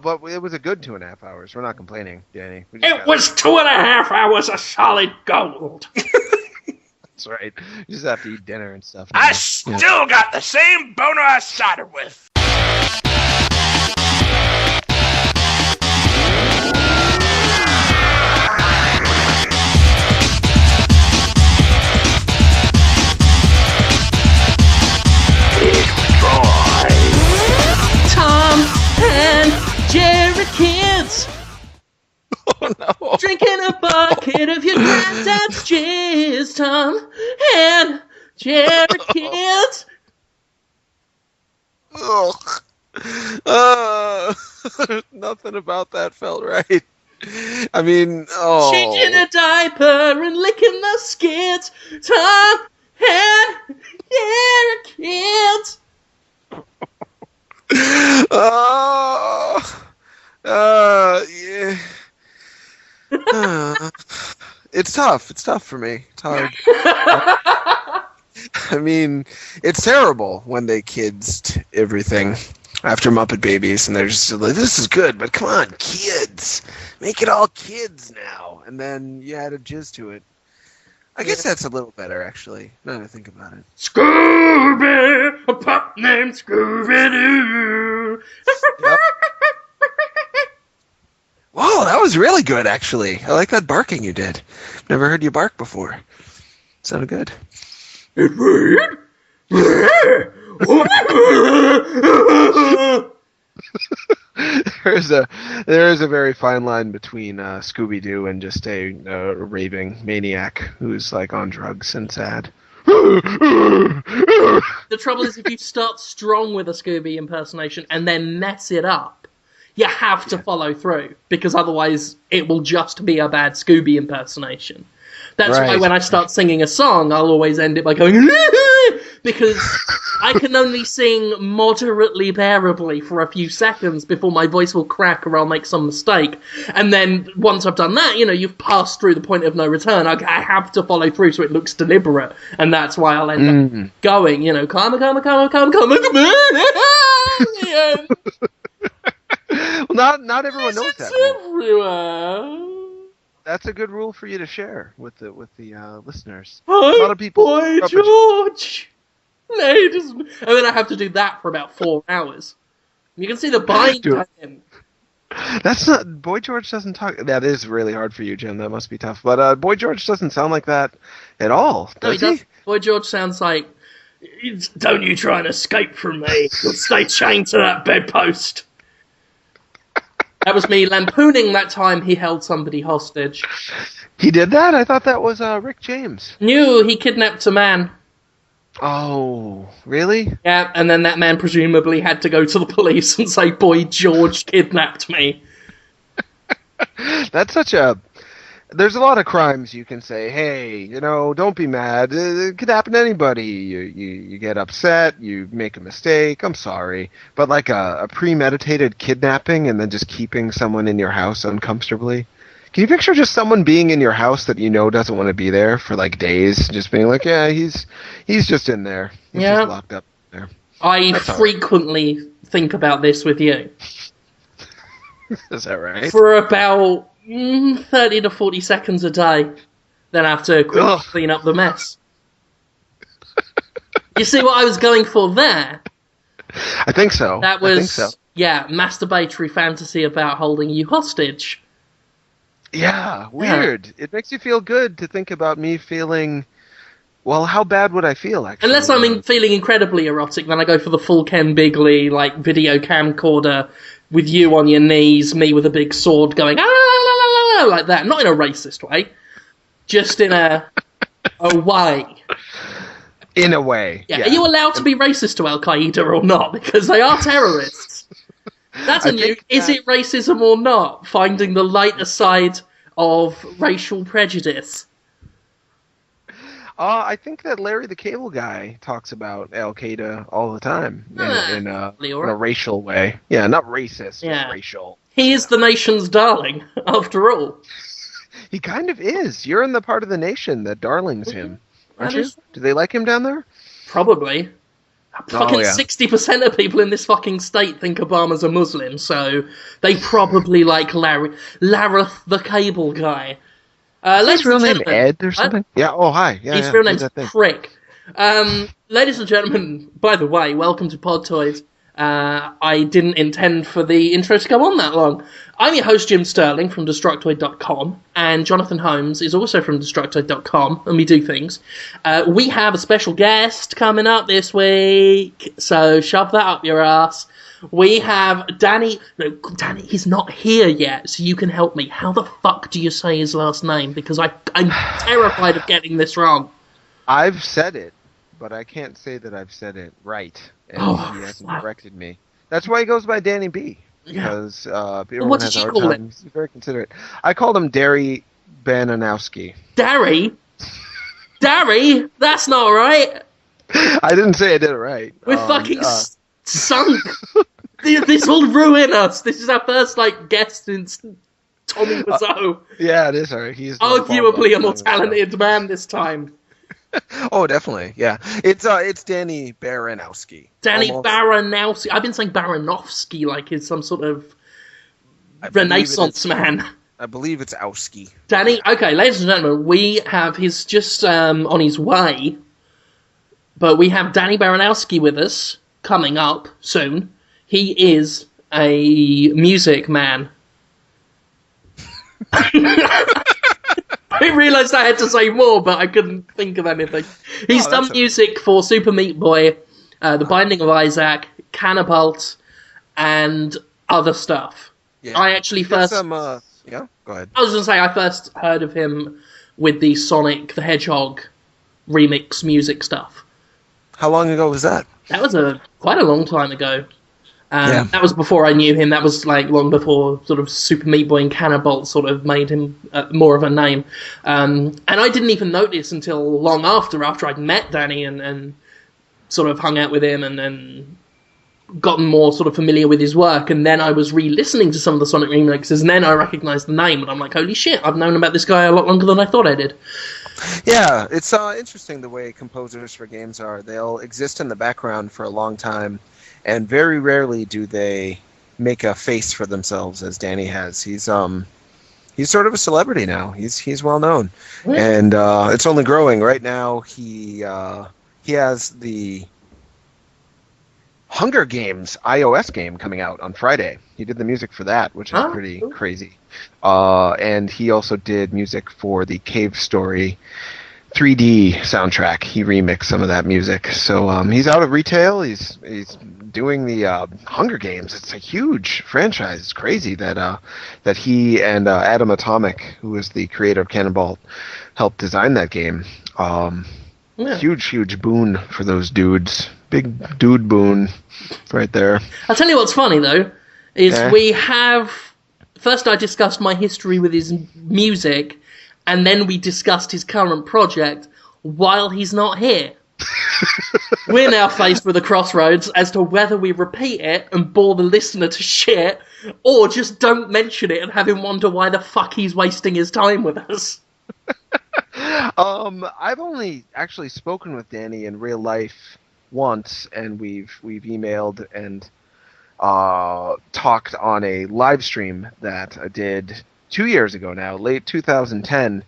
but it was a good 2.5 hours. We're not complaining, Danny. It was 2.5 hours of solid gold. That's right. You just have to eat dinner and stuff now. I still got the same boner I started with. Tom and Jerry kids. Oh no! Drinking a bucket of your granddad's jizz, Tom and Jerry kids. Ugh. Nothing about that felt right. I mean, Changing a diaper and licking the skids, Tom and Jerry kids. Yeah. It's tough. It's tough for me. It's hard. I mean, it's terrible when they kids everything after Muppet Babies, and they're just like, this is good, but come on, kids. Make it all kids now. And then you add a jizz to it. I guess that's a little better, actually, now that I think about it. Scooby, a pup named Scooby-Doo. Yep. Whoa, that was really good, actually. I like that barking you did. Never heard you bark before. Sounded good. It rained? There is a very fine line between Scooby-Doo and just a raving maniac who's like on drugs and sad. The trouble is, if you start strong with a Scooby impersonation and then mess it up, you have to follow through, because otherwise it will just be a bad Scooby impersonation. That's why when I start singing a song, I'll always end it by going, because I can only sing moderately bearably for a few seconds before my voice will crack or I'll make some mistake. And then once I've done that, you've passed through the point of no return. I have to follow through so it looks deliberate. And that's why I'll end up going, come on. Well, not everyone knows that rule. Everywhere. That's a good rule for you to share with the listeners. A lot of people. Boy George, ladies, and then I have to do that for about 4 hours. You can see the bind time. That's not. Boy George doesn't talk. That is really hard for you, Jim. That must be tough. But Boy George doesn't sound like that at all. No, he does. Boy George sounds like, "Don't you try and escape from me. You'll stay chained to that bedpost." That was me lampooning that time he held somebody hostage. He did that? I thought that was Rick James. No, he kidnapped a man. Oh, really? Yeah, and then that man presumably had to go to the police and say, Boy George kidnapped me. That's such a... There's a lot of crimes you can say, hey, don't be mad. It could happen to anybody. You get upset, you make a mistake, I'm sorry. But like a premeditated kidnapping and then just keeping someone in your house uncomfortably. Can you picture just someone being in your house that doesn't want to be there for like days, just being like, yeah, he's just in there. He's just locked up there. I frequently think about this with you. Is that right? For about 30 to 40 seconds a day. Then I have to quickly clean up the mess. You see what I was going for there? I think so. That was, masturbatory fantasy about holding you hostage. Yeah, weird. Yeah. It makes you feel good to think about me feeling... Well, how bad would I feel, actually? Unless I'm feeling incredibly erotic, then I go for the full Ken Bigley, video camcorder with you on your knees, me with a big sword going, like that. Not in a racist way. Just in a way. In a way. Yeah. Are you allowed to be racist to Al-Qaeda or not? Because they are terrorists. That's a new... Is it racism or not? Finding the lighter side of racial prejudice. I think that Larry the Cable Guy talks about Al-Qaeda all the time in a racial way. Yeah, not racist, just racial. He is the nation's darling, after all. He kind of is. You're in the part of the nation that darlings him, aren't you? Do they like him down there? Probably. Fucking 60% of people in this fucking state think Obama's a Muslim, so they probably like Larry the Cable Guy. Is his real name Ed or something? Yeah. Oh, hi. Yeah. His real name's Prick. Ladies and gentlemen, by the way, welcome to Podtoid. I didn't intend for the intro to go on that long. I'm your host, Jim Sterling from Destructoid.com, and Jonathan Holmes is also from Destructoid.com, and we do things. We have a special guest coming up this week, so shove that up your ass. We have Danny. No, Danny, he's not here yet, so you can help me. How the fuck do you say his last name? Because I'm terrified of getting this wrong. I've said it, but I can't say that I've said it right, and he hasn't corrected me. That's why he goes by Danny B. Because what did you call him? He's very considerate. I called him Danny Baranowsky. Darry? That's not right. I didn't say I did it right. We're fucking sunk. This will ruin us. This is our first guest since Tommy Wiseau. Yeah, it is her. He's arguably a more talented man this time. Oh, definitely. Yeah, it's Danny Baranowsky. Danny Baranowsky. I've been saying Baranowski like he's some sort of Renaissance man. I believe it's Owski. Danny. Okay, ladies and gentlemen, we have he's just on his way, but we have Danny Baranowsky with us coming up soon. He is a music man. I realised I had to say more, but I couldn't think of anything. He's done music for Super Meat Boy, The Binding of Isaac, Cannibalt, and other stuff. Yeah. I actually first... yeah, go ahead. I was going to say, I first heard of him with the Sonic the Hedgehog remix music stuff. How long ago was that? That was quite a long time ago. That was before I knew him. That was long before sort of Super Meat Boy and Cannibalt sort of made him more of a name. And I didn't even notice until long after I'd met Danny and sort of hung out with him and gotten more sort of familiar with his work. And then I was re-listening to some of the Sonic remixes, and then I recognized the name, and I'm like, holy shit, I've known about this guy a lot longer than I thought I did. Yeah, it's interesting the way composers for games are. They'll exist in the background for a long time, and very rarely do they make a face for themselves, as Danny has. He's sort of a celebrity now. He's well known, and it's only growing. Right now, he has the Hunger Games iOS game coming out on Friday. He did the music for that, which is pretty crazy. And he also did music for the Cave Story 3D soundtrack. He remixed some of that music. So he's out of retail. He's doing the Hunger Games. It's a huge franchise. It's crazy that he and Adam Atomic, who is the creator of Cannonball, helped design that game. Huge boon for those dudes. Big dude boon right there. I'll tell you what's funny, though, is we have... First I discussed my history with his music, and then we discussed his current project while he's not here. We're now faced with a crossroads as to whether we repeat it and bore the listener to shit, or just don't mention it and have him wonder why the fuck he's wasting his time with us. I've only actually spoken with Danny in real life once, and we've emailed and talked on a live stream that I did 2 years ago now, late 2010.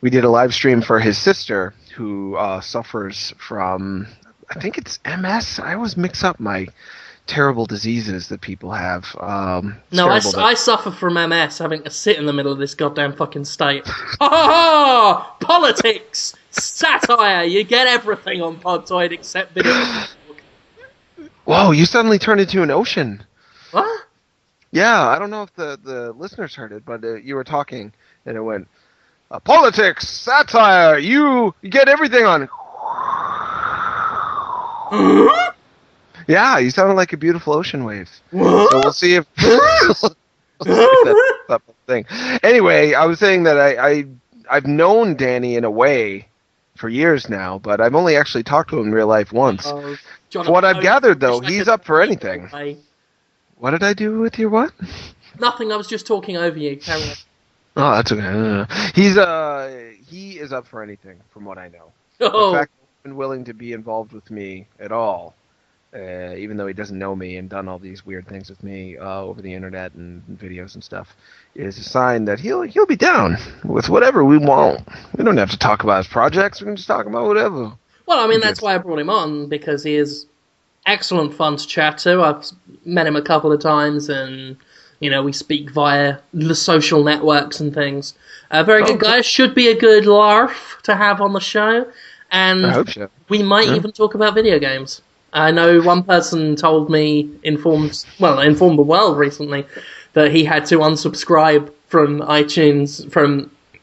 We did a live stream for his sister, who suffers from, I think it's MS. I always mix up my terrible diseases that people have. No, I suffer from MS, having to sit in the middle of this goddamn fucking state. Ha! Politics! Satire! You get everything on Podtoid except video. Whoa, you suddenly turned into an ocean. What? Yeah, I don't know if the listeners heard it, but you were talking, and it went, politics, satire, you get everything on. Yeah, you sounded like a beautiful ocean wave. So we'll see if... that thing. Anyway, I was saying that I've known Danny in a way for years now, but I've only actually talked to him in real life once. From what I've gathered, though, he's up for anything. What did I do with your what? Nothing, I was just talking over you. Carry on. Oh, that's okay. He is up for anything, from what I know. Oh. In fact, he's been willing to be involved with me at all even though he doesn't know me and done all these weird things with me over the internet and videos and stuff, is a sign that he'll be down with whatever we want. We don't have to talk about his projects. We can just talk about whatever. Well, I mean, that's why I brought him on, because he is excellent fun to chat to. I've met him a couple of times, and, you know, we speak via the social networks and things. Very good guy. Should be a good laugh to have on the show. And I hope so. We might even talk about video games. I know one person told me, informed the world recently, that he had to unsubscribe from iTunes,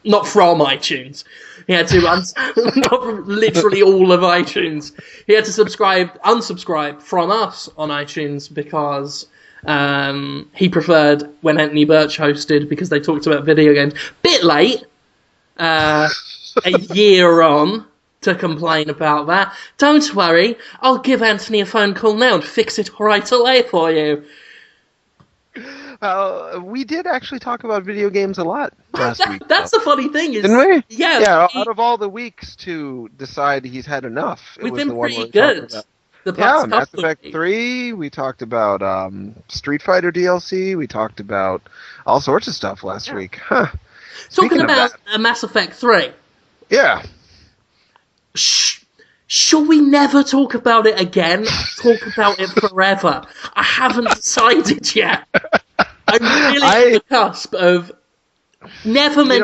not from iTunes. He had to, not literally all of iTunes. He had to unsubscribe from us on iTunes because he preferred when Anthony Birch hosted, because they talked about video games. Bit late, a year on, to complain about that. Don't worry, I'll give Anthony a phone call now and fix it right away for you. We did actually talk about video games a lot last week. That's the funny thing, didn't we? Yeah. Out of all the weeks to decide he's had enough, We've been pretty good. Mass Effect 3. We talked about Street Fighter DLC. We talked about all sorts of stuff last week. Huh. Talking about Mass Effect 3. Yeah. Shall we never talk about it again? Talk about it forever. I haven't decided yet. I'm really on the cusp of never even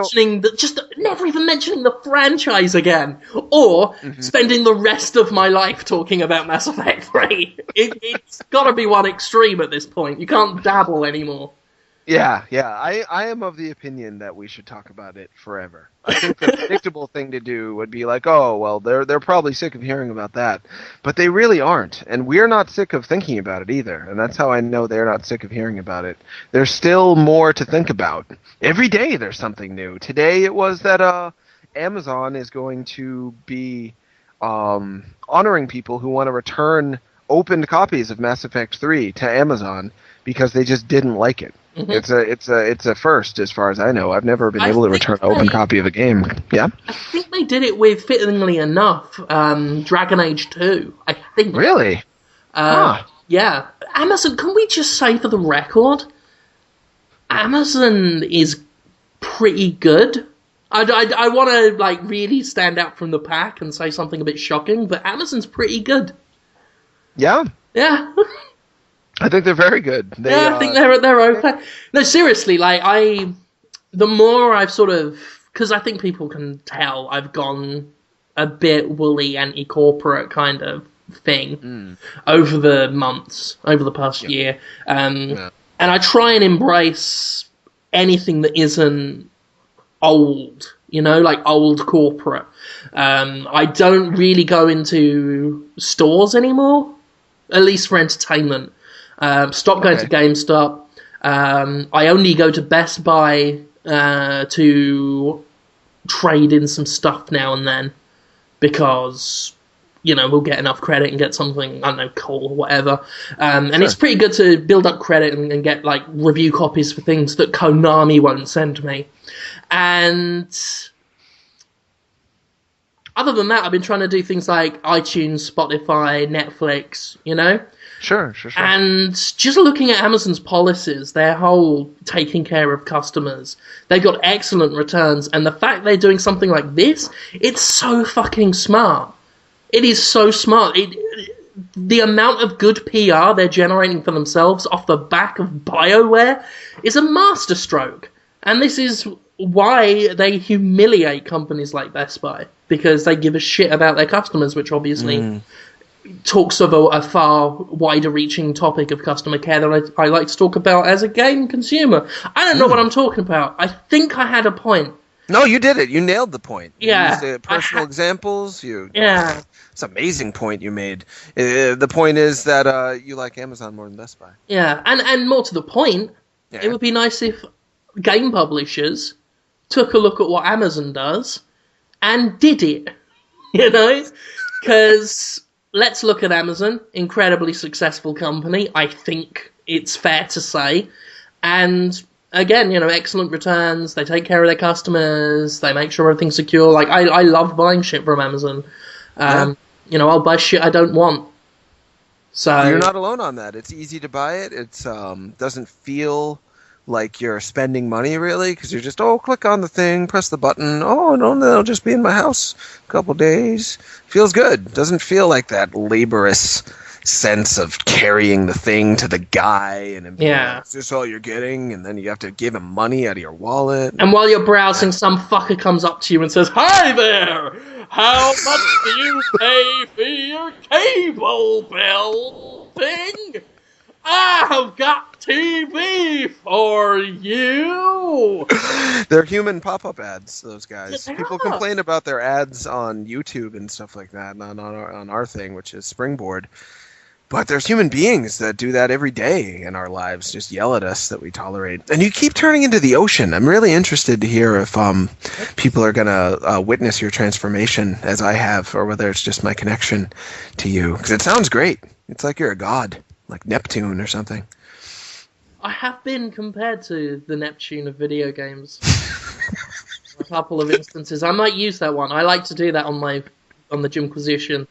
mentioning the franchise again, or spending the rest of my life talking about Mass Effect 3. It's got to be one extreme at this point. You can't dabble anymore. Yeah. I am of the opinion that we should talk about it forever. I think the predictable thing to do would be like, oh, well, they're probably sick of hearing about that. But they really aren't. And we're not sick of thinking about it either. And that's how I know they're not sick of hearing about it. There's still more to think about. Every day there's something new. Today it was that Amazon is going to be honoring people who want to return opened copies of Mass Effect 3 to Amazon because they just didn't like it. Mm-hmm. It's a first as far as I know. I've never been able to return an open copy of a game. Yeah? I think they did it with, fittingly enough, Dragon Age 2. I think. Really? Yeah. Amazon, can we just say for the record, Amazon is pretty good. I want to really stand out from the pack and say something a bit shocking, but Amazon's pretty good. Yeah? Yeah. I think they're very good. I think they're okay. No, seriously, the more I've because I think people can tell I've gone a bit woolly, anti-corporate kind of thing over the months, over the past year. And I try and embrace anything that isn't old, old corporate. I don't really go into stores anymore, at least for entertainment. Stop going to GameStop. I only go to Best Buy to trade in some stuff now and then because, we'll get enough credit and get something, I don't know, cool or whatever. And it's pretty good to build up credit and get, review copies for things that Konami won't send me. And other than that, I've been trying to do things like iTunes, Spotify, Netflix, Sure. And just looking at Amazon's policies, their whole taking care of customers, they've got excellent returns. And the fact they're doing something like this, it's so fucking smart. It is so smart. The amount of good PR they're generating for themselves off the back of BioWare is a masterstroke. And this is why they humiliate companies like Best Buy, because they give a shit about their customers, which obviously talks of a far wider-reaching topic of customer care that I like to talk about as a game consumer. I don't know what I'm talking about. I think I had a point. No, you did it. You nailed the point. Yeah. You used personal examples. Yeah. It's an amazing point you made. The point is that you like Amazon more than Best Buy. Yeah, and more to the point, it would be nice if game publishers took a look at what Amazon does and did it. Because let's look at Amazon, incredibly successful company, I think it's fair to say. And again, excellent returns, they take care of their customers, they make sure everything's secure. I love buying shit from Amazon. I'll buy shit I don't want. So you're not alone on that. It's easy to buy it. It's doesn't feel like you're spending money really, because you're just click on the thing, press the button. Oh no, they'll just be in my house a couple days. Feels good. Doesn't feel like that laborious sense of carrying the thing to the guy and being like, is this all you're getting? And then you have to give him money out of your wallet. And while you're browsing, some fucker comes up to you and says, "Hi there! How much do you pay for your cable bill, Bing? I've got TV for you!" They're human pop-up ads, those guys. Yeah, People complain about their ads on YouTube and stuff like that, and on our thing, which is Springboard. But there's human beings that do that every day in our lives, just yell at us that we tolerate. And you keep turning into the ocean. I'm really interested to hear if people are going to witness your transformation as I have, or whether it's just my connection to you. Because it sounds great. It's like you're a god, like Neptune or something. I have been compared to the Neptune of video games. A couple of instances. I might use that one. I like to do that on the Jimquisition.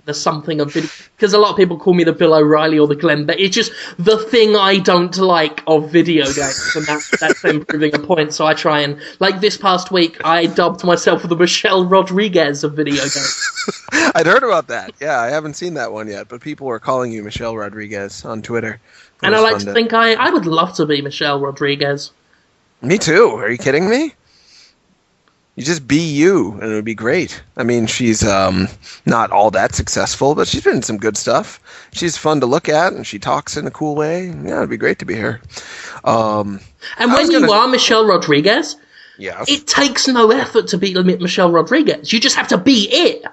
There's something of video, because a lot of people call me the Bill O'Reilly or the Glenn Beck. It's just the thing I don't like of video games, and that's them proving a point. So I try and, like this past week, I dubbed myself the Michelle Rodriguez of video games. I'd heard about that. Yeah, I haven't seen that one yet, but people were calling you Michelle Rodriguez on Twitter. And I like to think I would love to be Michelle Rodriguez. Me too. Are you kidding me? You just be you, and it would be great. I mean, she's not all that successful, but she's been in some good stuff. She's fun to look at, and she talks in a cool way. Yeah, it'd be great to be her. And when you are Michelle Rodriguez, it takes no effort to be Michelle Rodriguez. You just have to be it.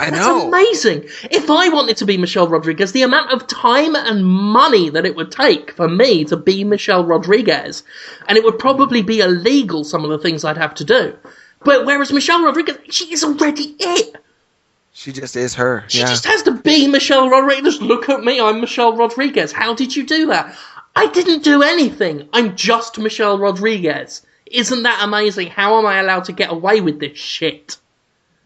I know. That's amazing. If I wanted to be Michelle Rodriguez, the amount of time and money that it would take for me to be Michelle Rodriguez, and it would probably be illegal, some of the things I'd have to do. But whereas Michelle Rodriguez, she is already it. She just is her. She just has to be Michelle Rodriguez. Look at me, I'm Michelle Rodriguez. How did you do that? I didn't do anything. I'm just Michelle Rodriguez. Isn't that amazing? How am I allowed to get away with this shit?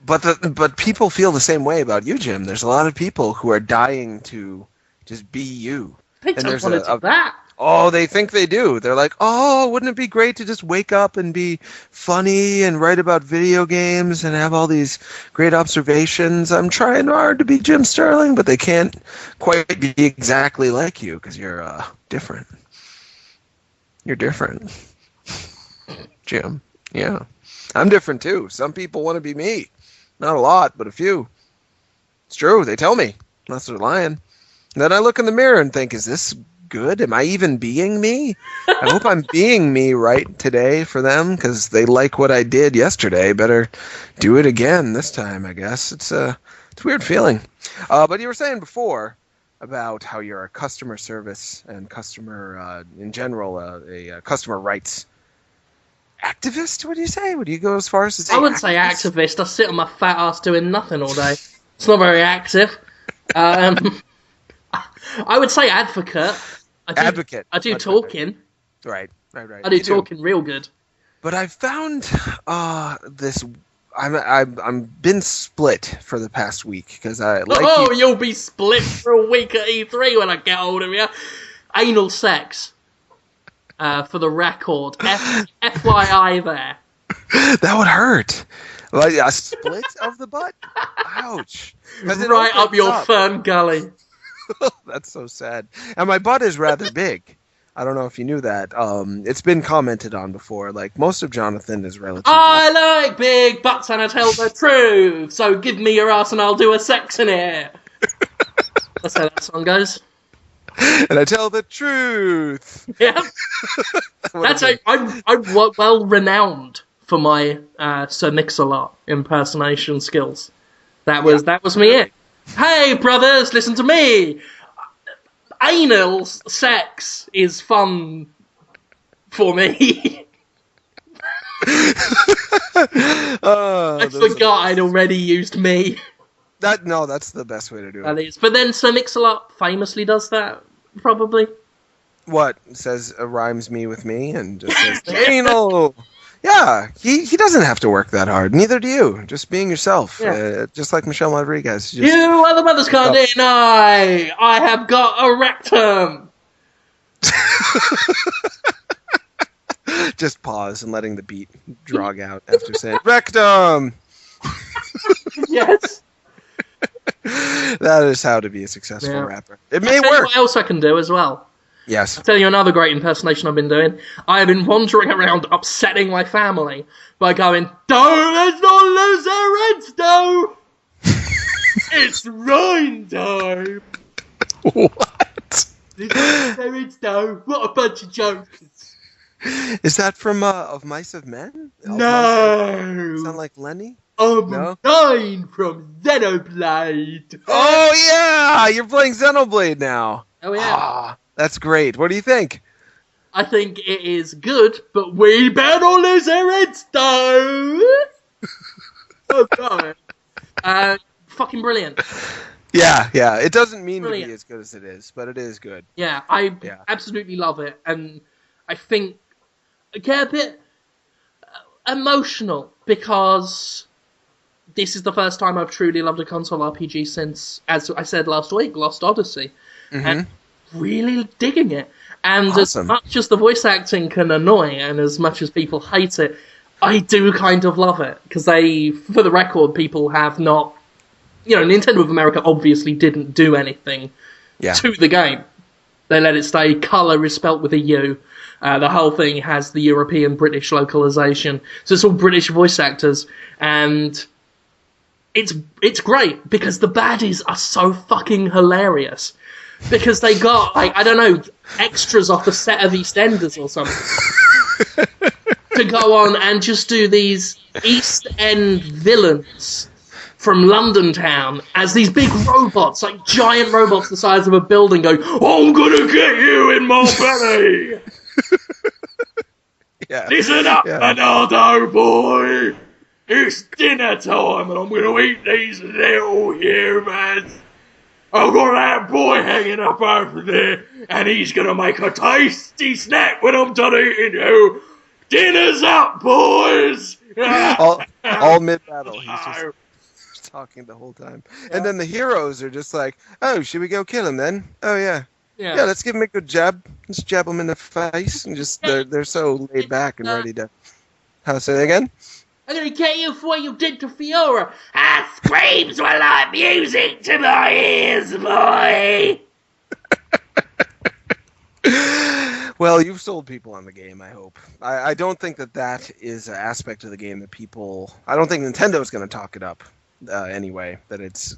But people feel the same way about you, Jim. There's a lot of people who are dying to just be you. They don't want to do that. Oh, they think they do. They're like, oh, wouldn't it be great to just wake up and be funny and write about video games and have all these great observations? I'm trying hard to be Jim Sterling, but they can't quite be exactly like you because you're different. You're different. Jim. Yeah. I'm different too. Some people want to be me. Not a lot, but a few. It's true. They tell me. Unless they're lying. And then I look in the mirror and think, is this good? Am I even being me? I hope I'm being me right today for them, because they like what I did yesterday. Better do it again this time, I guess. It's a weird feeling. But you were saying before about how you're a customer service and customer, in general, a customer rights activist? What do you say? Would you go as far as to say I wouldn't say activist. I sit on my fat ass doing nothing all day. It's not very active. I would say advocate. Advocate. I do talking. Right. I do talking real good. But I've found this. I'm been split for the past week because I like. You'll be split for a week at E3 when I get hold of you. Anal sex. For the record, FYI there. That would hurt. Like a split of the butt? Ouch. Right up your fern gully. That's so sad. And my butt is rather big. I don't know if you knew that. It's been commented on before. Like, most of Jonathan is relatively... I like big butts and I tell the truth. So give me your ass and I'll do a sex in it. That's how that song goes. And I tell the truth. Yeah. I'm well renowned for my Sir Mix-a-Lot impersonation skills. That was me it. Hey brothers, listen to me. Anal sex is fun for me. I forgot I'd already used me. That's the best way to do it. That is. But then Sir Mix-a-Lot famously does that, probably. What? Says rhymes me with me and just says, anal! Yeah, he doesn't have to work that hard. Neither do you. Just being yourself. Yeah. Just like Michelle Rodriguez. You other mothers can't deny I have got a rectum. Just pause and letting the beat drag out after saying rectum. Yes. That is how to be a successful rapper. It may I'll tell you work. what else I can do as well. Yes. I'll tell you another great impersonation I've been doing. I have been wandering around upsetting my family by going, "Don't let's not lose our rents, though. It's rain time." What? It's though. What a bunch of jokes. Is that from Of Mice of Men? No. Sound like Lenny? No? 9 from Xenoblade. Oh yeah, you're playing Xenoblade now. Oh yeah. Ah, that's great. What do you think? I think it is good, but we better lose our heads though. Oh god. Fucking brilliant. Yeah. It doesn't mean Brilliant. to be as good as it is, but it is good. Yeah, I absolutely love it, and I think I get a bit emotional because this is the first time I've truly loved a console RPG since, as I said last week, Lost Odyssey, and really digging it. And Awesome. As much as the voice acting can annoy, and as much as people hate it, I do kind of love it because for the record, people have not. Nintendo of America obviously didn't do anything to the game. They let it stay. Colour is spelt with a U. The whole thing has the European British localization. So it's all British voice actors. And it's great because the baddies are so fucking hilarious. Because they got, extras off the set of EastEnders or something. To go on and just do these East End villains from London town as these big robots, like giant robots the size of a building, going, "I'm gonna get you in my belly." Listen up, Bernardo boy. It's dinner time, and I'm gonna eat these little humans. I've got that boy hanging up over there, and he's gonna make a tasty snack when I'm done eating you. Dinner's up, boys. all mid-battle, he's just talking the whole time. And then the heroes are just like, "Oh, should we go kill him then? Oh yeah, let's give him a good jab. Let's jab him in the face." And just they're so laid back and ready to. How say that again? I'm gonna get you for what you did to Fiora. Her screams were like music to my ears, boy. Well, you've sold people on the game, I hope. I don't think that is an aspect of the game that people. I don't think Nintendo's going to talk it up anyway. That it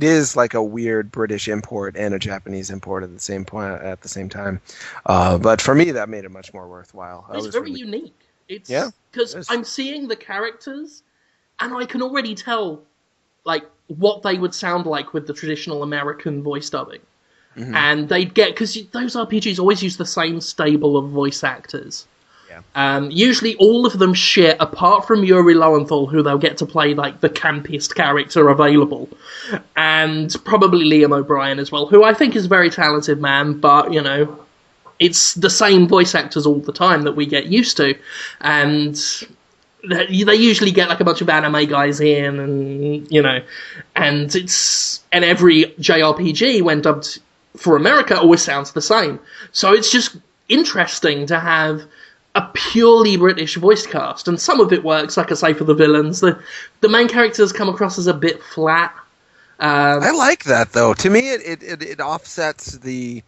is like a weird British import and a Japanese import at the same time. But for me, that made it much more worthwhile. It's very unique. It's because I'm seeing the characters, and I can already tell what they would sound like with the traditional American voice dubbing. Mm-hmm. And they'd get, because those RPGs always use the same stable of voice actors. Yeah. Usually all of them shit, apart from Yuri Lowenthal, who they'll get to play the campiest character available. And probably Liam O'Brien as well, who I think is a very talented man, but, it's the same voice actors all the time that we get used to. And they usually get a bunch of anime guys in, and, and every JRPG when dubbed for America always sounds the same. So it's just interesting to have a purely British voice cast, and some of it works, like I say, for the villains. The main characters come across as a bit flat. I like that, though. To me, it offsets the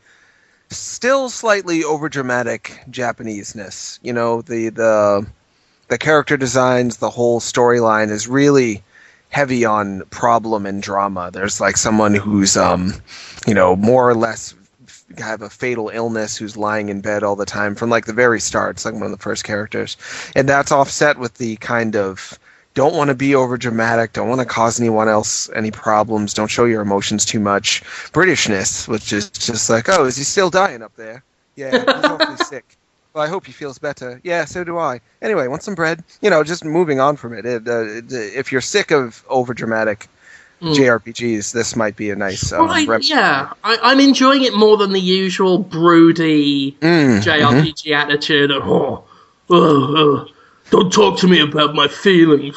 still slightly overdramatic Japanese-ness. The character designs, the whole storyline is really heavy on problem and drama. There's someone who's more or less have a fatal illness, who's lying in bed all the time from the very start. It's one of the first characters, and that's offset with the kind of don't want to be over dramatic, don't want to cause anyone else any problems, don't show your emotions too much Britishness, which is just oh, is he still dying up there? Yeah, he's awfully sick. Well, I hope he feels better. Yeah, so do I. Anyway, want some bread? Just moving on from it. If you're sick of overdramatic JRPGs, this might be a nice... I'm enjoying it more than the usual broody JRPG attitude. Don't talk to me about my feelings.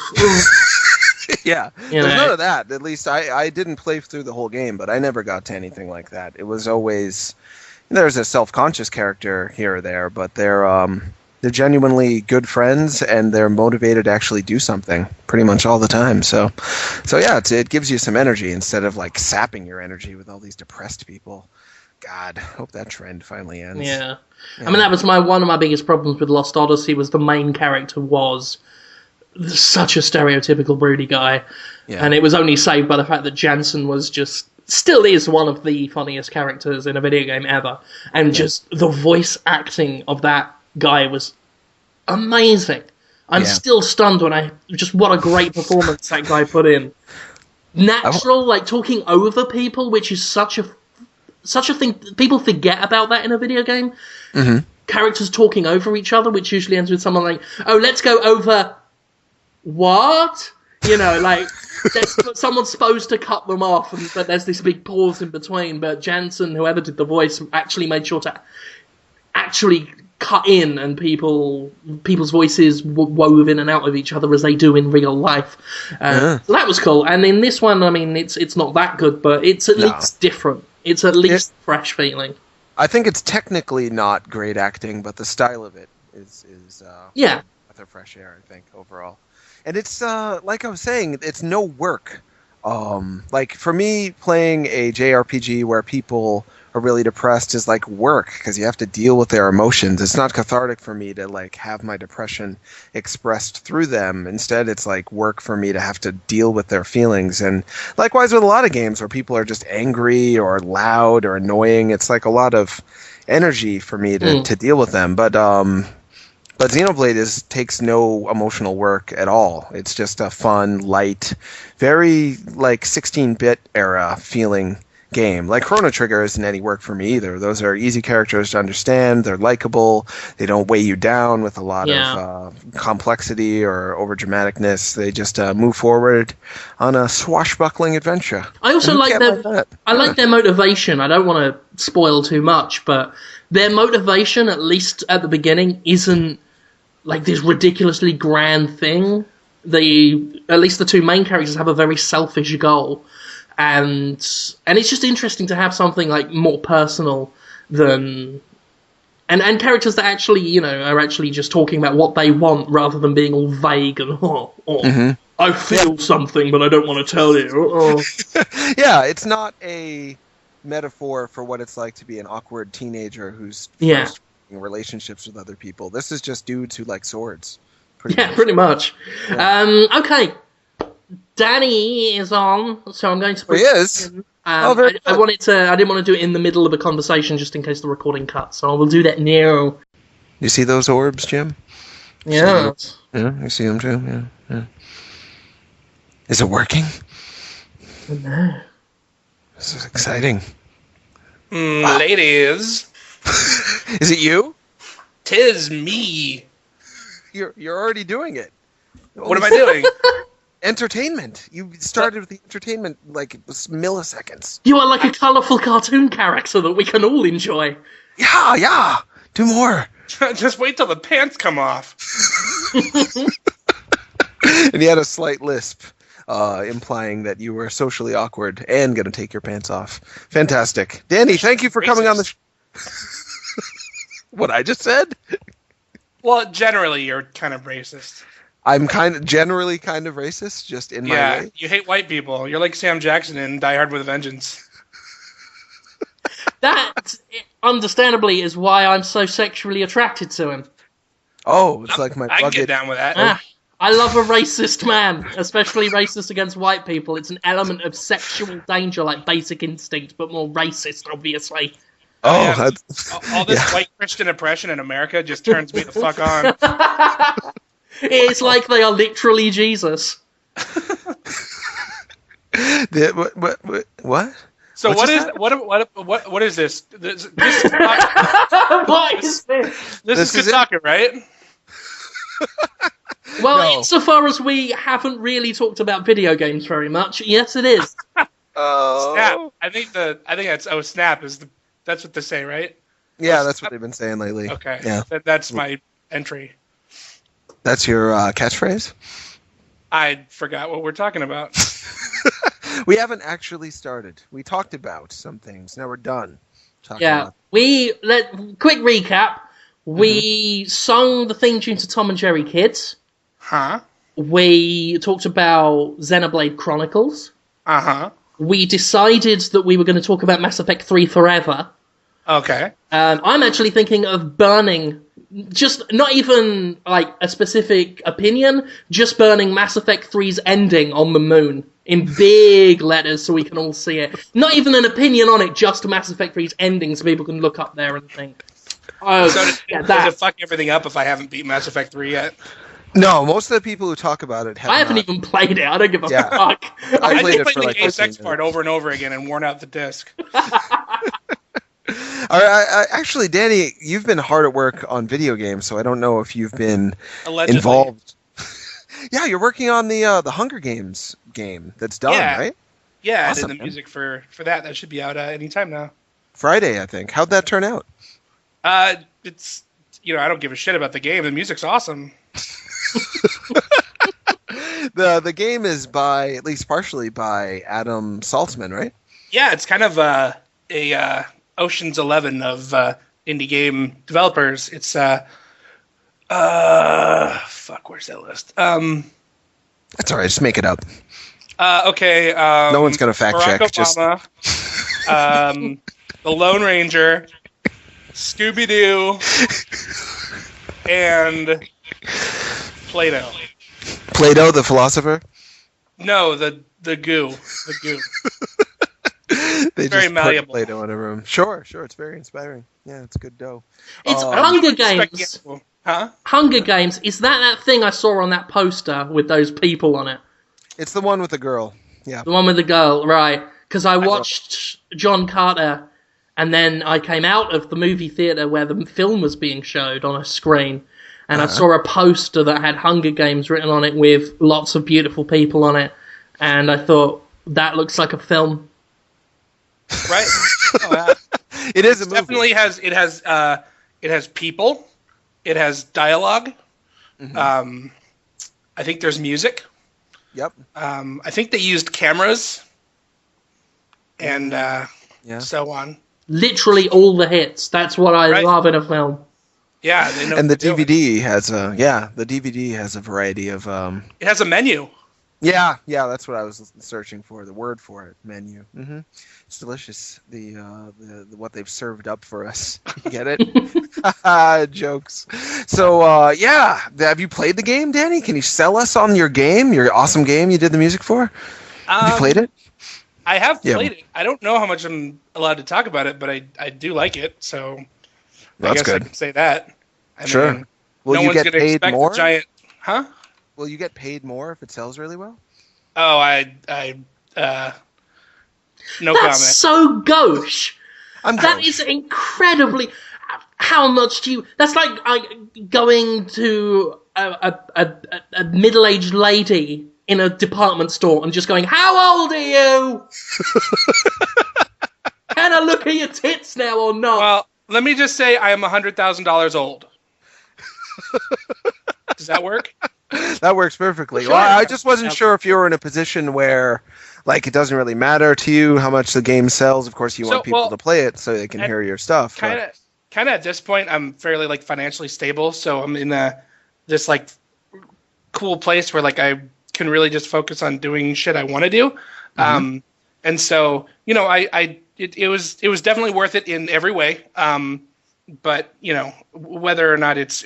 Yeah, You there's know. none of that. At least I didn't play through the whole game, but I never got to anything like that. It was always there's a self-conscious character here or there, but they're genuinely good friends and they're motivated to actually do something pretty much all the time. So yeah, it gives you some energy instead of like sapping your energy with all these depressed people. God, hope that trend finally ends. Yeah. I mean, that was one of my biggest problems with Lost Odyssey was the main character was such a stereotypical broody guy. Yeah. And it was only saved by the fact that Jansen was still is one of the funniest characters in a video game ever. And just the voice acting of that guy was amazing. I'm still stunned what a great performance that guy put in. Natural, like talking over people, which is such a thing. People forget about that in a video game. Mm-hmm. Characters talking over each other, which usually ends with someone like, "Oh, let's go over what?" You know, like someone's supposed to cut them off, but there's this big pause in between. But Jansen, whoever did the voice, actually made sure to actually cut in, and people's voices wove in and out of each other as they do in real life. So that was cool. And in this one, I mean, it's not that good, but it's at least different. It's at least fresh feeling. I think it's technically not great acting, but the style of it is breath of fresh air, I think, overall. And it's like I was saying, it's no work. Like for me, playing a JRPG where people are really depressed is like work because you have to deal with their emotions. It's not cathartic for me to like have my depression expressed through them. Instead, it's like work for me to have to deal with their feelings. And likewise with a lot of games where people are just angry or loud or annoying, it's like a lot of energy for me to deal with them. But Xenoblade takes no emotional work at all. It's just a fun, light, very like 16-bit era feeling game. Like Chrono Trigger isn't any work for me either. Those are easy characters to understand. They're likable. They don't weigh you down with a lot of complexity or overdramaticness. They just move forward on a swashbuckling adventure. I also like their motivation. I don't want to spoil too much, but their motivation, at least at the beginning, isn't like this ridiculously grand thing. At least the two main characters have a very selfish goal. And it's just interesting to have something like more personal than and characters that actually, you know, are actually just talking about what they want rather than being all vague and I feel something but I don't want to tell you. Yeah, it's not a metaphor for what it's like to be an awkward teenager who's first in relationships with other people. This is just dudes who like swords. Pretty much. Yeah. Okay. Danny is on, so I'm going to. He is. I didn't want to do it in the middle of a conversation just in case the recording cuts. So I will do that now. You see those orbs, Jim? Yeah. Yeah, you see them too. Yeah. Is it working? No. This is exciting. Ladies. Is it you? 'Tis me. You're already doing it. What am I doing? Entertainment. You started with the entertainment like milliseconds. You are like a colourful cartoon character that we can all enjoy. Yeah. Do more. Just wait till the pants come off. And he had a slight lisp, implying that you were socially awkward and going to take your pants off. Fantastic. Danny, thank you for coming on the What I just said? Well, generally, you're kind of racist. I'm generally kind of racist, just in my way. You hate white people. You're like Sam Jackson in Die Hard with a Vengeance. That, understandably, is why I'm so sexually attracted to him. Oh, it's like my I can rugged... get down with that. I love a racist man, especially racist against white people. It's an element of sexual danger, like Basic Instinct, but more racist, obviously. Oh, yeah, that's... all this white Christian oppression in America just turns me the fuck on. It's like they are literally Jesus. What? So what is this? This is What is this? This is Kotaku, right? Well, No. insofar as we haven't really talked about video games very much, yes, it is. Oh. Snap. I think that's Snap is that's what they say, right? Yeah, that's what they've been saying lately. Okay. Yeah. That's my entry. That's your catchphrase? I forgot what we're talking about. We haven't actually started. We talked about some things. Now we're done. Talking Yeah, about... quick recap. We sung the theme tune to Tom and Jerry Kids. Huh? We talked about Xenoblade Chronicles. Uh-huh. We decided that we were going to talk about Mass Effect 3 Forever. Okay. I'm actually thinking of burning, just not even like a specific opinion, just burning Mass Effect 3's ending on the moon in big letters so we can all see it. Not even an opinion on it, just Mass Effect 3's ending so people can look up there and think. Oh, So yeah, does it fuck everything up if I haven't beat Mass Effect 3 yet? No, most of the people who talk about it have I haven't not. even played it. I don't give a Yeah. fuck. I I played just it played for the like gay 15 sex part minutes. over and over again and worn out the disc. Actually, Danny, you've been hard at work on video games, so I don't know if you've been Allegedly. involved. Yeah, you're working on the Hunger Games game that's done, Yeah. right? Yeah, Awesome, I did the man. music for that. That should be out anytime now. Friday, I think. How'd that turn out? It's I don't give a shit about the game. The music's awesome. The game is by, at least partially by, Adam Saltzman, right? Yeah, it's kind of a Ocean's 11 of indie game developers. It's fuck, where's that list? That's all right. Just make it up. Okay. No one's gonna fact Barack check. Just Obama, the Lone Ranger, Scooby Doo, and Plato. Plato, the philosopher. No, the goo. The goo. They Very just malleable. put Plato in a room. Sure. It's very inspiring. Yeah, it's good dough. It's Um, Hunger Games. Huh? Hunger Games. Is that thing I saw on that poster with those people on it? It's the one with the girl. Yeah. The one with the girl, right? Because I watched John Carter, and then I came out of the movie theater where the film was being showed on a screen, and I saw a poster that had Hunger Games written on it with lots of beautiful people on it, and I thought, that looks like a film. Right? Oh, yeah. It is a movie. Definitely has people. It has dialogue. Mhm. I think there's music. Yep. I think they used cameras and Yeah. so on. Literally all the hits. That's what I Right. love in a film. Yeah, they know And the what they're doing. DVD has the DVD has a variety of It has a menu. yeah, that's what I was searching for, the word for it, menu. It's delicious. The what they've served up for us. You get it? Jokes. So yeah, have you played the game, Danny? Can you sell us on your game, your awesome game you did the music for? Have you played it? I have Yeah. played it. I don't know how much I'm allowed to talk about it, but I do like it, so I That's guess good. I can say that. I Sure. mean, Will no you one's get gonna paid expect more? a giant. Huh? Will you get paid more if it sells really well? Oh, no That's comment. so gauche. I'm That gauche. is incredibly. How much do you? That's like going to a middle-aged lady in a department store and just going, "How old are you? Can I look at your tits now or not?" Well, let me just say I am $100,000 old. Does that work? That works perfectly. Sure. Well, I just wasn't Yeah. sure if you were in a position where, like, it doesn't really matter to you how much the game sells. Of course, you want people to play it so they can hear your stuff. but- Kind of at this point, I'm fairly like financially stable, so I'm in this like cool place where like I can really just focus on doing shit I want to do. And so it was definitely worth it in every way. But whether or not it's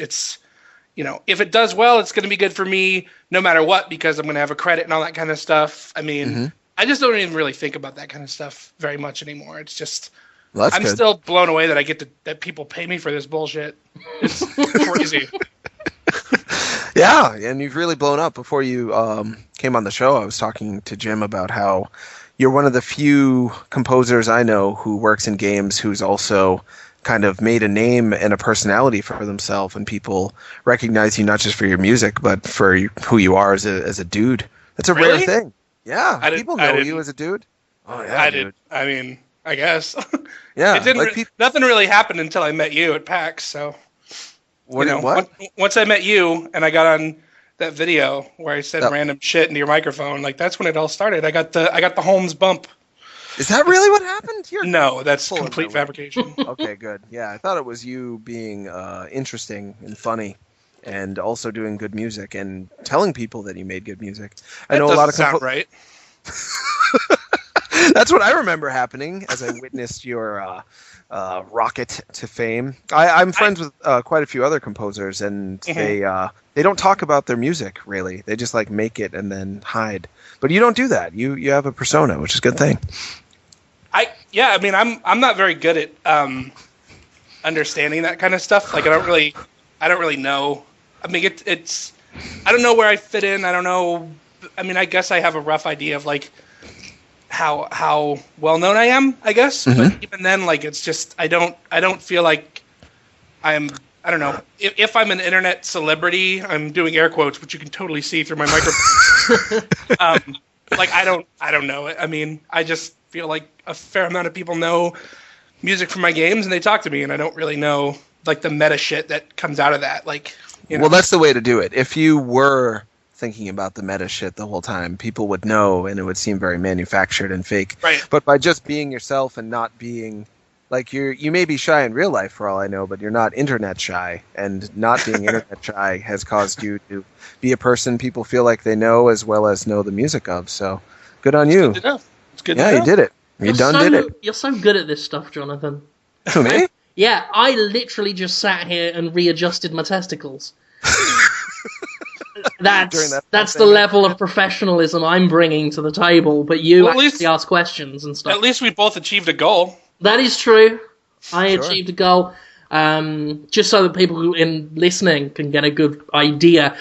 if it does well, it's going to be good for me no matter what, because I'm going to have a credit and all that kind of stuff. I mean, I just don't even really think about that kind of stuff very much anymore. It's just, Well, that's I'm good. still blown away that that people pay me for this bullshit. It's crazy. Yeah, and you've really blown up. Before you came on the show, I was talking to Jim about how you're one of the few composers I know who works in games who's also kind of made a name and a personality for themselves, and people recognize you not just for your music, but for who you are as a dude. That's a Really? rare thing. Yeah, people know you didn't- as a dude. Oh yeah, I dude. did. I mean, I guess. Yeah, It didn't. like Nothing really happened until I met you at PAX. So What? Once I met you and I got on that video where I said random shit into your microphone, like that's when it all started. I got the Holmes bump. Is that really what happened? No, that's complete fabrication. Okay, good. Yeah, I thought it was you being interesting and funny, and also doing good music and telling people that you made good music. I know a lot of sound right. That's what I remember happening as I witnessed your rocket to fame. I'm friends with quite a few other composers, and they don't talk about their music really. They just like make it and then hide. But you don't do that. You have a persona, which is a good thing. I mean, I'm not very good at understanding that kind of stuff. Like I don't really know. I mean, it's I don't know where I fit in. I don't know. I mean, I guess I have a rough idea of like how well known I am, I guess. But even then, like it's just I don't feel like I don't know. If I'm an internet celebrity, I'm doing air quotes, which you can totally see through my microphone. Like I don't know it. I mean, I just feel like a fair amount of people know music from my games and they talk to me, and I don't really know like the meta shit that comes out of that. Like, you know. Well, that's the way to do it. If you were thinking about the meta shit the whole time, people would know, and it would seem very manufactured and fake. Right. But by just being yourself and not being like you may be shy in real life for all I know, but you're not internet shy, and not being internet shy has caused you to be a person people feel like they know as well as know the music of. So good on you. It's good to know. It's good to Yeah, know. you did it. You did it. You're so good at this stuff, Jonathan. Who, me? Yeah, I literally just sat here and readjusted my testicles. That's the level of professionalism I'm bringing to the table, but you actually ask questions and stuff. At least we both achieved a goal. That is true. I achieved a goal. Just so that people who in listening can get a good idea,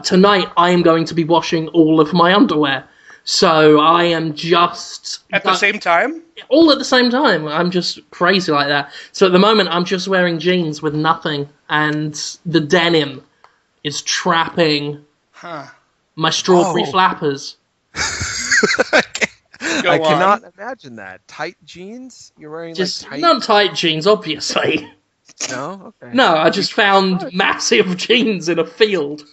tonight I am going to be washing all of my underwear. So I am just... At the same time? All at the same time. I'm just crazy like that. So at the moment I'm just wearing jeans with nothing, and the denim is trapping my strawberry flappers. I cannot imagine that. Tight jeans? You're wearing just like tight... not tight jeans, obviously. No? Okay. No, I just found massive jeans in a field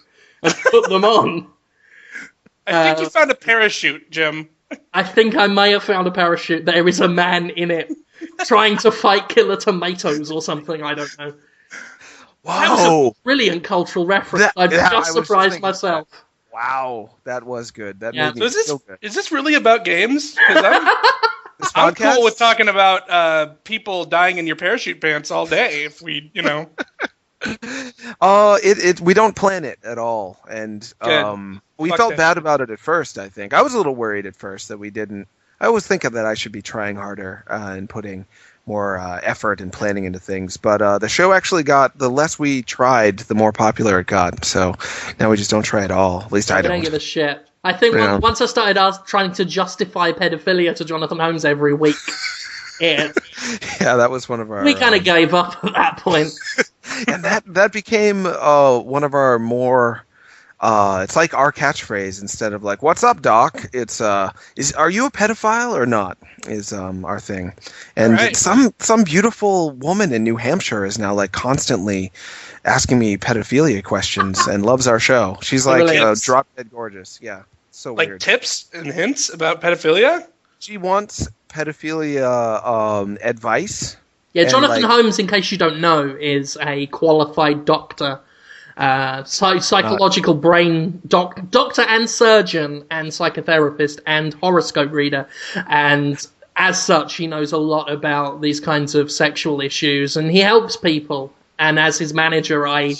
and put them on. I think you found a parachute, Jim. I think I may have found a parachute. There is a man in it trying to fight killer tomatoes or something. I don't know. Wow. That was a brilliant cultural reference. I just surprised myself. Wow, that was good. That made me feel good. Is this really about games? Because I'm cool with talking about people dying in your parachute pants all day if we, you know. We don't plan it at all, and we felt bad about it at first. I think I was a little worried at first that we didn't. I always think that I should be trying harder and putting more effort and planning into things. But the show actually got, the less we tried, the more popular it got. So now we just don't try at all. At least I don't. I don't give a shit. I think once I started trying to justify pedophilia to Jonathan Holmes every week, yeah, that was one of our... We kind of gave up at that point. And that became one of our more... it's like our catchphrase. Instead of like, "What's up, Doc?" It's are you a pedophile or not? Is our thing. And right. some beautiful woman in New Hampshire is now like constantly asking me pedophilia questions and loves our show. She's like drop dead gorgeous. Yeah, so like weird. Tips and hints about pedophilia. She wants pedophilia advice. Yeah, Jonathan Holmes, in case you don't know, is a qualified doctor. Psychological brain doctor and surgeon and psychotherapist and horoscope reader, and as such he knows a lot about these kinds of sexual issues, and he helps people, and as his manager I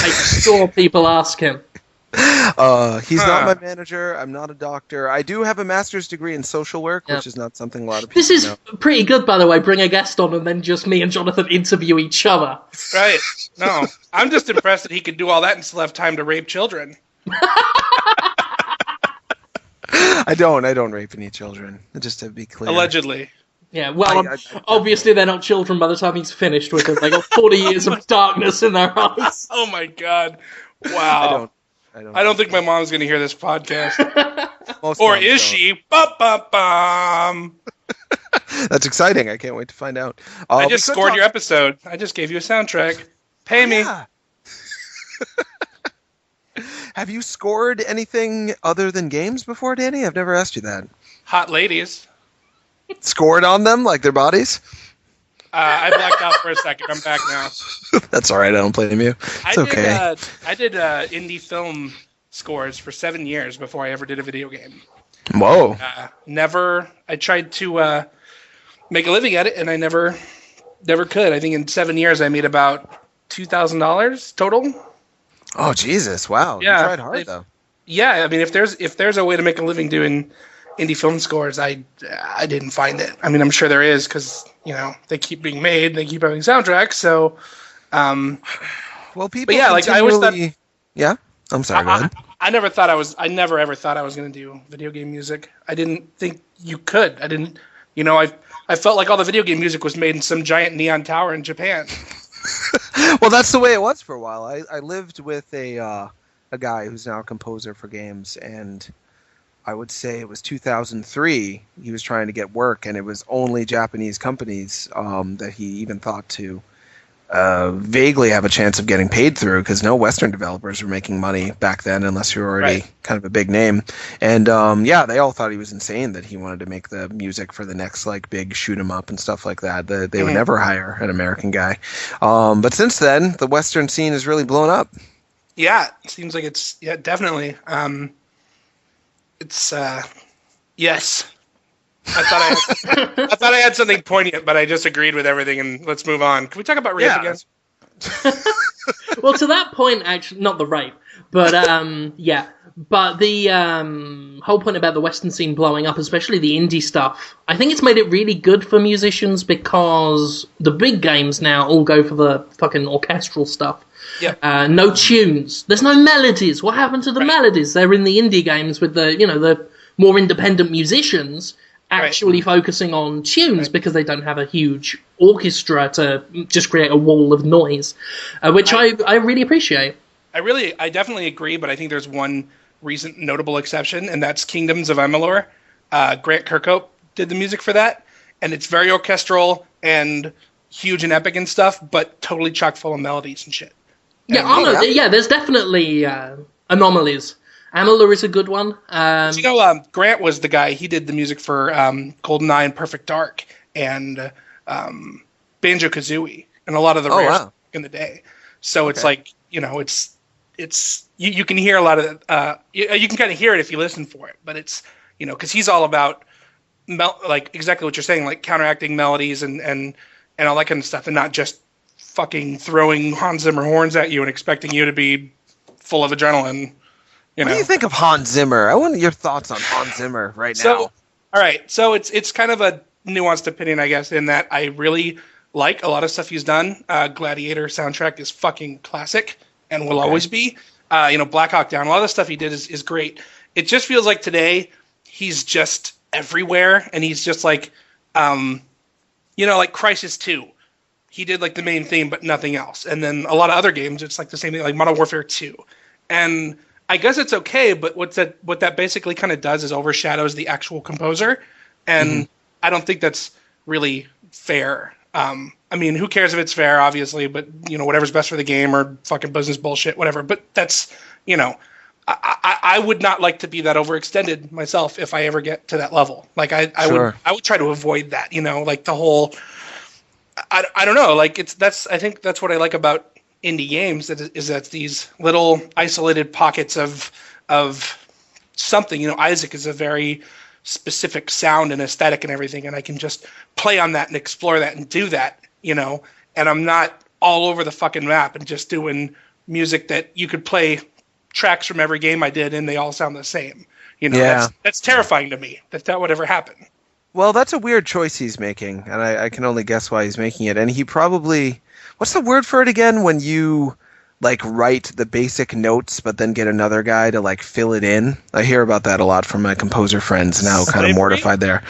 make sure people ask him. He's not my manager. I'm not a doctor. I do have a master's degree in social work, which is not something a lot of people know. This is pretty good, by the way. Bring a guest on and then just me and Jonathan interview each other. Right. No, I'm just impressed that he could do all that and still have time to rape children. I don't rape any children, just to be clear. Allegedly. Yeah, well, obviously they're not children by the time he's finished with them. They got 40 years of darkness in their eyes. Oh my god. Wow. I don't think my mom's going to hear this podcast. Or is she? Bum. That's exciting. I can't wait to find out. I just scored your episode. I just gave you a soundtrack. Pay me. Have you scored anything other than games before, Danny? I've never asked you that. Hot ladies. Scored on them, like their bodies? I blacked out for a second. I'm back now. That's all right. I don't blame you. It's okay. I did indie film scores for 7 years before I ever did a video game. Whoa. I tried to make a living at it, and I never could. I think in 7 years I made about $2,000 total. Oh, Jesus. Wow. Yeah, you tried hard, though. Yeah, I mean, if there's a way to make a living doing indie film scores, I didn't find it. I mean, I'm sure there is because, they keep being made, they keep having soundtracks, so... well, people but yeah, like, I always thought... Yeah? I'm sorry, go ahead. I never ever thought I was going to do video game music. I didn't think you could. I didn't... I felt like all the video game music was made in some giant neon tower in Japan. Well, that's the way it was for a while. I lived with a guy who's now a composer for games, and I would say it was 2003. He was trying to get work, and it was only Japanese companies that he even thought to vaguely have a chance of getting paid through, because no Western developers were making money back then unless you were already kind of a big name. And they all thought he was insane that he wanted to make the music for the next big shoot 'em up and stuff like that. They would never hire an American guy. But since then, the Western scene has really blown up. Yeah, it seems like it's definitely. It's yes. I thought I had something poignant, but I just agreed with everything. And let's move on. Can we talk about rape again? Well, to that point, actually, not the rape, but yeah. But the whole point about the Western scene blowing up, especially the indie stuff, I think it's made it really good for musicians because the big games now all go for the fucking orchestral stuff. Yeah. No tunes. There's no melodies. What happened to the melodies? They're in the indie games with the more independent musicians actually focusing on tunes because they don't have a huge orchestra to just create a wall of noise, which I really appreciate. I definitely agree, but I think there's one recent notable exception, and that's Kingdoms of Amalur. Grant Kirkhope did the music for that, and it's very orchestral and huge and epic and stuff, but totally chock full of melodies and shit. Yeah, there's definitely anomalies. Amalur is a good one. Grant was the guy. He did the music for GoldenEye and Perfect Dark and Banjo-Kazooie and a lot of the rare in the day. So it's it's you can hear a lot of you can kind of hear it if you listen for it, but it's because he's all about exactly what you're saying, like counteracting melodies and all that kind of stuff, and not just fucking throwing Hans Zimmer horns at you and expecting you to be full of adrenaline. What do you think of Hans Zimmer? I want your thoughts on Hans Zimmer now. All right. So it's kind of a nuanced opinion, I guess, in that I really like a lot of stuff he's done. Gladiator soundtrack is fucking classic and will always be. Black Hawk Down, a lot of the stuff he did is great. It just feels like today he's just everywhere, and he's just like Crysis 2. He did the main theme, but nothing else. And then a lot of other games, it's the same thing, like Modern Warfare 2. And I guess it's okay, but what that basically kind of does is overshadows the actual composer, and I don't think that's really fair. I mean, who cares if it's fair, obviously, but whatever's best for the game or fucking business bullshit, whatever. But that's I would not like to be that overextended myself if I ever get to that level. I would try to avoid that. The whole I don't know. I think that's what I like about indie games is that these little isolated pockets of something. Isaac is a very specific sound and aesthetic and everything, and I can just play on that and explore that and do that, and I'm not all over the fucking map and just doing music that you could play tracks from every game I did and they all sound the same. That's terrifying to me that would ever happen. Well, that's a weird choice he's making, and I can only guess why he's making it. And he probably... What's the word for it again when you write the basic notes but then get another guy to fill it in? I hear about that a lot from my composer friends now, kind of mortified there.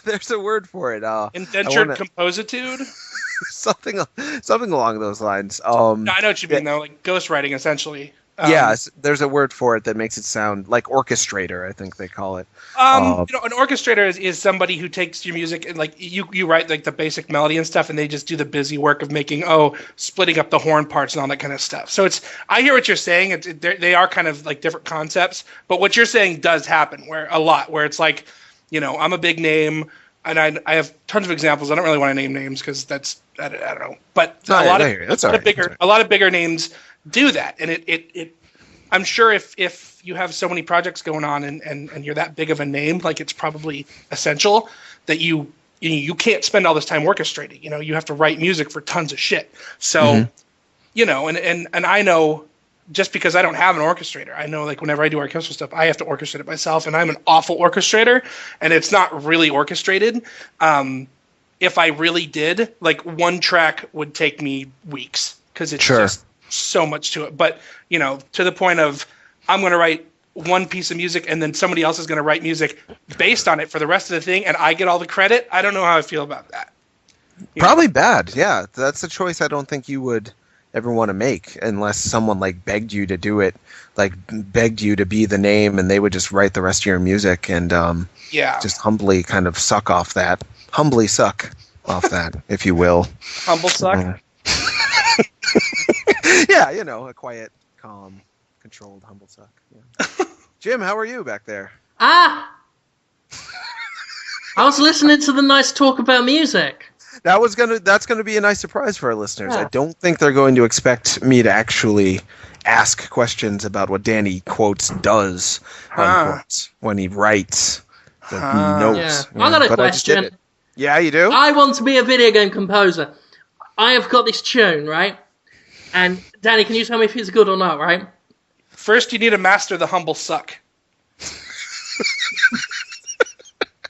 There's a word for it. Indentured compositude? something along those lines. No, I know what you mean though, ghostwriting essentially. There's a word for it that makes it sound like orchestrator, I think they call it. An orchestrator is somebody who takes your music and like you write like the basic melody and stuff, and they just do the busy work of making splitting up the horn parts and all that kind of stuff. So I hear what you're saying. They are kind of like different concepts, but what you're saying does happen where it's like, I'm a big name, and I have tons of examples. I don't really want to name names because that's I don't know, but a lot of bigger names do that, and it I'm sure if you have so many projects going on and you're that big of a name, like it's probably essential that you can't spend all this time orchestrating. You have to write music for tons of shit. So, and I know, just because I don't have an orchestrator, I know like whenever I do orchestral stuff, I have to orchestrate it myself, and I'm an awful orchestrator, and it's not really orchestrated. If I really did, like one track would take me weeks because it's just so much to it. But, to the point of I'm going to write one piece of music and then somebody else is going to write music based on it for the rest of the thing and I get all the credit. I don't know how I feel about that. Probably bad. Yeah. That's a choice I don't think you would ever want to make unless someone like begged you to do it, like begged you to be the name, and they would just write the rest of your music and just humbly kind of suck off that. Humbly suck off that, if you will. Humble suck? Yeah, a quiet, calm, controlled, humble suck. Yeah. Jim, how are you back there? I was listening to the nice talk about music. That's gonna be a nice surprise for our listeners. Yeah. I don't think they're going to expect me to actually ask questions about what Danny quotes does unquotes, when he writes the notes. Yeah. I got a question. I just did it. Yeah, you do? I want to be a video game composer. I have got this tune, right? And Danny, can you tell me if it's good or not, right? First, you need to master the humble suck.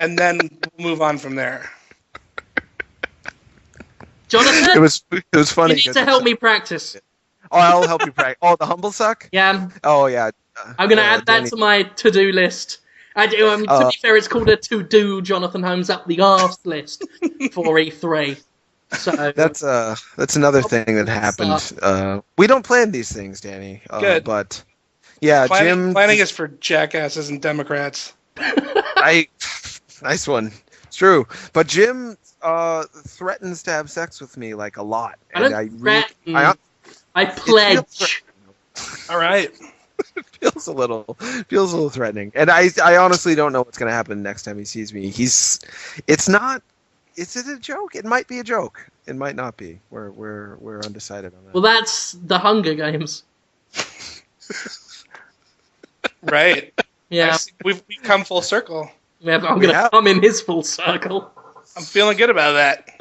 And then we'll move on from there. Jonathan? It was funny. You need to help me practice. Oh, I'll help you practice. Oh, the humble suck? Yeah. Oh, yeah. I'm going to add that to my to-do list. To be fair, it's called a to-do Jonathan Holmes up the arse list for E3. So that's another thing that happened. We don't plan these things, Danny. Good. But yeah, planning is for jackasses and Democrats. Nice one. It's true. But Jim threatens to have sex with me like a lot. I pledge. All right. It feels a little threatening, and I honestly don't know what's going to happen next time he sees me. Is it a joke? It might be a joke. It might not be. We're undecided on that. Well, that's the Hunger Games. Right. Yeah. We've come full circle. Yeah, but I'm going to come in his full circle. I'm feeling good about that.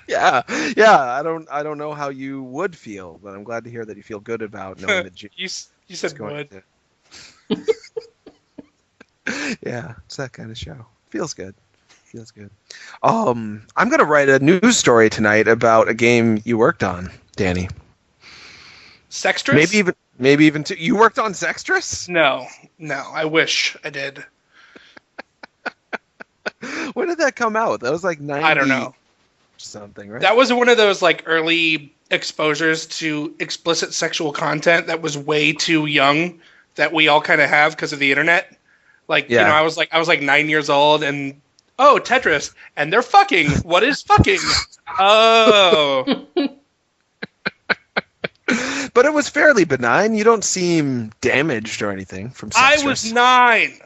Yeah. I don't know how you would feel, but I'm glad to hear that you feel good about knowing that you said would. Yeah, it's that kind of show. Feels good. I'm gonna write a news story tonight about a game you worked on, Danny. Sextress? Maybe even two. You worked on Sextress? No. I wish I did. When did that come out? That was like 90. I don't know. Something, right? That was one of those like early exposures to explicit sexual content that was way too young that we all kind of have because of the internet. Like, I was like 9 years old and Tetris, and they're fucking. What is fucking? Oh. But it was fairly benign. You don't seem damaged or anything from Sextress. I was 9.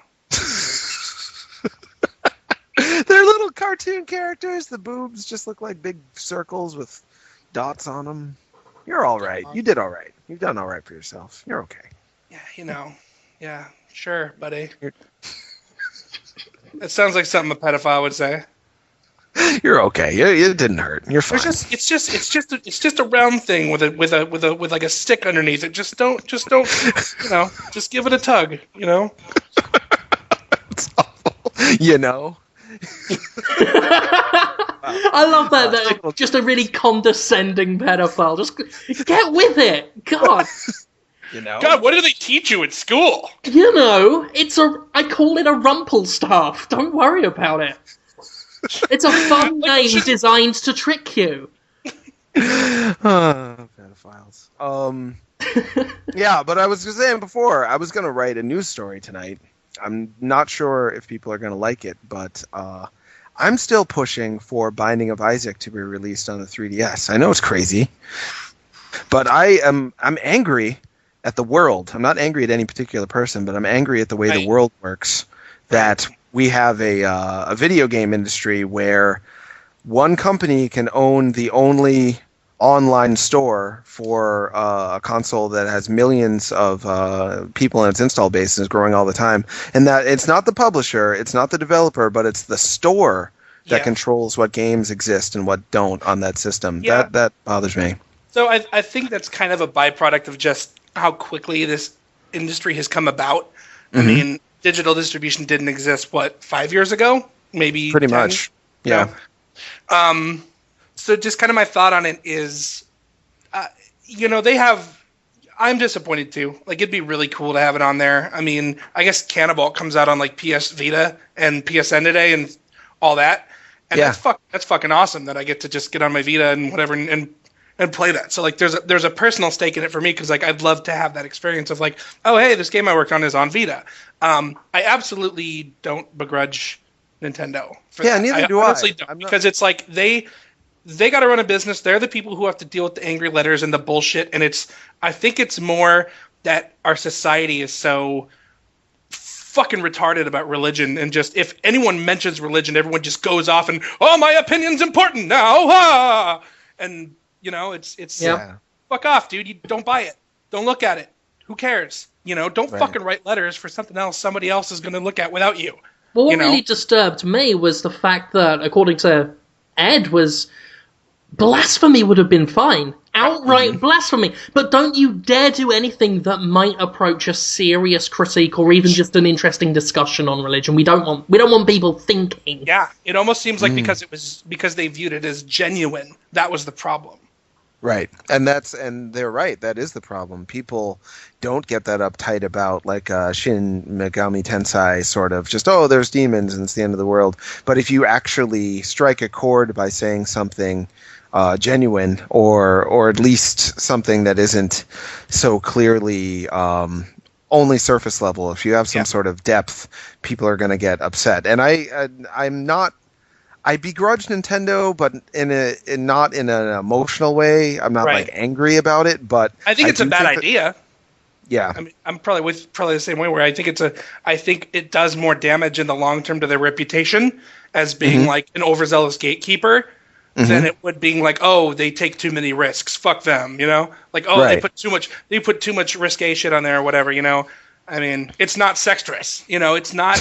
They're little cartoon characters. The boobs just look like big circles with dots on them. You're all right. You did all right. You've done all right for yourself. You're okay. Yeah, Yeah, sure, buddy. That sounds like something a pedophile would say. You're okay. It didn't hurt. You're fine. It's just a round thing with like a stick underneath it. Just don't just give it a tug. It's awful. I love that. Just a really condescending pedophile. Just get with it. God. God, what do they teach you at school? I call it a Rumpelstaff. Don't worry about it. It's a fun name designed to trick you. Pedophile. pedophiles. Yeah, but I was just saying before, I was going to write a news story tonight. I'm not sure if people are going to like it, but I'm still pushing for Binding of Isaac to be released on the 3DS. I know it's crazy, but I'm angry at the world. I'm not angry at any particular person, but I'm angry at the way the world works. That we have a video game industry where one company can own the only online store for a console that has millions of people in its install base and is growing all the time, and that it's not the publisher, it's not the developer, but it's the store that controls what games exist and what don't on that system. That bothers me. So I think that's kind of a byproduct of just how quickly this industry has come about. I mean, digital distribution didn't exist 5 years ago, maybe pretty 10? much. Yeah. So just kind of my thought on it is, I'm disappointed too. Like, it'd be really cool to have it on there. I mean, I guess Cannibal comes out on like PS Vita and PSN today and all that. And that's fucking awesome that I get to just get on my Vita and whatever and play that. So like, there's a personal stake in it for me because like I'd love to have that experience of like, oh hey, this game I worked on is on Vita. I absolutely don't begrudge Nintendo for that. Neither do I. Honestly don't, because it's like they got to run a business. They're the people who have to deal with the angry letters and the bullshit. And I think it's more that our society is so fucking retarded about religion, and just if anyone mentions religion, everyone just goes off and my opinion's important now. And it's fuck off, dude. You don't buy it. Don't look at it. Who cares? Don't fucking write letters for something else somebody else is going to look at without you. Well, what really disturbed me was the fact that, according to Ed, was blasphemy would have been fine. Outright blasphemy. But don't you dare do anything that might approach a serious critique or even just an interesting discussion on religion. We don't want people thinking. Yeah, it almost seems like because they viewed it as genuine, that was the problem. Right. And they're right. That is the problem. People don't get that uptight about like Shin Megami Tensei sort of just, there's demons and it's the end of the world. But if you actually strike a chord by saying something genuine or at least something that isn't so clearly only surface level, if you have some sort of depth, people are going to get upset. And I begrudge Nintendo, but not in an emotional way. I'm not like angry about it, but I think it's a bad idea. Yeah, I mean, I'm probably the same way. Where I think it does more damage in the long term to their reputation as being like an overzealous gatekeeper than it would being like, they take too many risks. Fuck them, Like, they put too much risque shit on there or whatever, I mean, it's not sextress, it's not.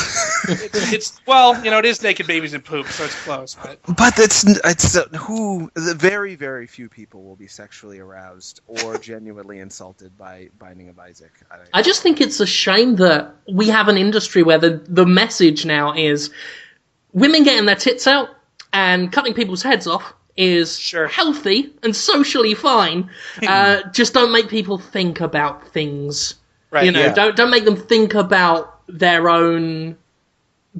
It is naked babies and poop, so it's close. But very, very few people will be sexually aroused or genuinely insulted by Binding of Isaac. I just think it's a shame that we have an industry where the message now is women getting their tits out and cutting people's heads off is healthy and socially fine. Just don't make people think about things. Right. Don't make them think about their own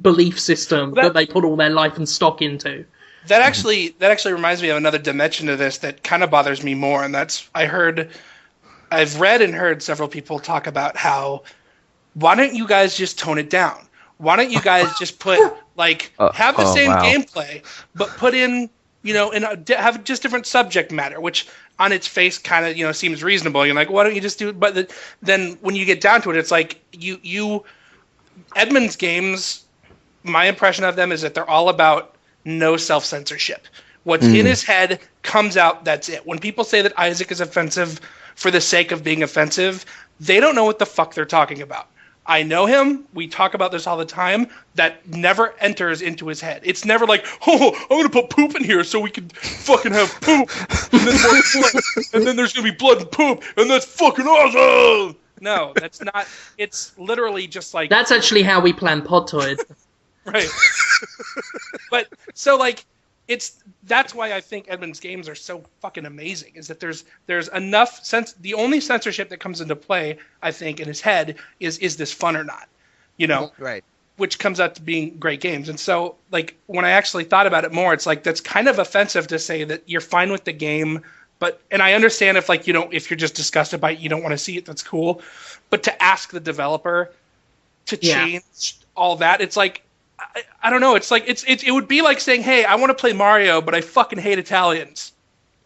belief system that they put all their life and stock into. That actually reminds me of another dimension to this that kind of bothers me more, and that's I've read and heard several people talk about how, why don't you guys just tone it down? Why don't you guys just put have the same gameplay, but put in have just different subject matter, which on its face kind of seems reasonable. You're like, why don't you just do it? But then when you get down to it, it's like you Edmund's games. My impression of them is that they're all about no self-censorship. What's in his head comes out. That's it. When people say that Isaac is offensive for the sake of being offensive, they don't know what the fuck they're talking about. I know him. We talk about this all the time. That never enters into his head. It's never like, I'm going to put poop in here so we can fucking have poop. And then more blood. And then there's going to be blood and poop. And that's fucking awesome. No, that's not. It's literally just like. That's actually how we plan Podtoid. Right. But so that's why I think Edmund's games are so fucking amazing, is that there's enough sense. The only censorship that comes into play, I think, in his head is this fun or not, right? Which comes out to being great games. And so when I actually thought about it more, it's like that's kind of offensive to say that you're fine with the game and I understand if like if you're just disgusted by it, you don't want to see it. That's cool. But to ask the developer to change all that, it's like I don't know. It's like it would be like saying, hey, I want to play Mario, but I fucking hate Italians.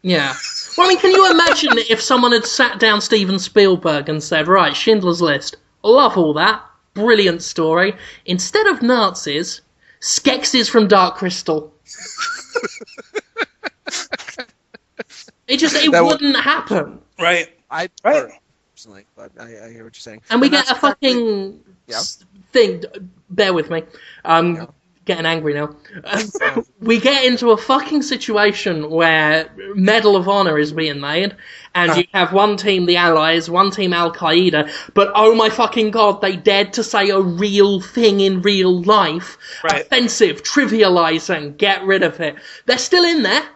Yeah. Well, I mean, can you imagine if someone had sat down Steven Spielberg and said, right, Schindler's List, love all that, brilliant story. Instead of Nazis, Skeksis from Dark Crystal. It wouldn't happen. Right. Personally, but I hear what you're saying. And we get a fucking thing. Bear with me. Getting angry now. We get into a fucking situation where Medal of Honor is being made, and you have one team, the Allies, one team, Al Qaeda, but oh my fucking god, they dared to say a real thing in real life. Right. Offensive, trivializing, get rid of it. They're still in there.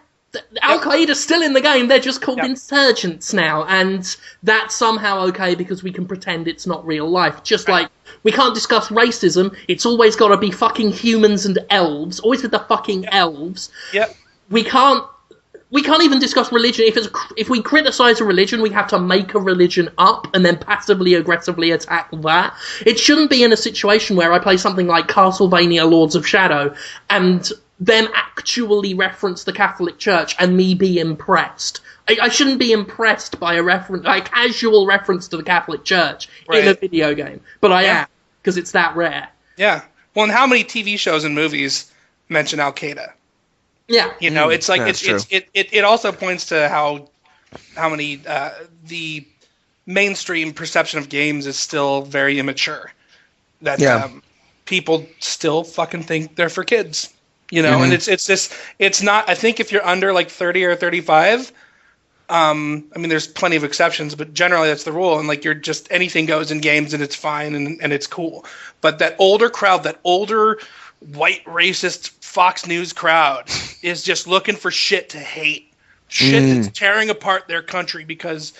Al Qaeda's still in the game, they're just called insurgents now, and that's somehow okay because we can pretend it's not real life. Just like we can't discuss racism, it's always got to be fucking humans and elves, always with the fucking elves. Yep. We can't even discuss religion. If we criticize a religion, we have to make a religion up and then passively aggressively attack that. It shouldn't be in a situation where I play something like Castlevania Lords of Shadow and them actually reference the Catholic Church and me be impressed. I shouldn't be impressed by a casual reference to the Catholic Church in a video game, but I am, because it's that rare. Yeah. Well, and how many TV shows and movies mention Al Qaeda? Yeah. It's like it also points to how many the mainstream perception of games is still very immature. That people still fucking think they're for kids. And it's not, I think if you're under like 30 or 35, I mean, there's plenty of exceptions, but generally that's the rule. And like, you're just, anything goes in games and it's fine and it's cool. But that older crowd, that older white racist Fox News crowd is just looking for shit to hate. Shit that's tearing apart their country because,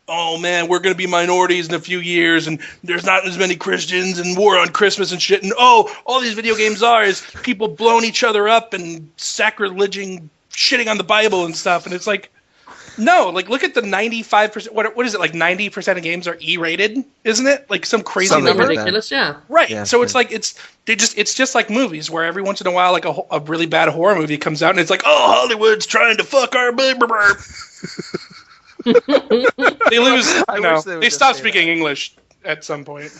oh man, we're going to be minorities in a few years and there's not as many Christians and war on Christmas and shit. And all these video games is people blowing each other up and sacrileging, shitting on the Bible and stuff. And it's like, no, like look at the 95%. What is it, like 90% of games are E-rated, isn't it? Like some crazy number. Ridiculous, yeah. Right. Yeah, so it's like it's just like movies where every once in a while like a really bad horror movie comes out and it's like, oh, Hollywood's trying to fuck our blah, blah, blah. They lose. They stop speaking English at some point.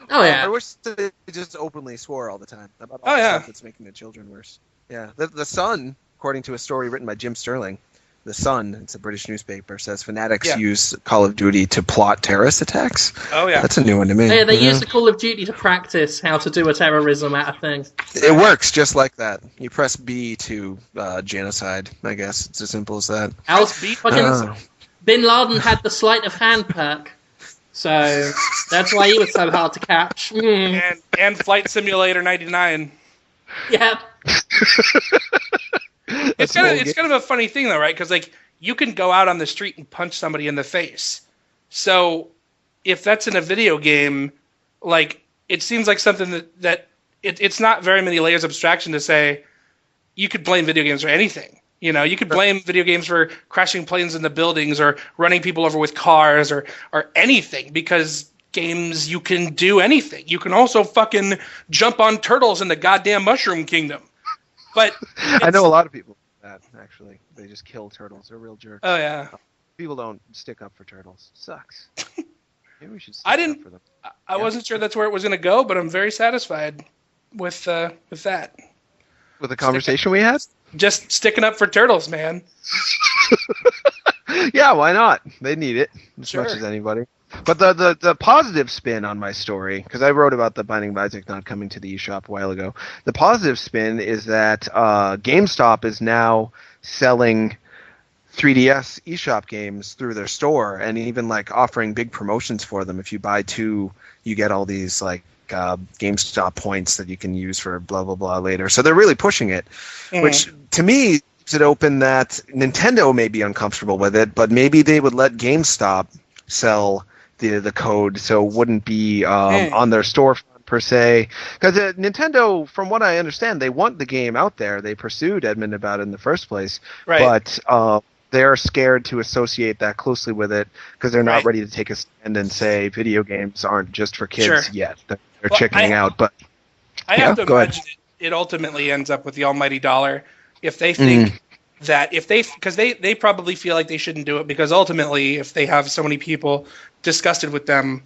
Oh yeah. I wish they just openly swore all the time about all the stuff that's making the children worse. Yeah. The Sun, according to a story written by Jim Sterling, The Sun, it's a British newspaper, says fanatics use Call of Duty to plot terrorist attacks. Oh yeah. That's a new one to me. Yeah, they use the Call of Duty to practice how to do a terrorism at a thing. It works just like that. You press B to genocide. I guess it's as simple as that. Else B fucking. Bin Laden had the sleight of hand perk, so that's why he was so hard to catch. And Flight Simulator 99. Yeah. It's kind of a funny thing though, right? Because like you can go out on the street and punch somebody in the face. So if that's in a video game, like it seems like something that it's not very many layers of abstraction to say you could blame video games for anything. You could blame video games for crashing planes into buildings or running people over with cars or anything because games, you can do anything. You can also fucking jump on turtles in the goddamn Mushroom Kingdom. But I know a lot of people do that, actually. They just kill turtles. They're real jerks. Oh, yeah. People don't stick up for turtles. Sucks. Maybe we should stick up for them. I wasn't sure that's where it was going to go, but I'm very satisfied with that. With the conversation we had? Just sticking up for turtles, man. Yeah, why not? They need it as much as anybody. But the positive spin on my story, because I wrote about the Binding of Isaac not coming to the eShop a while ago, the positive spin is that GameStop is now selling 3DS eShop games through their store and even like offering big promotions for them. If you buy 2, you get all these like GameStop points that you can use for blah blah blah later. So they're really pushing it, which to me leaves it open that Nintendo may be uncomfortable with it, but maybe they would let GameStop sell the code so it wouldn't be on their storefront per se. Because Nintendo, from what I understand, they want the game out there. They pursued Edmund about it in the first place. Right. But they're scared to associate that closely with it because they're not Right. ready to take a stand and say video games aren't just for kids Sure. yet. They're Well, chickening out. But I Yeah, have to go ahead. imagine it ultimately ends up with the almighty dollar if they think that because they probably feel like they shouldn't do it because ultimately if they have so many people disgusted with them,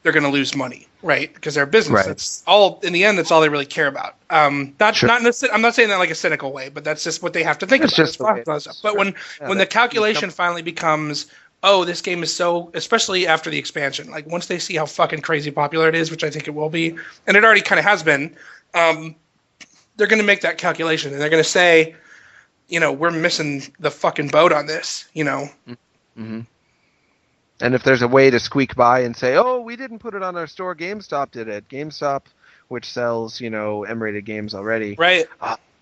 they're going to lose money, right? Because they're a business. Right. That's all in the end. That's all they really care about. I'm not Sure. saying that like a cynical way, but that's just what they have to think It's about. just the way it is. But Sure. when Yeah, the that- calculation finally becomes, oh, this game is so, especially after the expansion, like once they see how fucking crazy popular it is, which I think it will be, and it already kind of has been, they're going to make that calculation and they're going to say, we're missing the fucking boat on this, Mm-hmm. And if there's a way to squeak by and say, oh, we didn't put it on our store, GameStop did it. GameStop, which sells, M-rated games already. Right.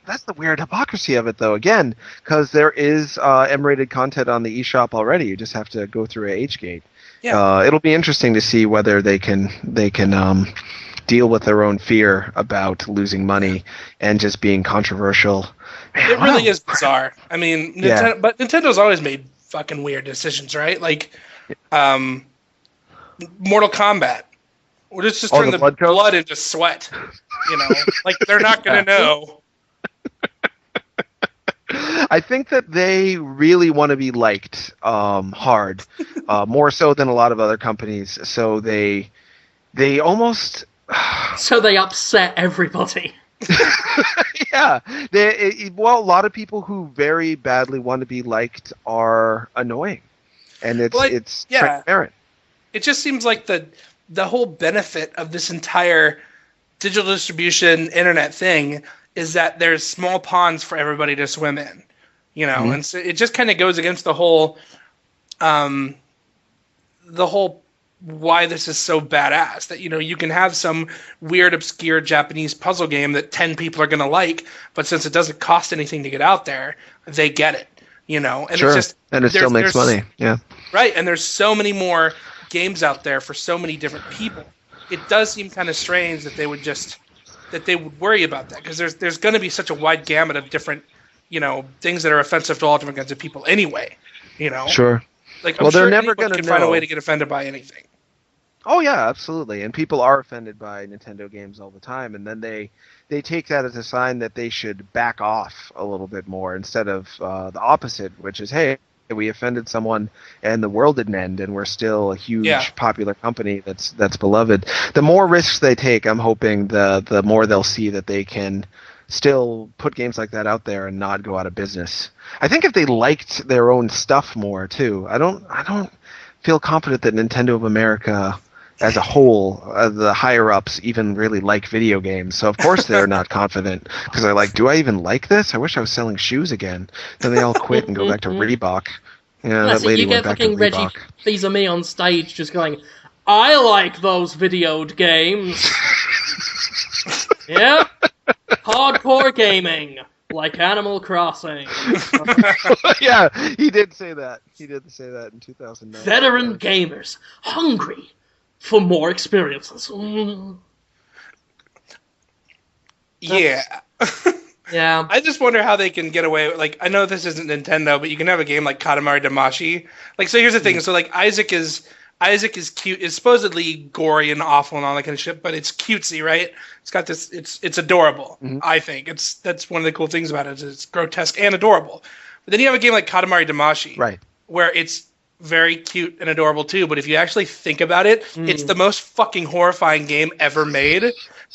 That's the weird hypocrisy of it, though, again, because there is M-rated content on the eShop already. You just have to go through a H-gate. Yeah. It'll be interesting to see whether they can deal with their own fear about losing money and just being controversial. Man, It really is bizarre. I mean, Yeah. but Nintendo's always made fucking weird decisions, right? Like, Mortal Kombat. We'll just turn the the blood codes? blood into sweat. Like they're not gonna know. I think that they really want to be liked hard, more so than a lot of other companies. So they almost So they upset everybody. yeah. A lot of people who very badly want to be liked are annoying, and it's yeah. transparent. It just seems like the whole benefit of this entire digital distribution internet thing is that there's small ponds for everybody to swim in, Mm-hmm. and so it just kind of goes against the whole why this is so badass that you can have some weird obscure Japanese puzzle game that 10 people are going to like, but since it doesn't cost anything to get out there, they get it, and Sure. it's just And it still makes there's- money. Yeah. right, and there's so many more games out there for so many different people. It does seem kind of strange that they would worry about that because there's going to be such a wide gamut of different things that are offensive to all different kinds of people anyway. Sure. Like I'm Well, they're sure never anybody gonna can find a know. way to get offended by anything. Oh yeah, absolutely. And people are offended by Nintendo games all the time, and then they take that as a sign that they should back off a little bit more instead of the opposite, which is, hey, we offended someone and the world didn't end, and we're still a huge popular company that's beloved. The more risks they take, I'm hoping the more they'll see that they can still put games like that out there and not go out of business. I think if they liked their own stuff more too, I don't feel confident that Nintendo of America as a whole, the higher-ups even really like video games. So, of course, they're not confident because they're like, do I even like this? I wish I was selling shoes again. Then they all quit and go back to Reebok. Yeah, that So lady you went get back to fucking Reggie Reebok. Fils-Aimé on stage just going, I like those video games. Yeah? Hardcore gaming. Like Animal Crossing. Yeah, he did say that. He did say that in 2009. Veteran gamers. Hungry for more experiences. Yeah. Yeah. I just wonder how they can get away with, like, I know this isn't Nintendo, but you can have a game like Katamari Damacy. Like, so here's the thing. So, like, Isaac is cute. It's supposedly gory and awful and all that kind of shit, but it's cutesy, right? It's got this, it's adorable, I think. That's one of the cool things about it, is it's grotesque and adorable. But then you have a game like Katamari Damacy. Right. Where it's very cute and adorable too, but if you actually think about it, it's the most fucking horrifying game ever made.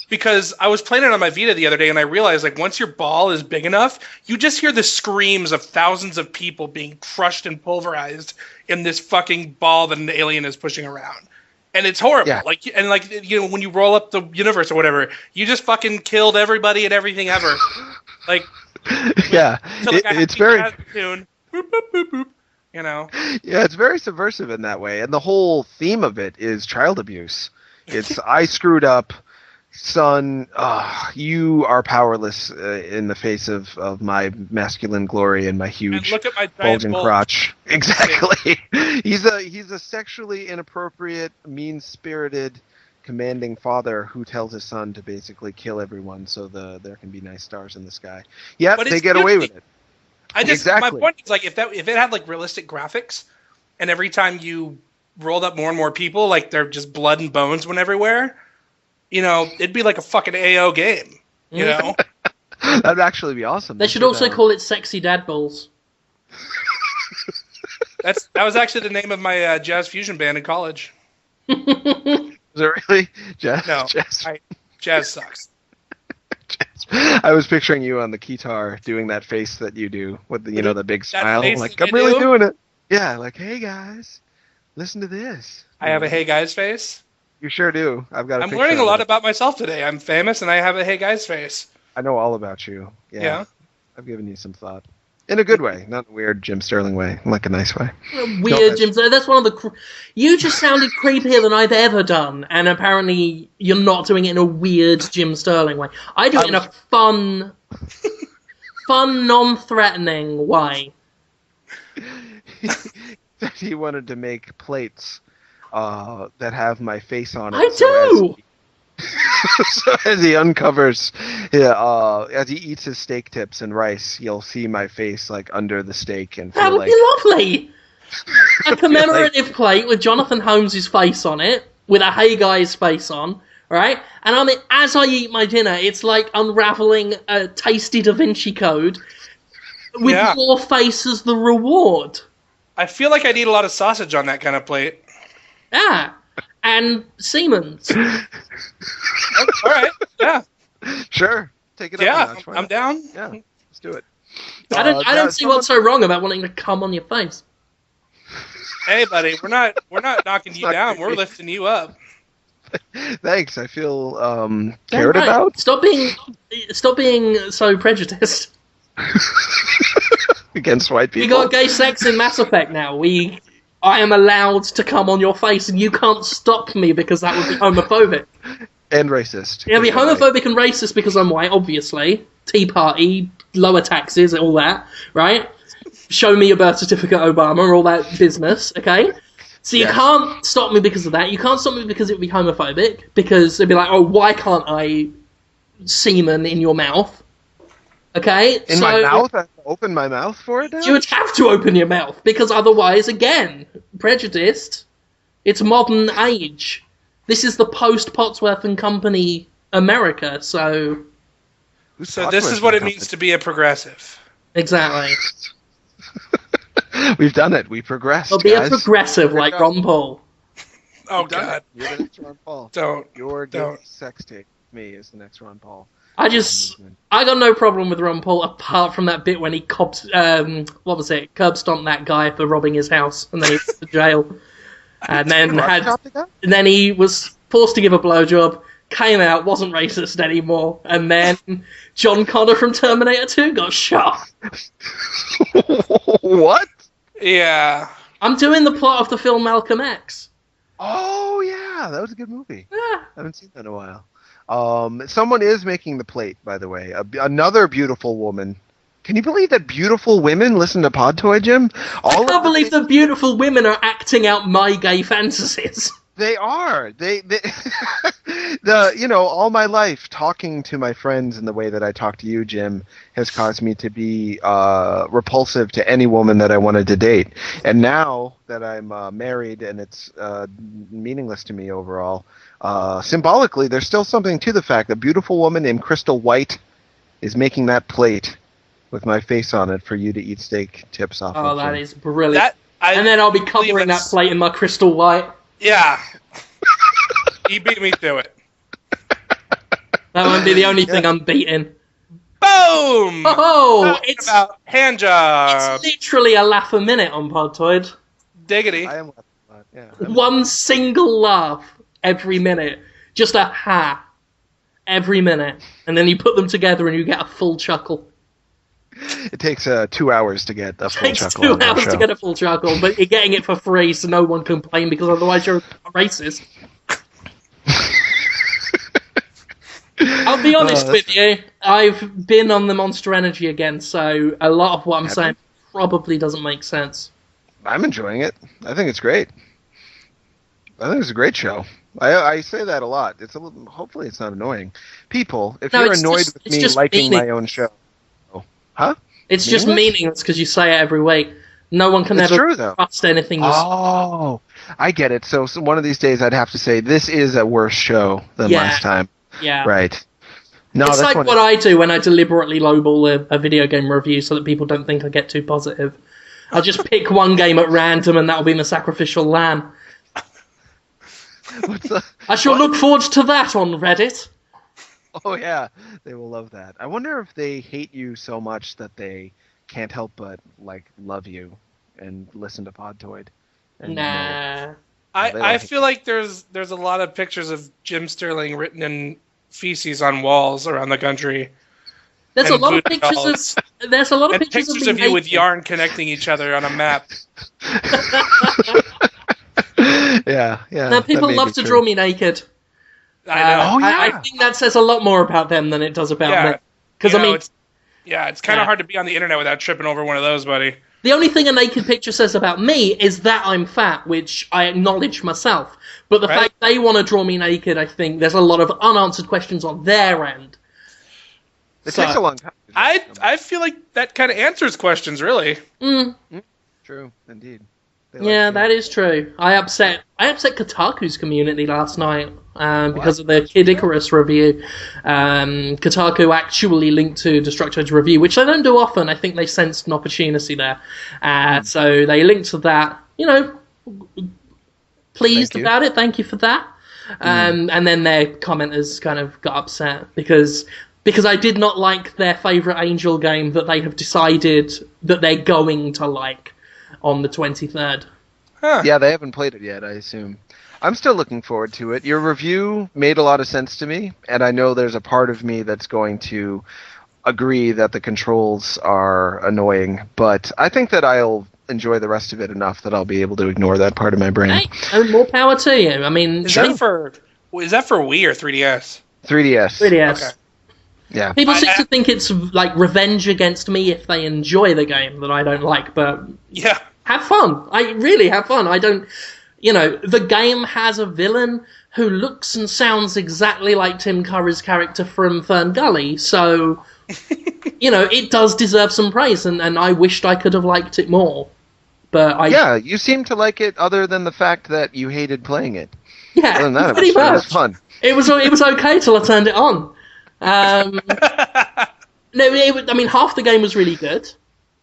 Because I was playing it on my Vita the other day, and I realized, like, once your ball is big enough, you just hear the screams of thousands of people being crushed and pulverized in this fucking ball that an alien is pushing around. And it's horrible. Yeah. Like, and like, when you roll up the universe or whatever, you just fucking killed everybody and everything ever. Like, Yeah, so, like, it's very... tune, boop, boop, boop, boop, Yeah, it's very subversive in that way, and the whole theme of it is child abuse. It's I screwed up, son. You are powerless in the face of my masculine glory and my And huge look at my giant bulging bulge. crotch. Exactly. He's a sexually inappropriate, mean-spirited, commanding father who tells his son to basically kill everyone so there can be nice stars in the sky. Yep, But they it's get away with cutesy. it. Exactly. My point is like if it had like realistic graphics, and every time you rolled up more and more people, like they're just blood and bones went everywhere, it'd be like a fucking AO game, That'd actually be awesome. They should also call it Sexy Dad Balls. That was actually the name of my jazz fusion band in college. Is it really? Jazz? No, Jazz. Jazz sucks. I was picturing you on the guitar doing that face that you do with the big smile. Like, I'm I really do? doing it. Yeah, like, hey guys, listen to this. I have a hey guys face. You sure do. I've got. I'm learning a lot about myself today. I'm famous and I have a hey guys face. I know all about you. Yeah. I've given you some thought. In a good way, not in a weird Jim Sterling way, like a nice way. Weird, Jim. That's one of the. You just sounded creepier than I've ever done, and apparently you're not doing it in a weird Jim Sterling way. I do it in a fun, non-threatening way. He wanted to make plates that have my face on it. I do. So as he uncovers, as he eats his steak tips and rice, you'll see my face like under the steak and feel That would like be lovely. A commemorative plate with Jonathan Holmes' face on it, with a hey guys face on, right? And as I eat my dinner, it's like unraveling a tasty Da Vinci Code with your face as the reward. I feel like I need a lot of sausage on that kind of plate. Yeah. And Siemens. All right. Yeah. Sure. Take it up. Yeah, I'm down. Yeah. Let's do it. I don't see what's so wrong about wanting to come on your face. Hey, buddy, we're not knocking you down. We're lifting you up. Thanks. I feel cared about. Stop being so prejudiced. Against white people. You got gay sex in Mass Effect now. I am allowed to come on your face, and you can't stop me because that would be homophobic. And racist. It'll be homophobic and racist because I'm white, obviously. Tea Party, lower taxes, all that, right? Show me your birth certificate, Obama, all that business, okay? So you can't stop me because of that. You can't stop me because it would be homophobic, because it'd be like, oh, why can't I semen in your mouth? Okay? In my mouth? I have to open my mouth for it now? You would have to open your mouth, because otherwise, again, prejudiced. It's modern age. This is the post-Potsworth and Company America, so... So this is what it means to be a progressive. Exactly. We've done it. We progressed, Well, be a progressive like Ron Paul. Oh, God. You're the next Ron Paul. Don't. Your sex tape. Me is the next Ron Paul. I got no problem with Ron Paul apart from that bit when he curb stomped that guy for robbing his house and then he went to jail. And then he was forced to give a blowjob, came out, wasn't racist anymore, and then John Connor from Terminator 2 got shot. What? Yeah. I'm doing the plot of the film Malcolm X. Oh, yeah. That was a good movie. Yeah. I haven't seen that in a while. Someone is making the plate, by the way. Another beautiful woman. Can you believe that beautiful women listen to Podtoid, Jim? I can't believe that beautiful women are acting out my gay fantasies. They are. They all my life talking to my friends in the way that I talk to you, Jim, has caused me to be repulsive to any woman that I wanted to date. And now that I'm married and it's meaningless to me overall, symbolically, there's still something to the fact that a beautiful woman named Crystal White is making that plate with my face on it for you to eat steak tips off. Oh, that is brilliant. And then I'll be covering that plate in my Crystal White. Yeah. You beat me to it. That won't be the only thing I'm beating. Boom! Oh, it's about hand job. It's literally a laugh a minute on Podtoid. Diggity. I am laughing a lot, yeah. One single laugh every minute. Just a ha every minute. And then you put them together and you get a full chuckle. It takes 2 hours to get a full chuckle. It takes 2 hours to get a full chuckle, but you're getting it for free so no one can complain because otherwise you're a racist. I'll be honest with you, I've been on the Monster Energy again, so a lot of what I'm saying probably doesn't make sense. I'm enjoying it. I think it's great. I think it's a great show. I say that a lot. Hopefully it's not annoying. People, if you're annoyed with me liking my own show. Huh? It's just meaningless because you say it every week. No one can ever trust anything you say. Oh, I get it. So one of these days I'd have to say, this is a worse show than last time. Yeah. Right. No, it's like what I do when I deliberately lowball a video game review so that people don't think I get too positive. I'll just pick one game at random and that'll be my sacrificial lamb. I shall look forward to that on Reddit. Oh, yeah. They will love that. I wonder if they hate you so much that they can't help but, love you and listen to Podtoid. Nah. I feel like there's a lot of pictures of Jim Sterling written in feces on walls around the country. There's a lot of pictures of you with yarn connecting each other on a map. yeah. Now people love to draw me naked. I know. I think that says a lot more about them than it does about me. Because it's kind of hard to be on the internet without tripping over one of those, buddy. The only thing a naked picture says about me is that I'm fat, which I acknowledge myself. But the fact they want to draw me naked, I think there's a lot of unanswered questions on their end. It takes a long time. I feel like that kind of answers questions, really. True, indeed. That is true. I upset Kotaku's community last night because of the Kid Icarus review. Kotaku actually linked to Destructoid's review, which they don't do often. I think they sensed an opportunity there. So they linked to that. Pleased about it. Thank you for that. And then their commenters kind of got upset because I did not like their favourite Angel game that they have decided that they're going to like on the 23rd. Huh. Yeah, they haven't played it yet, I assume. I'm still looking forward to it. Your review made a lot of sense to me, and I know there's a part of me that's going to agree that the controls are annoying, but I think that I'll enjoy the rest of it enough that I'll be able to ignore that part of my brain. Hey, and more power to you. I mean, is that for Wii or 3DS? 3DS. 3DS. Okay. Yeah. People seem to think it's like revenge against me if they enjoy the game that I don't like, but have fun. I really have fun. I don't, the game has a villain who looks and sounds exactly like Tim Curry's character from Fern Gully, so, it does deserve some praise, and I wished I could have liked it more. But you seem to like it other than the fact that you hated playing it. Yeah, other than that, pretty much. It was fun. It was okay till I turned it on. No, half the game was really good.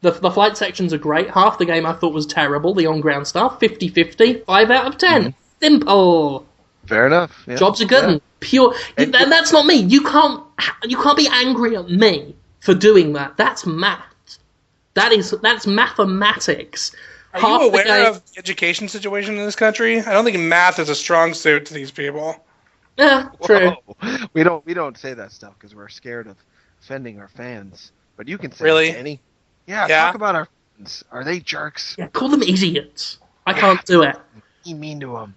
The flight sections are great. Half the game I thought was terrible. The on-ground stuff, 50-50, 5 out of 10. Simple. Fair enough. Yeah. Jobs are good and pure. And that's not me. You can't be angry at me for doing that. That's math. That's mathematics. Are you aware of the education situation in this country? I don't think math is a strong suit to these people. Yeah, true. Whoa. We don't say that stuff because we're scared of offending our fans. But you can say really? It, Danny. Yeah, talk about our fans. Are they jerks? Yeah, call them idiots. I can't do it. Be mean to them.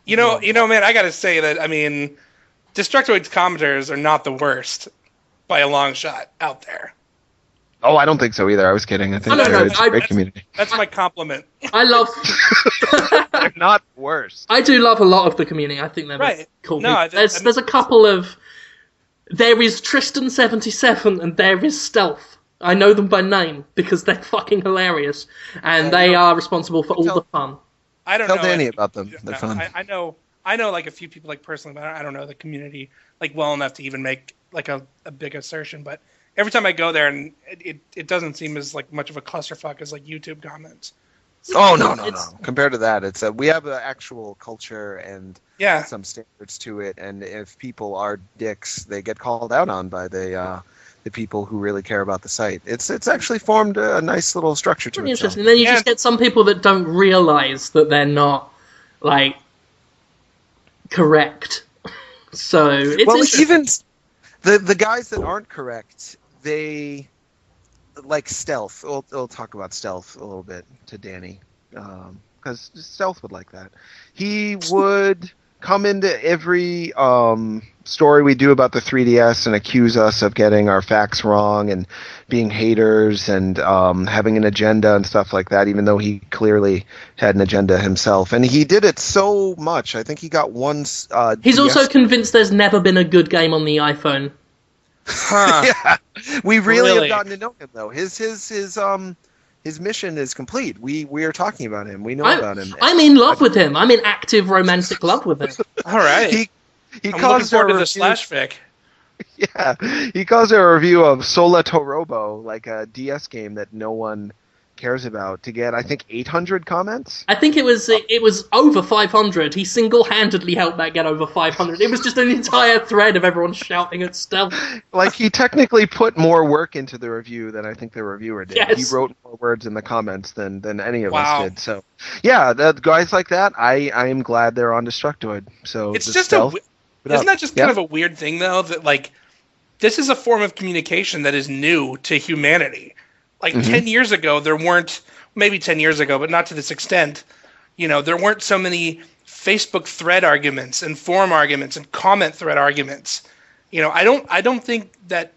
Man, I gotta say that, Destructoid's commenters are not the worst by a long shot out there. Oh, I don't think so either. I was kidding. I think it's a great community. That's my compliment. I love... They're not worse. I do love a lot of the community. I think they're cool. No, there's a couple of... There is Tristan77 and there is Stealth. I know them by name because they're fucking hilarious. And they are responsible for all the fun. I don't know. Tell Danny about them. They're fun. I know a few people personally, but I don't know the community well enough to even make a big assertion. But every time I go there, and it doesn't seem as much of a clusterfuck as YouTube comments. Oh no! Compared to that, it's we have an actual culture and some standards to it. And if people are dicks, they get called out on by the people who really care about the site. It's actually formed a nice little structure to it. Interesting. And then you just get some people that don't realize that they're not correct. So it's even the guys that aren't correct, they like Stealth. We'll talk about Stealth a little bit to Danny, because Stealth would like that. He would come into every story we do about the 3DS and accuse us of getting our facts wrong and being haters and having an agenda and stuff like that, even though he clearly had an agenda himself. And he did it so much. I think he got one... He's also convinced there's never been a good game on the iPhone. Huh. Yeah, we really Really? have gotten to know him though. His mission is complete. We are talking about him. We know about him. I'm in love with him. I'm in active romantic love with him. All right. He I'm looking caused forward our to the review- slash fic. Yeah, he caused a review of Sola Torobo, like a DS game that no one cares about, to get I think 800 comments. I think it was over 500. He single-handedly helped that get over 500. It was just an entire thread of everyone shouting at Stealth. Like, he technically put more work into the review than I think the reviewer did. Yes. He wrote more words in the comments than any of Wow. us did. So, yeah, guys like that, I am glad they're on Destructoid. So It's the just Stealth- isn't that just kind of a weird thing, though, that, like, this is a form of communication that is new to humanity. Like, 10 years ago, there weren't, maybe 10 years ago, but not to this extent, there weren't so many Facebook thread arguments and forum arguments and comment thread arguments. I don't think that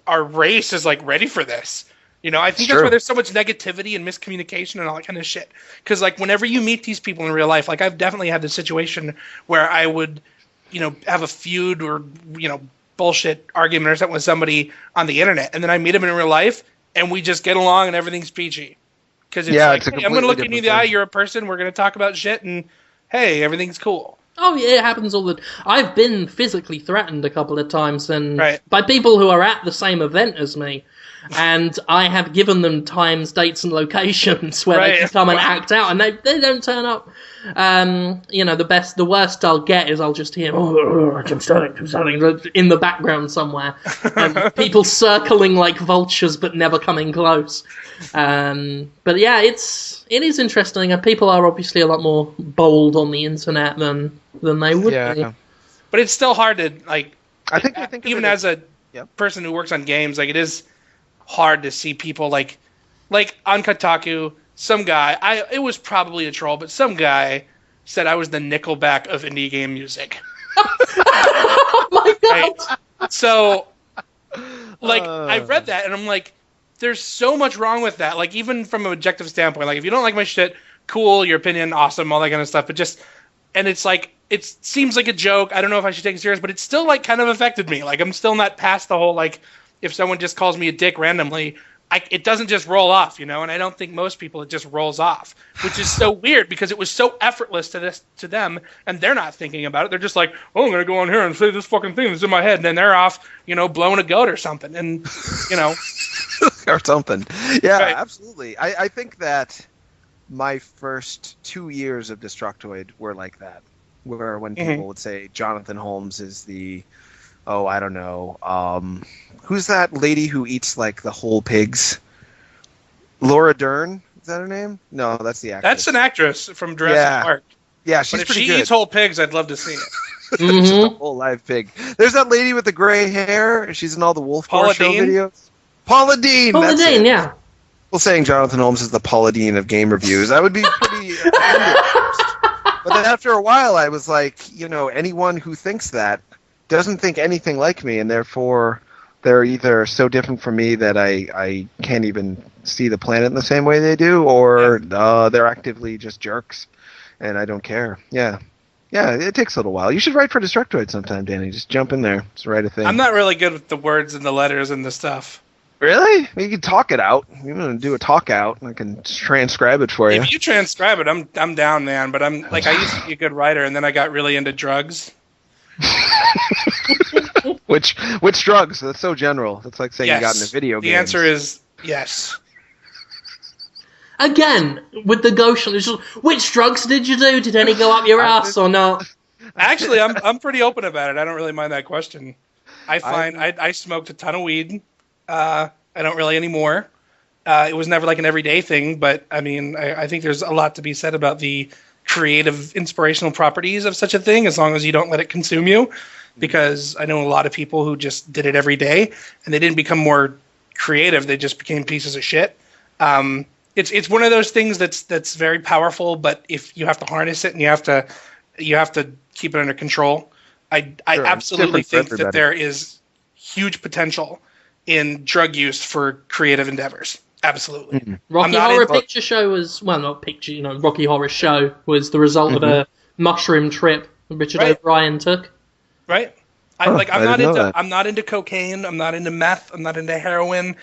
our race is, like, ready for this. I think that's why there's so much negativity and miscommunication and all that kind of shit. Because, like, whenever you meet these people in real life, like, I've definitely had this situation where I would, have a feud or, bullshit argument or something with somebody on the internet, and then I meet them in real life, and we just get along and everything's peachy. Because it's Yeah, like, it's a hey, I'm going to look in you in the completely eye, different you're a person, we're going to talk about shit, and hey, everything's cool. Oh yeah, it happens all the. I've been physically threatened a couple of times, and Right. by people who are at the same event as me, and I have given them times, dates, and locations where they Right. can come and Wow. act out, and they don't turn up. The worst I'll get is I'll just hear I'm starting in the background somewhere, and people circling like vultures but never coming close. But yeah, it is interesting, and people are obviously a lot more bold on the internet than they would be. Yeah. But it's still hard to, like, I think of even it as a Yep. person who works on games, like, it is hard to see people, like on Kotaku, some guy, it was probably a troll, but some guy said I was the Nickelback of indie game music. Oh my god! Right? So, like, I read that, and I'm like, there's so much wrong with that. Like, even from an objective standpoint, like, if you don't like my shit, cool, your opinion, awesome, all that kind of stuff, but just, and it's like, it seems like a joke, I don't know if I should take it serious, but it still, like, kind of affected me. Like, I'm still not past the whole, like, if someone just calls me a dick randomly, it doesn't just roll off, and I don't think most people it just rolls off, which is so weird because it was so effortless to them, and they're not thinking about it. They're just like, oh, I'm gonna go on here and say this fucking thing that's in my head, and then they're off, blowing a goat or something, and or something. Yeah, Right. absolutely. I think that my first 2 years of Destructoid were like that, where when people would say Jonathan Holmes is the, I don't know, who's that lady who eats like the whole pigs? Laura Dern? Is that her name? No, that's the actress. that's an actress from Jurassic Park. Yeah, she's But if pretty she good. eats whole pigs, I'd love to see it. Just a whole live pig. There's that lady with the gray hair. She's in all the Wolf Paula Bar Show Deen? videos. Paula Deen. Paula That's Deen, it. yeah. Well, saying Jonathan Holmes is the Paula Deen of game reviews, I would be pretty offended at first. But then after a while, I was like, anyone who thinks that doesn't think anything like me, and therefore they're either so different from me that I can't even see the planet in the same way they do, or they're actively just jerks, and I don't care. Yeah, it takes a little while. You should write for Destructoid sometime, Danny. Just jump in there. Just write a thing. I'm not really good with the words and the letters and the stuff. Really? You can talk it out. You're gonna do a talk out, and I can transcribe it for you. If you transcribe it, I'm down, man. But I'm like, I used to be a good writer, and then I got really into drugs. Which drugs? That's so general. That's like saying you got into video games. The answer is yes. Again, with the Goshen, it's just, which drugs did you do? Did any go up your ass or not? Actually, I'm pretty open about it. I don't really mind that question. I smoked a ton of weed. I don't really anymore. It was never like an everyday thing, but I mean, I think there's a lot to be said about the creative, inspirational properties of such a thing, as long as you don't let it consume you. Because I know a lot of people who just did it every day, and they didn't become more creative; they just became pieces of shit. It's one of those things that's very powerful, but if you have to harness it and you have to keep it under control, I Sure, absolutely it's different think for that everybody. there is huge potential in drug use for creative endeavors. Absolutely. Mhm. Rocky not Horror in- Picture Show was, well, not picture, Rocky Horror Show was the result of a mushroom trip that Richard Right. O'Brien took. Right? I'm not didn't know into that. I'm not into cocaine. I'm not into meth. I'm not into heroin.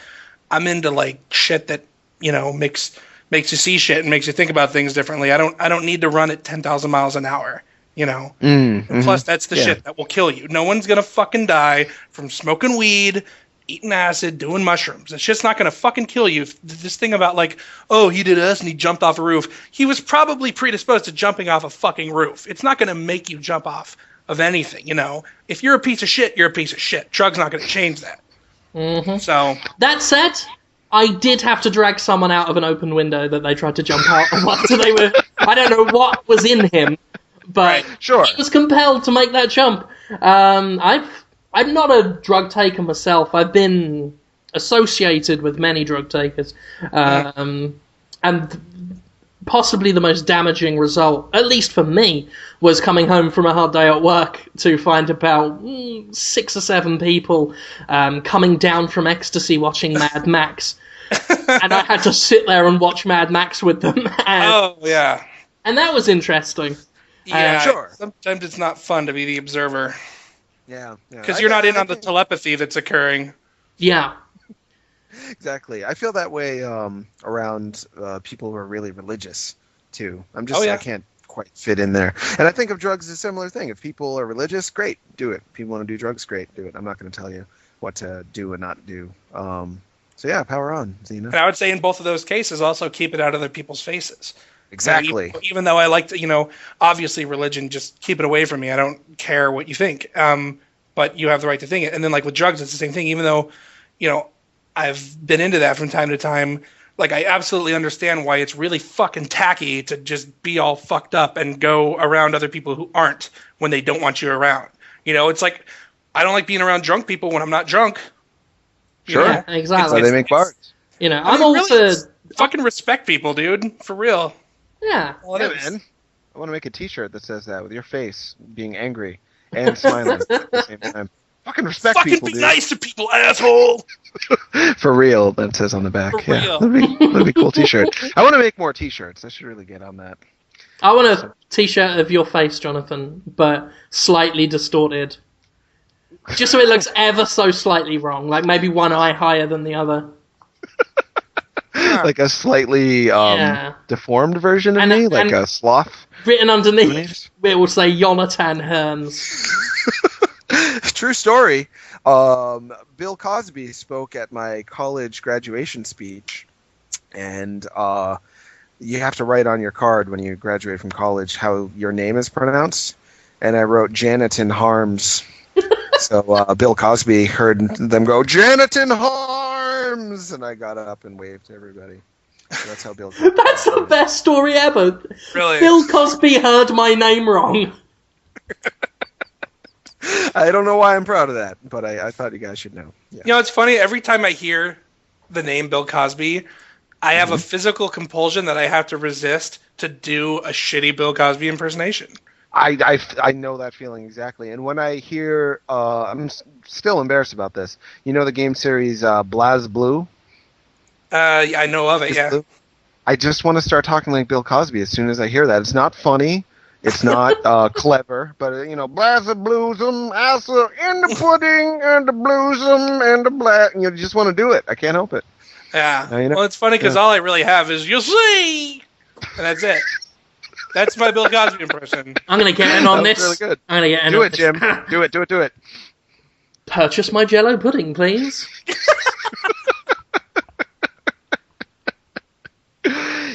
I'm into like shit that makes you see shit and makes you think about things differently. I don't need to run at 10,000 miles an hour. And plus, that's the shit that will kill you. No one's gonna fucking die from smoking weed, eating acid, doing mushrooms. That shit's not gonna fucking kill you. This thing about like, oh, he did us and he jumped off a roof. He was probably predisposed to jumping off a fucking roof. It's not gonna make you jump off of anything. If you're a piece of shit, you're a piece of shit. Drugs not gonna change that. So that said, I did have to drag someone out of an open window that they tried to jump out of after they were. I don't know what was in him, but he was compelled to make that jump. I'm not a drug taker myself. I've been associated with many drug takers, and possibly the most damaging result, at least for me, was coming home from a hard day at work to find about 6 or 7 people coming down from ecstasy watching Mad Max. And I had to sit there and watch Mad Max with them. And that was interesting. Yeah, sure. Sometimes it's not fun to be the observer. Yeah. Because you're not in on the telepathy that's occurring. Yeah. Exactly. I feel that way around people who are really religious, too. I can't quite fit in there. And I think of drugs as a similar thing. If people are religious, great, do it. If people want to do drugs, great, do it. I'm not going to tell you what to do and not do. So yeah, power on, Xena. And I would say in both of those cases, also keep it out of other people's faces. Exactly. Even though I like to, obviously religion, just keep it away from me. I don't care what you think. But you have the right to think it. And then like with drugs, it's the same thing. Even though, I've been into that from time to time. Like, I absolutely understand why it's really fucking tacky to just be all fucked up and go around other people who aren't when they don't want you around. It's like, I don't like being around drunk people when I'm not drunk. Sure. Yeah, exactly. That's how they make bars. I'm all really for... Fucking respect people, dude. For real. Yeah. Yeah, man. I want to make a t-shirt that says that with your face being angry and smiling at the same time. Fucking respect people, Fucking be dude. nice to people, asshole! For real, that says on the back. For real. That'd be a cool t-shirt. I want to make more t-shirts. I should really get on that. I want a t-shirt of your face, Jonathan, but slightly distorted. Just so it looks ever so slightly wrong, like maybe one eye higher than the other. Like a slightly deformed version of me, like a sloth. Written underneath, it will say Jonathan Hearns. True story. Bill Cosby spoke at my college graduation speech, and you have to write on your card when you graduate from college how your name is pronounced. And I wrote Janitin Harms. So Bill Cosby heard them go, Janitin Harms! And I got up and waved to everybody. So that's how Bill Cosby That's the best story ever. Really? Bill Cosby heard my name wrong. I don't know why I'm proud of that, but I thought you guys should know. Yeah. It's funny. Every time I hear the name Bill Cosby, I have a physical compulsion that I have to resist to do a shitty Bill Cosby impersonation. I know that feeling exactly. And when I hear, I'm still embarrassed about this. You know the game series Blaz Blue? I know of it, yeah. Blue? I just want to start talking like Bill Cosby as soon as I hear that. It's not funny. It's not clever, but Blaz the Bluesum, Asa in the pudding, and the Bluesum, and the black. You just want to do it. I can't help it. Yeah. Well, it's funny because all I really have is "you see," and that's it. That's my Bill Cosby impression. I'm gonna get in on this. Really good. I'm gonna get in do on it, Jim. Do it. Purchase my Jello pudding, please.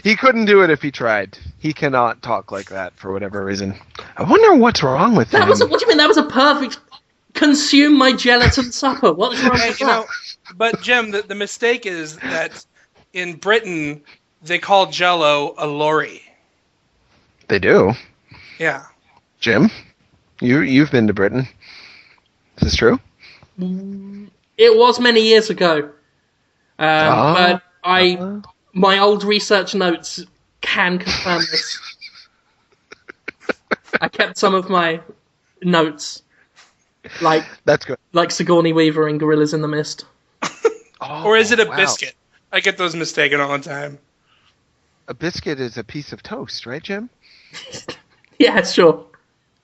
He couldn't do it if he tried. He cannot talk like that for whatever reason. I wonder what's wrong with him. What do you mean? That was a perfect consume my gelatin supper. What's wrong with that? But Jim, the mistake is that in Britain they call Jello a lorry. They do. Yeah. Jim, you've been to Britain. Is this true? It was many years ago, but my old research notes can confirm this. I kept some of my notes, like that's good, like Sigourney Weaver in Gorillas in the Mist. Or is it a biscuit? I get those mistaken all the time. A biscuit is a piece of toast, right, Jim? Yeah, sure.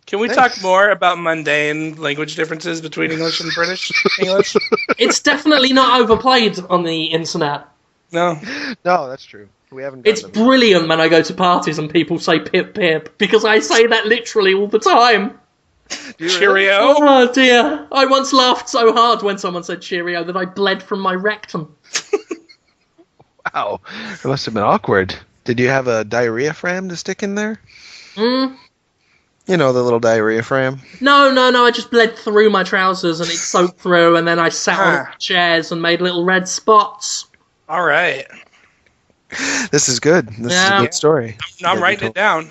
Can we talk more about mundane language differences between English and British English? It's definitely not overplayed on the internet. No. No, that's true. We haven't. It's brilliant when I go to parties and people say pip pip, because I say that literally all the time. Cheerio. Oh dear. I once laughed so hard when someone said cheerio that I bled from my rectum. Wow. It must have been awkward. Did you have a diarrhea fram to stick in there? You know, the little diarrhea fram? No, I just bled through my trousers and it soaked through, and then I sat on chairs and made little red spots. All right. This is good. This is a good story. I'm writing it down.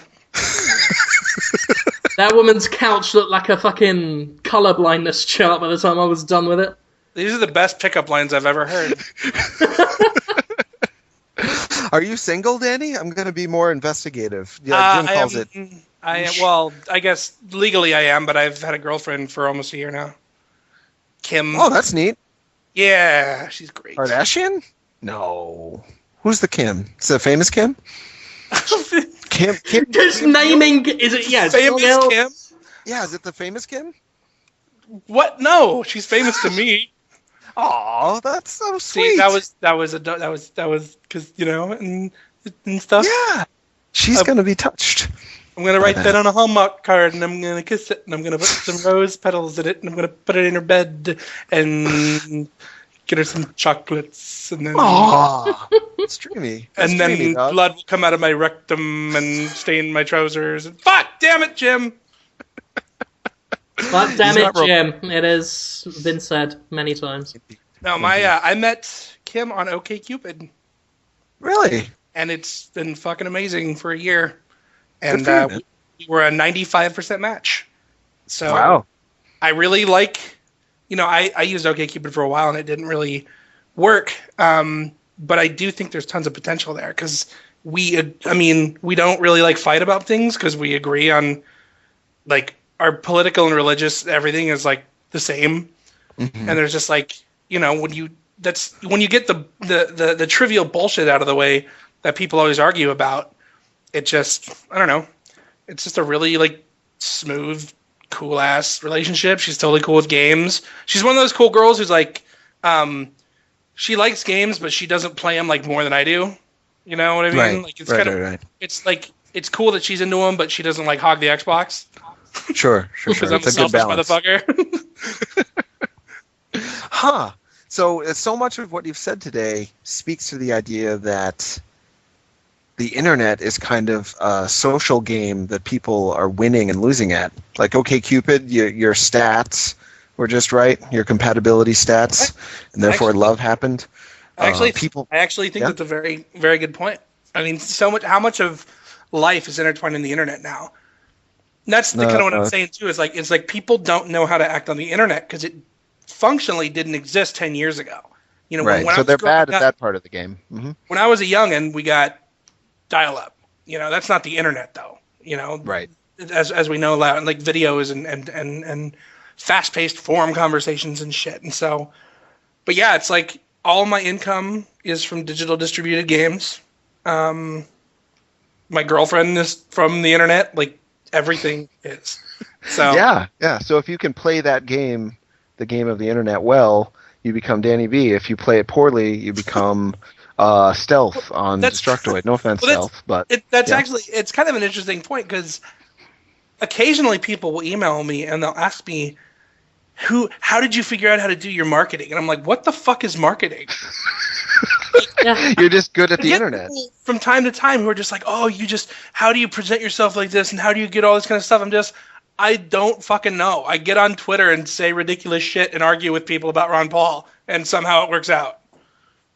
That woman's couch looked like a fucking colour blindness chart by the time I was done with it. These are the best pickup lines I've ever heard. Are you single, Danny? I'm going to be more investigative. Yeah, Jim calls it. Well, I guess legally I am, but I've had a girlfriend for almost a year now. Kim. Oh, that's neat. Yeah, she's great. Kardashian? No. Who's the Kim? Is it a famous Kim? Kim. Just naming, is it? Yeah, famous Kim. Yeah, is it the famous Kim? What? No, she's famous to me. Oh, that's so sweet. See, that was because and stuff. Yeah, she's gonna be touched. I'm gonna write that on a Hallmark card, and I'm gonna kiss it, and I'm gonna put some rose petals in it, and I'm gonna put it in her bed, and get her some chocolates, and then. Aww, it's dreamy. And then blood will come out of my rectum and stain my trousers. And fuck, damn it, Jim. Fuck, damn it, Jim. It has been said many times. No, I met Kim on OkCupid. Really? And it's been fucking amazing for a year. And we were a 95% match. So wow. I really like, I used OkCupid for a while and it didn't really work. But I do think there's tons of potential there because we don't really fight about things because we agree on our political and religious, everything is the same. Mm-hmm. And there's just when you get the trivial bullshit out of the way that people always argue about, it just, I don't know. It's just a really smooth, cool ass relationship. She's totally cool with games. She's one of those cool girls who's she likes games, but she doesn't play them more than I do. You know what I mean? Right. It's cool that she's into them, but she doesn't hog the Xbox. Sure. Because I'm a selfish motherfucker. Huh. So much of what you've said today speaks to the idea that the internet is kind of a social game that people are winning and losing at. Like OkCupid, your stats were just right, your compatibility stats, and therefore love happened. I actually think that's a very, very good point. I mean, how much of life is intertwined in the internet now? And that's kind of what I'm saying too. Is it's people don't know how to act on the internet because it functionally didn't exist 10 years ago. Right. So they're bad at that part of the game. Mm-hmm. When I was a youngin', we got dial-up. That's not the internet though. Right. As we know, videos and fast-paced forum conversations and shit. And so, but yeah, it's all my income is from digital distributed games. My girlfriend is from the internet. Everything is. So yeah. So if you can play that game, the game of the internet, well, you become Danny B. If you play it poorly, you become Stealth on Destructoid. No offense, Stealth, but actually it's kind of an interesting point because occasionally people will email me and they'll ask me, how did you figure out how to do your marketing? And I'm like, what the fuck is marketing? You're just good at the internet. From time to time, who are just how do you present yourself like this, and how do you get all this kind of stuff? I don't fucking know. I get on Twitter and say ridiculous shit and argue with people about Ron Paul, and somehow it works out.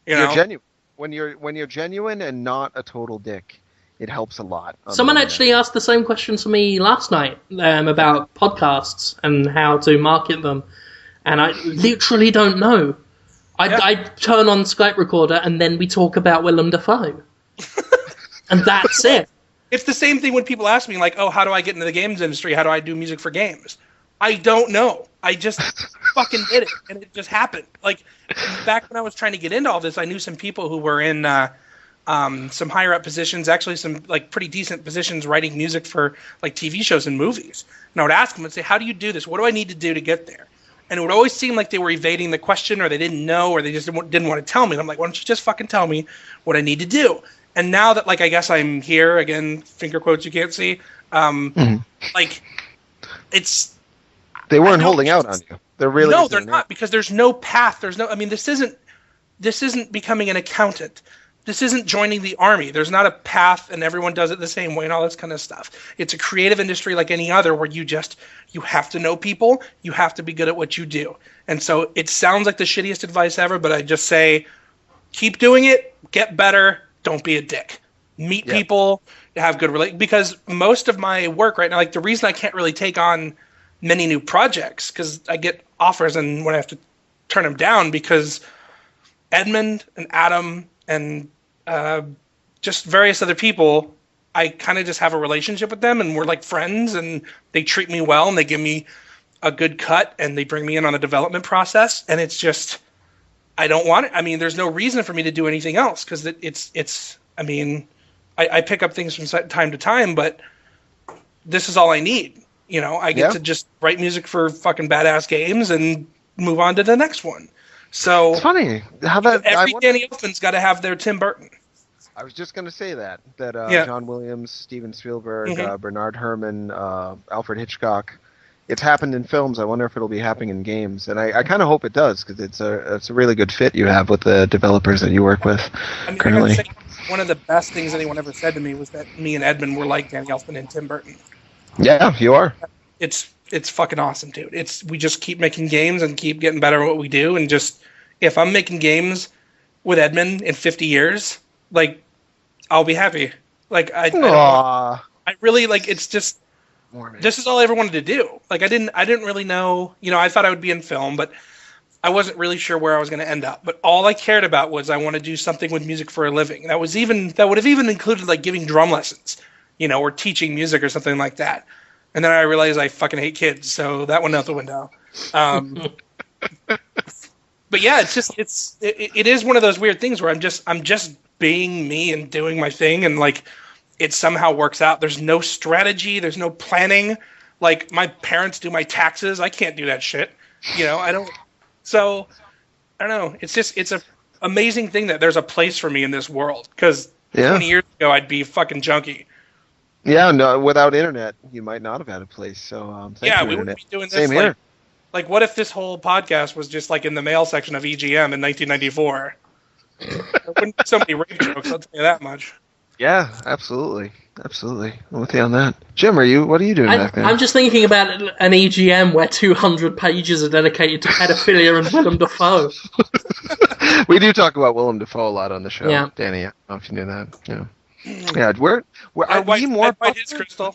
You're genuine. When you're genuine and not a total dick, it helps a lot. Someone actually asked the same question to me last night about podcasts and how to market them, and I literally don't know. I turn on Skype recorder and then we talk about Willem Dafoe. And that's it. It's the same thing when people ask me, how do I get into the games industry? How do I do music for games? I don't know. I just fucking did it, and it just happened. Back when I was trying to get into all this, I knew some people who were in some higher up positions, actually some like pretty decent positions writing music for like TV shows and movies. And I would ask them and say, how do you do this? What do I need to do to get there? And it would always seem like they were evading the question, or they didn't know, or they just didn't want to tell me. And I'm like, why don't you just fucking tell me what I need to do? And now that, like, I guess I'm here, again, finger quotes you can't see, like, it's... They weren't holding out on you. They're really... No, they're not, because there's no path. There's no... I mean, this isn't becoming an accountant. This isn't joining the army. There's not a path and everyone does it the same way and all this kind of stuff. It's a creative industry like any other where you have to know people. You have to be good at what you do. And so it sounds like the shittiest advice ever, but I just say, keep doing it, get better, don't be a dick. Meet people, have good relations. Because most of my work right now, like the reason I can't really take on many new projects, because I get offers and when I have to turn them down, because Edmund and Adam and just various other people, I kind of just have a relationship with them and we're like friends and they treat me well and they give me a good cut and they bring me in on the development process. And it's just, I don't want it. I mean, there's no reason for me to do anything else because it's, I mean, I pick up things from time to time, but this is all I need. You know, I get to just write music for fucking badass games and move on to the next one. So it's funny how that every Danny Elfman's got to have their Tim Burton. I was just going to say that Yeah. John Williams, Steven Spielberg, Bernard Herrmann, Alfred Hitchcock. It's happened in films. I wonder if it'll be happening in games, and I kind of hope it does because it's a really good fit you have with the developers that you work with currently. I gotta say, one of the best things anyone ever said to me was that me and Edmund were like Danny Elfman and Tim Burton. Yeah, you are. It's fucking awesome, dude. We just keep making games and keep getting better at what we do, and just if I'm making games with Edmund in 50 years, like I'll be happy. Like I really like. It's just this is all I ever wanted to do. Like I didn't really know. You know, I thought I would be in film, but I wasn't really sure where I was going to end up. But all I cared about was I want to do something with music for a living. That would have even included like giving drum lessons, you know, or teaching music or something like that. And then I realized I fucking hate kids, so that went out the window. But yeah, it is one of those weird things where I'm just being me and doing my thing, and like it somehow works out. There's no strategy, there's no planning. Like my parents do my taxes, I can't do that shit. You know, I don't. So I don't know. It's a amazing thing that there's a place for me in this world. Because 20 years ago I'd be fucking junkie. Yeah, no. Without internet, you might not have had a place. So we wouldn't be doing this. Same here. Like, what if this whole podcast was just like in the mail section of EGM in 1994? There wouldn't be so many rape jokes. I'll tell you that much. Yeah, absolutely. I'm with you on that. Jim, what are you doing back there? I'm just thinking about an EGM where 200 pages are dedicated to pedophilia and Willem Dafoe. We do talk about Willem Dafoe a lot on the show, yeah. Danny. I don't know if you knew that. Yeah. Yeah, are we more? White his Crystal.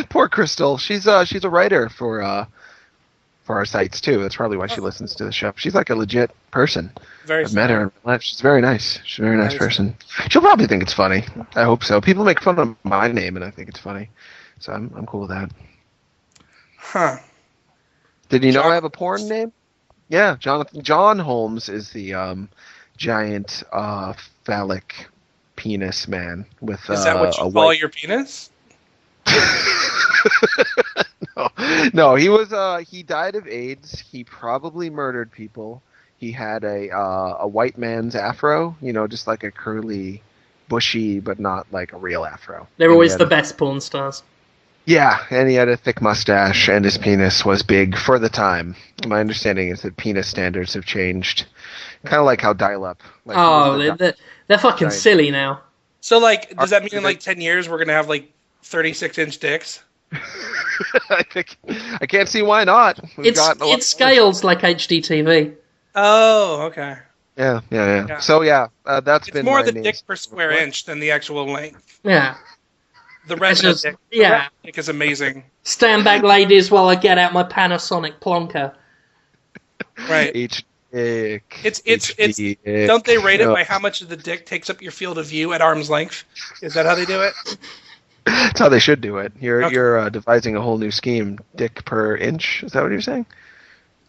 Poor Crystal. She's a writer for our sites too. That's probably why she listens to the show. She's like a legit person. I've met her in real life. She's very nice. She's a very nice person. She'll probably think it's funny. I hope so. People make fun of my name, and I think it's funny. So I'm cool with that. Huh. Did you know I have a porn name? Yeah, John Holmes is the giant phallic penis man with is that what you call your penis? No, he died of AIDS. He probably murdered people. He had a white man's afro, you know, just like a curly, bushy, but not like a real afro. They're always the best porn stars. Yeah, and he had a thick mustache, and his penis was big for the time. My understanding is that penis standards have changed, kind of like how dial-up. Like, they're fucking silly now. So, like, does that mean in like 10 years we're gonna have like 36-inch dicks? I can't see why not. It scales like HDTV. Oh, okay. Yeah. So that's been more the dick per square inch than the actual length. Yeah. The rest of the dick is amazing. Stand back, ladies, while I get out my Panasonic plonker. Right. Each dick. It's don't they rate it by how much of the dick takes up your field of view at arm's length? Is that how they do it? That's how they should do it. You're devising a whole new scheme. Dick per inch. Is that what you're saying?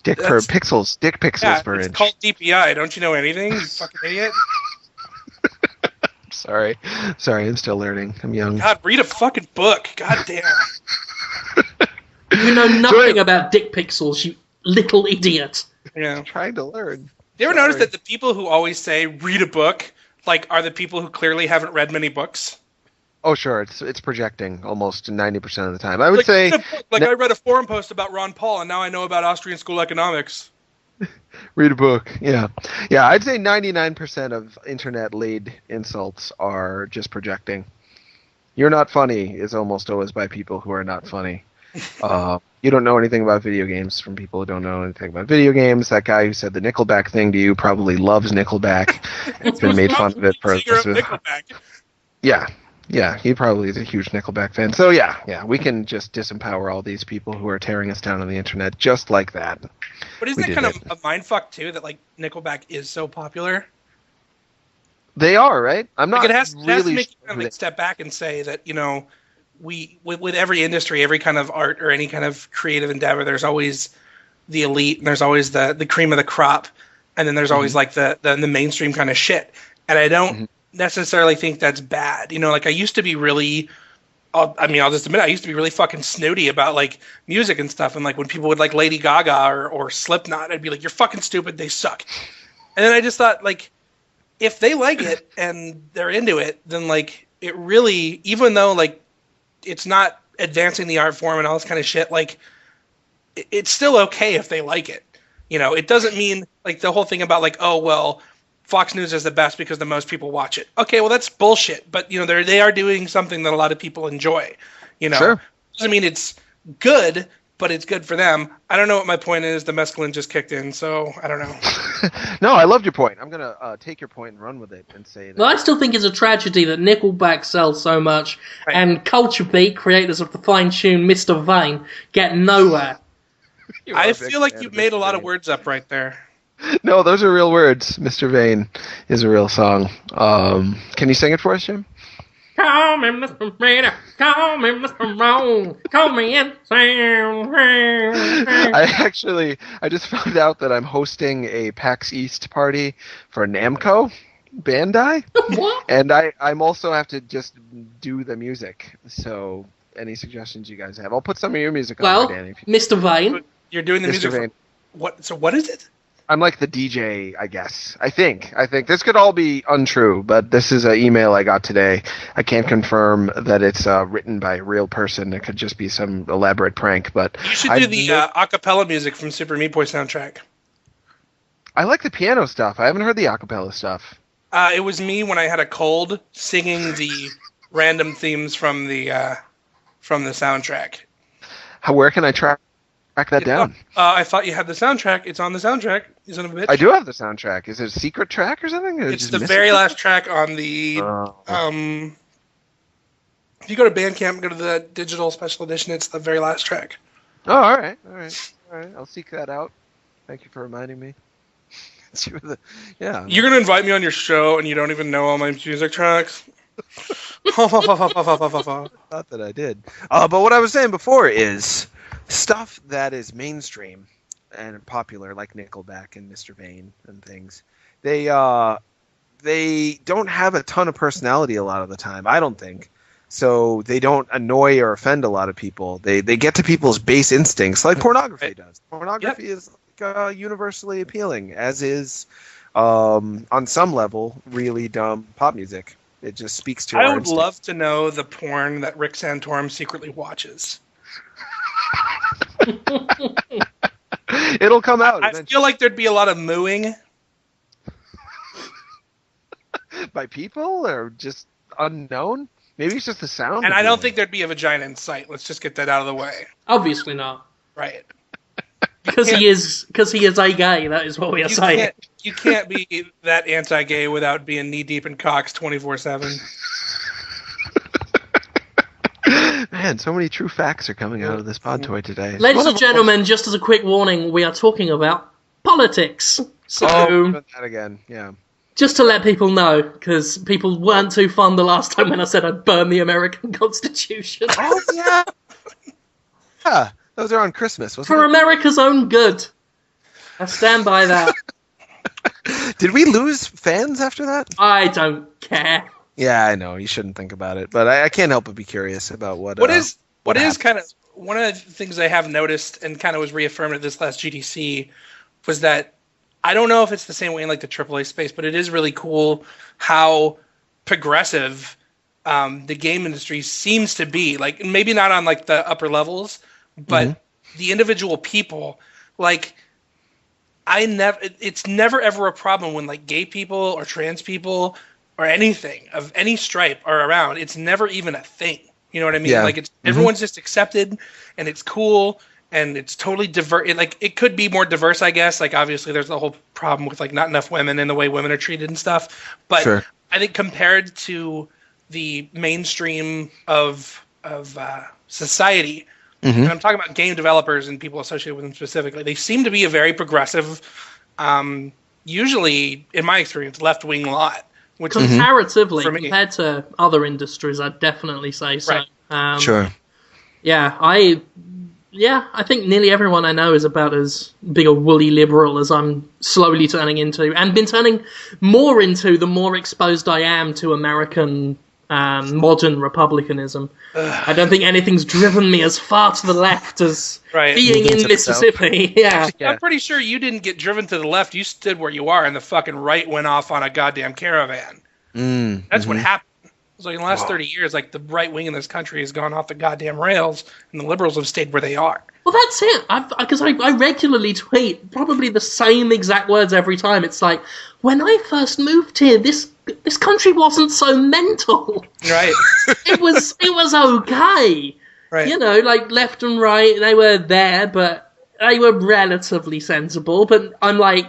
Dick pixels per it's inch. called DPI. Don't you know anything, you fucking idiot? Sorry, I'm still learning. I'm young. God, read a fucking book. God damn. You know nothing about dick pixels, you little idiot. Yeah. I'm trying to learn. Do you ever notice that the people who always say read a book, like, are the people who clearly haven't read many books? Oh, sure. It's projecting almost 90% of the time. I would say... I read a forum post about Ron Paul, and now I know about Austrian school economics. Read a book. Yeah. Yeah, I'd say 99% of internet-laid insults are just projecting. You're not funny is almost always by people who are not funny. You don't know anything about video games from people who don't know anything about video games. That guy who said the Nickelback thing to you probably loves Nickelback. It's been made fun of it for... Yeah, he probably is a huge Nickelback fan. So yeah, we can just disempower all these people who are tearing us down on the internet just like that. But isn't that kind of a mindfuck too, that like Nickelback is so popular? They are, right? I'm not it has to make you really... step back and say that, you know, we with every industry, every kind of art or any kind of creative endeavor, there's always the elite and there's always the cream of the crop, and then there's always like the mainstream kind of shit. And I don't necessarily think that's bad. You know, like I used to be really, I'll just admit, I used to be really fucking snooty about like music and stuff. And like when people would like Lady Gaga or Slipknot, I'd be like, you're fucking stupid. They suck. And then I just thought, like, if they like it and they're into it, then like it really, even though like it's not advancing the art form and all this kind of shit, like it's still okay if they like it. You know, it doesn't mean like the whole thing about like, oh, well, Fox News is the best because the most people watch it. Okay, well, that's bullshit. But, you know, they are doing something that a lot of people enjoy. You know, sure. Doesn't mean it's good, but it's good for them. I don't know what my point is. The mescaline just kicked in, so I don't know. No, I loved your point. I'm going to take your point and run with it and say that. Well, I still think it's a tragedy that Nickelback sells so much and Culture Beat, creators of the fine-tuned Mr. Vane, get nowhere. I feel like you made a lot of words up right there. No, those are real words. Mr. Vane is a real song. Can you sing it for us, Jim? Call me Mr. Vader, call me Mr. Wrong, call me insane. I just found out that I'm hosting a PAX East party for Namco Bandai. What? And I'm also have to just do the music. So any suggestions you guys have? I'll put some of your music on there, Danny. Mr. Vane. You're doing the music for what? So what is it? I'm like the DJ, I guess. I think this could all be untrue, but this is an email I got today. I can't confirm that it's written by a real person. It could just be some elaborate prank. But you should do the a cappella music from Super Meat Boy soundtrack. I like the piano stuff. I haven't heard the a cappella stuff. It was me when I had a cold singing the random themes from the soundtrack. Where can I track that down? I thought you had the soundtrack. It's on the soundtrack. You son of a bitch. I do have the soundtrack. Is it a secret track or something? Or it's the very last track on the... if you go to Bandcamp, go to the digital special edition, it's the very last track. Oh, all right. I'll seek that out. Thank you for reminding me. Yeah. You're going to invite me on your show and you don't even know all my music tracks? Not that I did. But what I was saying before is stuff that is mainstream and popular, like Nickelback and Mr. Vane and things, they don't have a ton of personality a lot of the time, I don't think. So they don't annoy or offend a lot of people. They get to people's base instincts like pornography does. Pornography is universally appealing, as is, on some level, really dumb pop music. It just speaks to our would love to know the porn that Rick Santorum secretly watches. It'll come out. I feel like there'd be a lot of mooing. By people or just unknown? Maybe it's just the sound. And I don't think there'd be a vagina in sight. Let's just get that out of the way. Obviously not. Right. Because he is a gay, that is what we are saying. You can't be that anti-gay without being knee-deep in cocks 24/7. Man, so many true facts are coming out of this Podtoid today. Ladies and gentlemen, just as a quick warning, we are talking about politics. So, that again, yeah. Just to let people know, because people weren't too fun the last time when I said I'd burn the American Constitution. Oh, yeah! Yeah, those are on Christmas, wasn't it? For America's own good. I stand by that. Did we lose fans after that? I don't care. Yeah, I know. You shouldn't think about it, but I can't help but be curious about what is kind of one of the things I have noticed and kind of was reaffirmed at this last GDC was that I don't know if it's the same way in like the AAA space, but it is really cool how progressive the game industry seems to be. Like maybe not on like the upper levels, but the individual people, like it's never ever a problem when like gay people or trans people or anything of any stripe are around. It's never even a thing. You know what I mean? Yeah. Like it's everyone's just accepted and it's cool and it's totally diverse. Like it could be more diverse, I guess. Like obviously there's the whole problem with like not enough women and the way women are treated and stuff. But Sure. I think compared to the mainstream of society, and I'm talking about game developers and people associated with them specifically, they seem to be a very progressive, usually in my experience, left-wing lot. Which comparatively, for me. compared to other industries, I'd definitely say so. Right. Sure. Yeah, I think nearly everyone I know is about as big a woolly liberal as I'm slowly turning into, and been turning more into the more exposed I am to American modern republicanism. I don't think anything's driven me as far to the left as being in Mississippi. Yeah. I'm pretty sure you didn't get driven to the left. You stood where you are, and the fucking right went off on a goddamn caravan. That's what happened. It's like in the last 30 years, like the right wing in this country has gone off the goddamn rails, and the liberals have stayed where they are. Well, that's it. Because I regularly tweet probably the same exact words every time. It's like, when I first moved here, this country wasn't so mental. Right. It was okay. Right. You know, like left and right, they were there, but they were relatively sensible. But I'm like,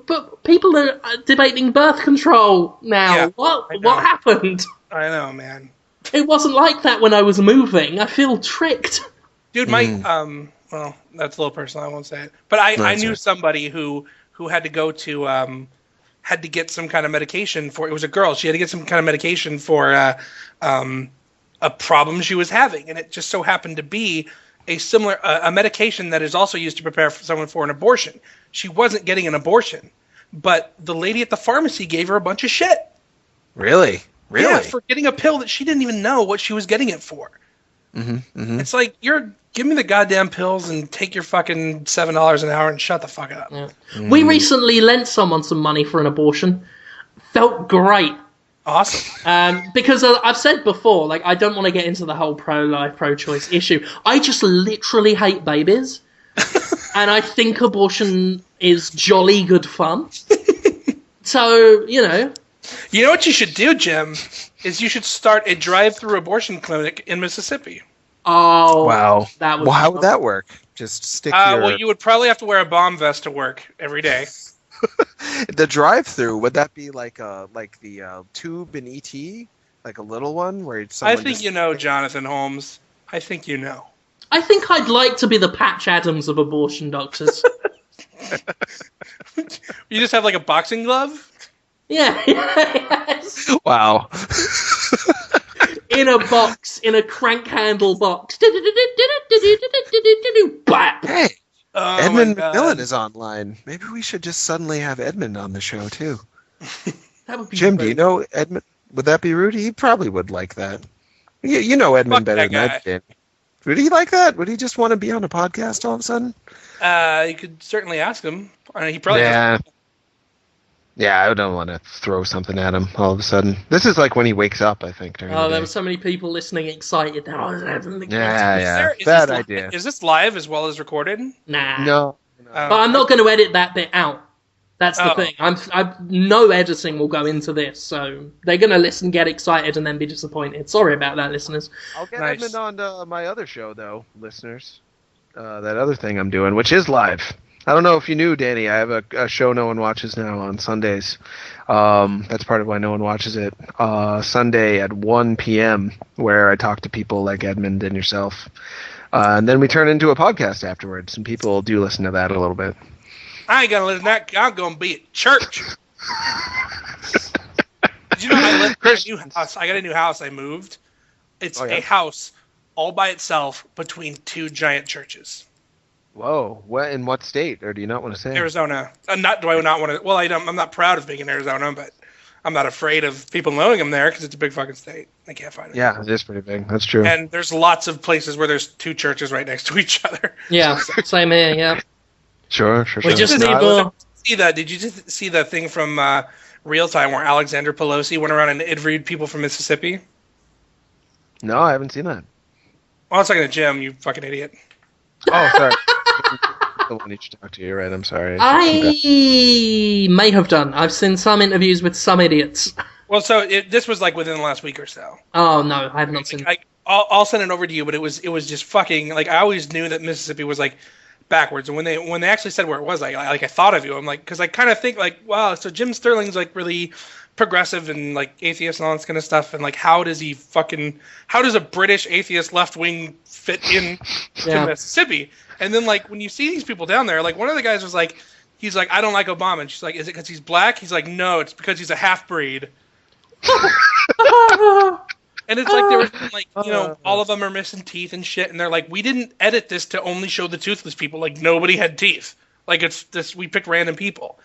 but people are debating birth control now. Yeah, what happened? I know, man. It wasn't like that when I was moving. I feel tricked. Dude, my well, that's a little personal. I won't say it, but I knew somebody who had to go to had to get some kind of medication for. It was a girl. She had to get some kind of medication for a problem she was having, and it just so happened to be a similar a medication that is also used to prepare for someone for an abortion. She wasn't getting an abortion, but the lady at the pharmacy gave her a bunch of shit. Really? Yeah, for getting a pill that she didn't even know what she was getting it for. It's like, give me the goddamn pills and take your fucking $7 an hour and shut the fuck up. Yeah. We recently lent someone some money for an abortion. Felt great. Awesome. Because I've said before, like, I don't want to get into the whole pro-life, pro-choice issue. I just literally hate babies. And I think abortion is jolly good fun. So, you know. You know what you should do, Jim? Is you should start a drive-through abortion clinic in Mississippi. Oh, wow. How would that work? Just stick Well, you would probably have to wear a bomb vest to work every day. The drive-through, would that be like the tube in E.T.? Like a little one where I think you know, Jonathan Holmes. I think you know. I think I'd like to be the Patch Adams of abortion doctors. You just have like a boxing glove? Yeah. Yes. Wow. In a box, in a crank handle box. Hey, Oh, Edmund McMillan is online. Maybe we should just suddenly have Edmund on the show too. That would be Jim, great. do you know Edmund? Would that be rude? He probably would like that. You know Edmund better than I did. Would he like that? Would he just want to be on a podcast all of a sudden? You could certainly ask him. He probably doesn't. Yeah, I don't want to throw something at him all of a sudden. This is like when he wakes up, I think. Oh, there were so many people listening excited. Yeah. Bad idea. Is this live as well as recorded? Nah. No. But I'm not going to edit that bit out. That's the thing. No editing will go into this, so they're going to listen, get excited, and then be disappointed. Sorry about that, listeners. I'll get Edmund on my other show, though, listeners. That other thing I'm doing, which is live. I don't know if you knew, Danny. I have a show no one watches now on Sundays. That's part of why no one watches it. Sunday at 1 p.m., where I talk to people like Edmund and yourself. And then we turn into a podcast afterwards, and people do listen to that a little bit. I ain't gonna listen to that. I'm gonna be at church. Did you know I live in a new house? I got a new house. I moved. It's a house all by itself between two giant churches. Whoa. What in what state, or do you not want to say? Arizona. Do I not want to? Well, I'm not proud of being in Arizona, but I'm not afraid of people knowing I'm there because it's a big fucking state. I can't find it. Yeah, it is pretty big. That's true. And there's lots of places where there's two churches right next to each other. Yeah, same here. Yeah. Sure. We just need more. more. See that? Did you just see the thing from Real Time where Alexander Pelosi went around and interviewed people from Mississippi? No, I haven't seen that. Well, I was talking to Jim, you fucking idiot. Oh, sorry. The one you should talk to. You're right. I'm sorry. I may have done. I've seen some interviews with some idiots. Well, so this was like within the last week or so. Oh no, I have not seen. I'll send it over to you, but it was just fucking like I always knew that Mississippi was like backwards, and when they actually said where it was, I thought of you. I'm like, because I kind of think like, wow, so Jim Sterling's like really progressive and like atheist and all this kind of stuff, and like how does a British atheist left wing fit in to Mississippi? And then like when you see these people down there, like one of the guys was like, he's like, I don't like Obama, and she's like, is it because he's black? He's like, no, it's because he's a half breed. And it's like they were like, all of them are missing teeth and shit, and they're like, we didn't edit this to only show the toothless people. Like nobody had teeth. Like it's this, we picked random people.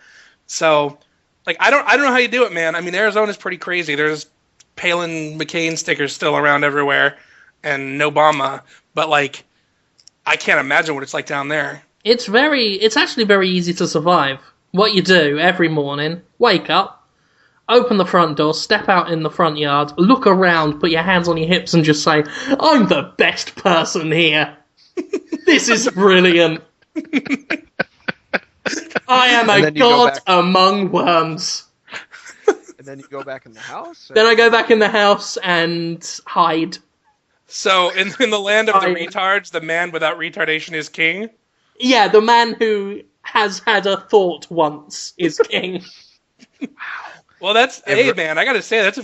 So, like I don't know how you do it, man. I mean, Arizona's pretty crazy. There's Palin McCain stickers still around everywhere, and Obama. But like, I can't imagine what it's like down there. It's actually very easy to survive. What you do every morning: wake up, open the front door, step out in the front yard, look around, put your hands on your hips, and just say, "I'm the best person here. This is brilliant. I am a god among worms." And then you go back in the house? Or? Then I go back in the house and hide. So, in the land of the retards, the man without retardation is king? Yeah, the man who has had a thought once is king. Wow. Well, that's... Hey, man, I gotta say, that's a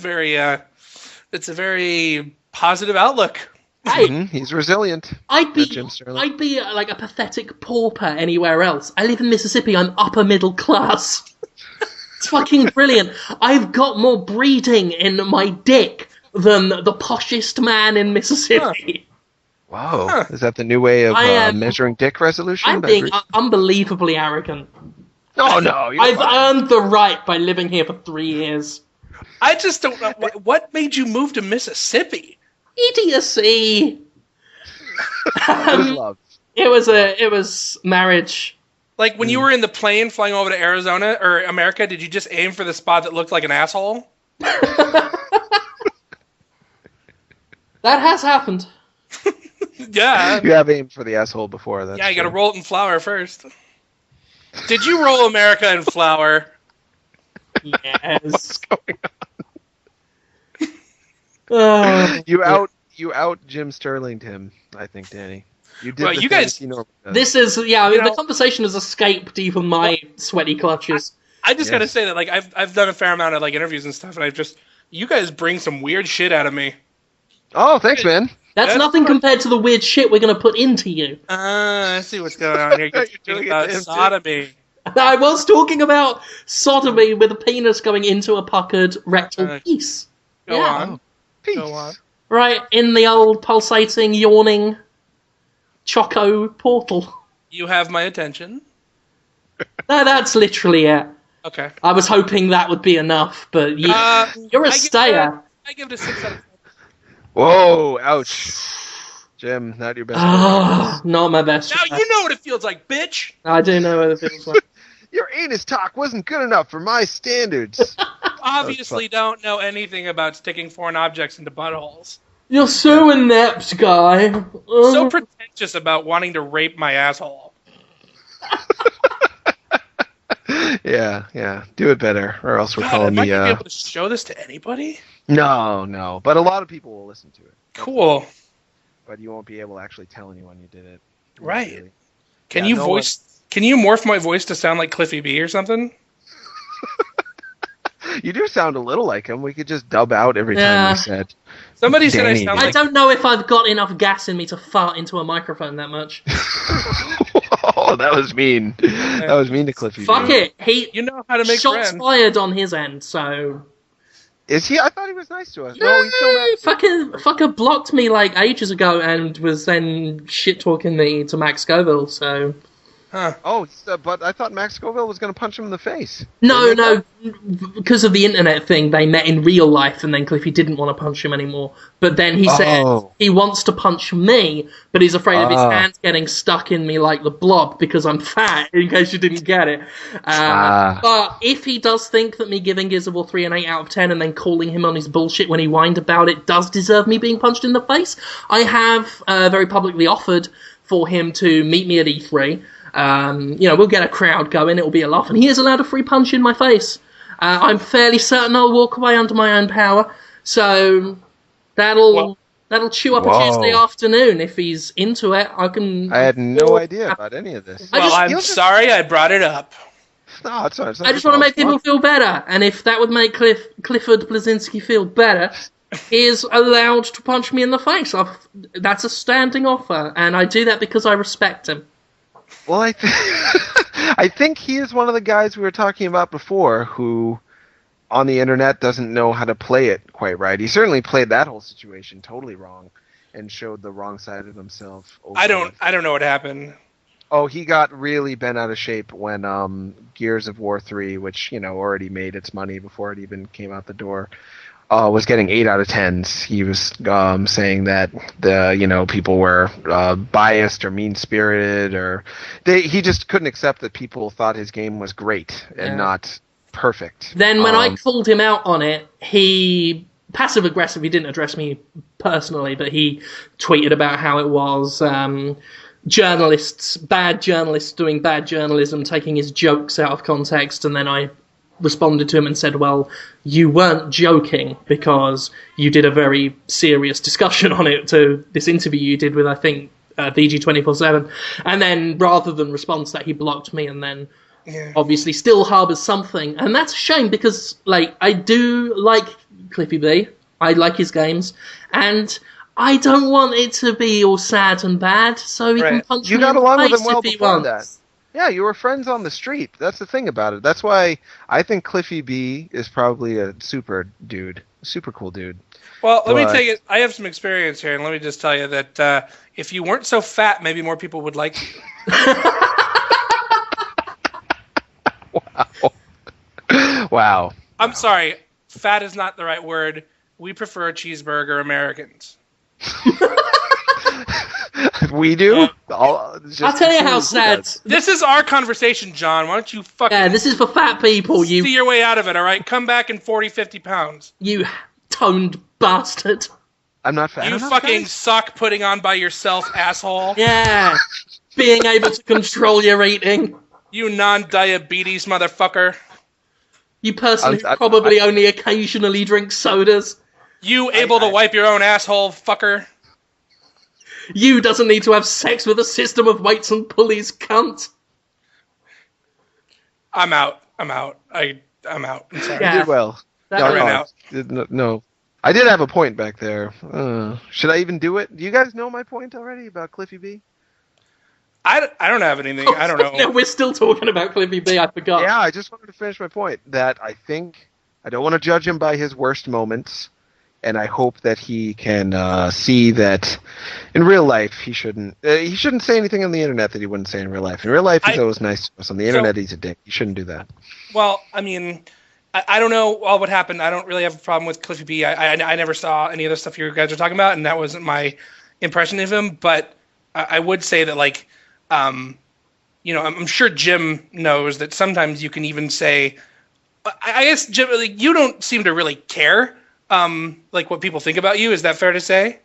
very positive outlook. Hey, he's resilient. I'd be like a pathetic pauper anywhere else. I live in Mississippi. I'm upper middle class. It's fucking brilliant. I've got more breeding in my dick than the poshest man in Mississippi. Wow. Huh. Is that the new way of measuring dick resolution? I'm being unbelievably arrogant. Oh, no. I've earned the right by living here for 3 years. I just don't know. What made you move to Mississippi? Idiocy. It was marriage. Like when you were in the plane flying over to Arizona or America, did you just aim for the spot that looked like an asshole? That has happened. Yeah. You have aimed for the asshole before. That's you got to roll it in flour first. Did you roll America in flour? Yes. What's going on? You out Jim Sterling, Tim. I think, Danny. You did. Well, you guys. This is the conversation has escaped even my sweaty clutches. I just got to say that like I've done a fair amount of like interviews and stuff, and you guys bring some weird shit out of me. Oh, thanks, man. That's nothing compared to the weird shit we're going to put into you. I see what's going on here. You're talking about sodomy. I was talking about sodomy with a penis going into a puckered rectal piece. Go on. Go on. Right, in the old pulsating, yawning Choco portal. You have my attention. No, that's literally it. Okay. I was hoping that would be enough, but you're a stayer. I give it a 6 out of 10. Whoa, ouch. Jim, not your best friend. Not my best friend. Now you know what it feels like, bitch! I do know what it feels like. Your anus talk wasn't good enough for my standards. Obviously don't know anything about sticking foreign objects into buttholes. You're so inept, guy. So pretentious about wanting to rape my asshole. Yeah. Do it better, or else we're calling me... Am I going to be able to show this to anybody? No. But a lot of people will listen to it. Cool. But you won't be able to actually tell anyone you did it. Right. Really. Can you morph my voice to sound like Cliffy B or something? You do sound a little like him. We could just dub out every time we said. Somebody said I sound like... I don't know if I've got enough gas in me to fart into a microphone that much. Oh, that was mean. That was mean to Cliffy. Fuck it. You know how to make shots friends. fired on his end, so... Is he? I thought he was nice to us. No, he's still mad. Fucker blocked me like ages ago and was then shit talking me to Max Scoville. So. Huh. Oh, but I thought Max Scoville was going to punch him in the face. No, because of the internet thing, they met in real life, and then Cliffy didn't want to punch him anymore. But then he said he wants to punch me, but he's afraid of his hands getting stuck in me like the Blob because I'm fat, in case you didn't get it. But if he does think that me giving Gears of War 3 an 8 out of 10 and then calling him on his bullshit when he whined about it does deserve me being punched in the face, I have very publicly offered for him to meet me at E3. We'll get a crowd going, it'll be a laugh, and he is allowed a free punch in my face. I'm fairly certain I'll walk away under my own power, so that'll chew up a Tuesday afternoon. If he's into it, I had no idea about any of this. I'm sorry I brought it up. No, it's not. I just want to make people feel better, and if that would make Clifford Blazinski feel better, he is allowed to punch me in the face. That's a standing offer, and I do that because I respect him. Well, I think he is one of the guys we were talking about before who, on the internet, doesn't know how to play it quite right. He certainly played that whole situation totally wrong and showed the wrong side of himself. I don't know what happened. Oh, he got really bent out of shape when Gears of War 3, which, already made its money before it even came out the door, was getting 8 out of 10s. He was saying that people were biased or mean-spirited, or he just couldn't accept that people thought his game was great and not perfect. Then when I called him out on it, he passive-aggressive. He didn't address me personally, but he tweeted about how it was bad journalists doing bad journalism, taking his jokes out of context, and then I responded to him and said, well, you weren't joking because you did a very serious discussion on it to this interview you did with, I think, VG 24/7. And then rather than respond to that, he blocked me and then obviously still harbours something. And that's a shame because, I do like Cliffy B. I like his games. And I don't want it to be all sad and bad, so he can punch me in the face if he wants. You got along with him well before that. Yeah, you were friends on the street. That's the thing about it. That's why I think Cliffy B is probably a super cool dude. Well, let me tell you, I have some experience here, and let me just tell you that if you weren't so fat, maybe more people would like you. Wow. I'm sorry, fat is not the right word. We prefer cheeseburger Americans. We do? I'll tell you how sad. This is our conversation, John. Why don't you fucking... Yeah, this is for fat people. See your way out of it, all right? Come back in 40, 50 pounds. You toned bastard. I'm not fat. You fucking suck putting on by yourself, asshole. Yeah. Being able to control your eating. You non-diabetes motherfucker. You person who probably only occasionally drinks sodas. You able to wipe your own asshole, fucker. You doesn't need to have sex with a system of weights and pulleys, cunt. I'm out. I'm out. I'm out. I'm sorry. You did well. No. I did have a point back there. Should I even do it? Do you guys know my point already about Cliffy B? I don't have anything. I don't know. No, we're still talking about Cliffy B. I forgot. Yeah, I just wanted to finish my point that I don't want to judge him by his worst moments. And I hope that he can see that in real life he shouldn't say anything on the internet that he wouldn't say in real life. In real life, he's always nice to us. On the internet, he's a dick. You shouldn't do that. Well, I mean, I don't know all what happened. I don't really have a problem with Cliffy B. I never saw any of the stuff you guys are talking about, and that wasn't my impression of him. But I would say that, I'm sure Jim knows that sometimes you can even say, I guess, Jim, you don't seem to really care. What people think about you. Is that fair to say?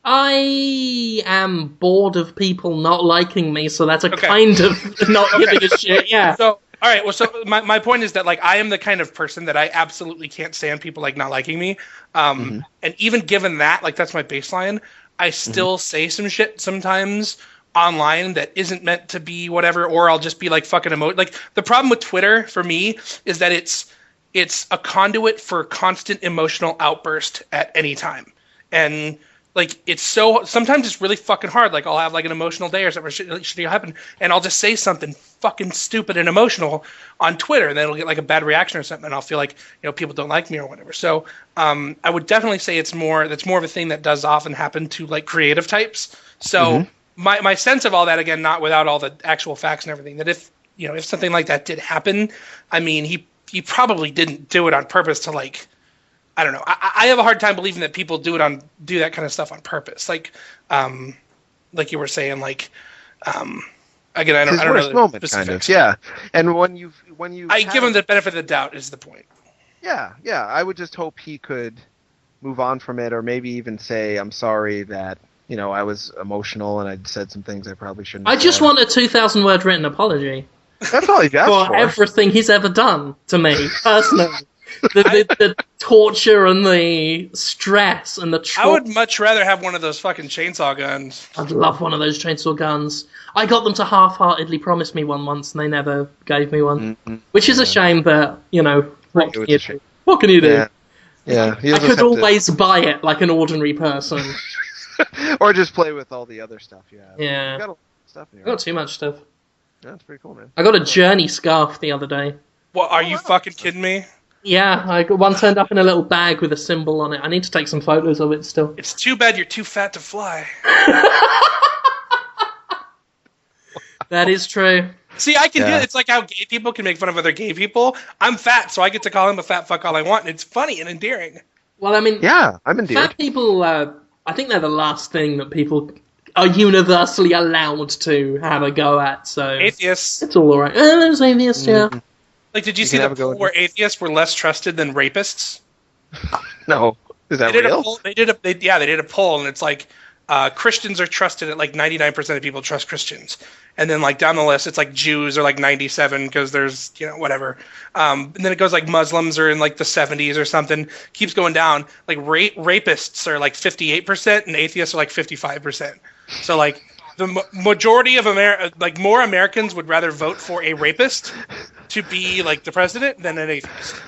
I am bored of people not liking me, so that's kind of not giving a shit, yeah. So, all right, well, so my point is that, I am the kind of person that I absolutely can't stand people, not liking me. And even given that, that's my baseline, I still say some shit sometimes online that isn't meant to be whatever, or I'll just be, fucking emote. The problem with Twitter, for me, is that it's a conduit for constant emotional outburst at any time. And like it's so sometimes it's really fucking hard. Like I'll have like an emotional day or something should happen, and I'll just say something fucking stupid and emotional on Twitter, and then it'll get like a bad reaction or something, and I'll feel like people don't like me or whatever. So I would definitely say that's more of a thing that does often happen to like creative types. So my sense of all that, again, not without all the actual facts and everything, that if something like that did happen, I mean he probably didn't do it on purpose to like. I don't know. I have a hard time believing that people do that kind of stuff on purpose. Like you were saying, like, again, I don't know. Moment, kind of, yeah. And when you give him the benefit of the doubt is the point. Yeah. I would just hope he could move on from it, or maybe even say, "I'm sorry that I was emotional and I said some things I probably shouldn't." I just want a 2,000-word written apology. That's all you've asked for everything he's ever done to me personally. The torture and the stress and the trauma. I would much rather have one of those fucking chainsaw guns. I'd love one of those chainsaw guns. I got them to half-heartedly promise me one once, and they never gave me one. Which is a shame, but, what can you do? Yeah. I could always buy it like an ordinary person. Or just play with all the other stuff you have. Yeah. You got a lot of stuff in I got too much stuff. Yeah, that's pretty cool, man. I got a Journey scarf the other day. What, are you fucking kidding me? Yeah, I got one turned up in a little bag with a symbol on it. I need to take some photos of it still. It's too bad you're too fat to fly. That is true. See, I can do it. It's like how gay people can make fun of other gay people. I'm fat, so I get to call him a fat fuck all I want, and it's funny and endearing. Well, I mean... Yeah, I'm endeared. Fat people, I think they're the last thing that people are universally allowed to have a go at, so... Atheists. It's all alright. There's atheists, yeah. Like, did you see the poll where atheists were less trusted than rapists? No. Is that real? They did a poll, and it's like Christians are trusted at like 99% of people trust Christians. And then like down the list, it's like Jews are like 97 because there's, whatever. And then it goes like Muslims are in like the 70s or something. Keeps going down. Like rapists are like 58% and atheists are like 55%. So like the majority of more Americans would rather vote for a rapist to be like the president than an atheist.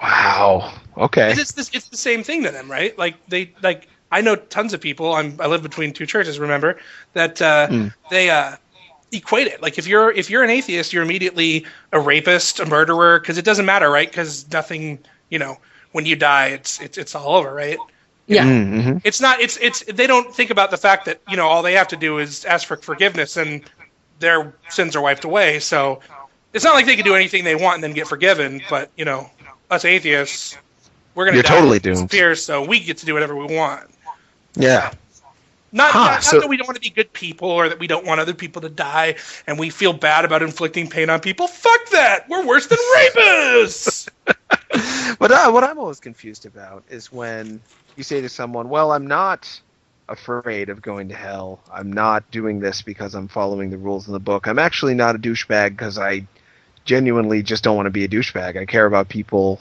Wow. Okay. It's the same thing to them, right? Like I know tons of people. I live between two churches. Remember that they equate it. Like if you're an atheist, you're immediately a rapist, a murderer, because it doesn't matter, right? Because nothing, when you die, it's all over, right? Yeah. Mm-hmm. It's not. It's. They don't think about the fact that all they have to do is ask for forgiveness and their sins are wiped away. So it's not like they can do anything they want and then get forgiven. But us atheists, we're gonna die totally doomed. Fear, so we get to do whatever we want. Yeah. Not that we don't want to be good people or that we don't want other people to die and we feel bad about inflicting pain on people. Fuck that! We're worse than rapists! But what I'm always confused about is when you say to someone, well, I'm not afraid of going to hell. I'm not doing this because I'm following the rules in the book. I'm actually not a douchebag because I genuinely just don't want to be a douchebag. I care about people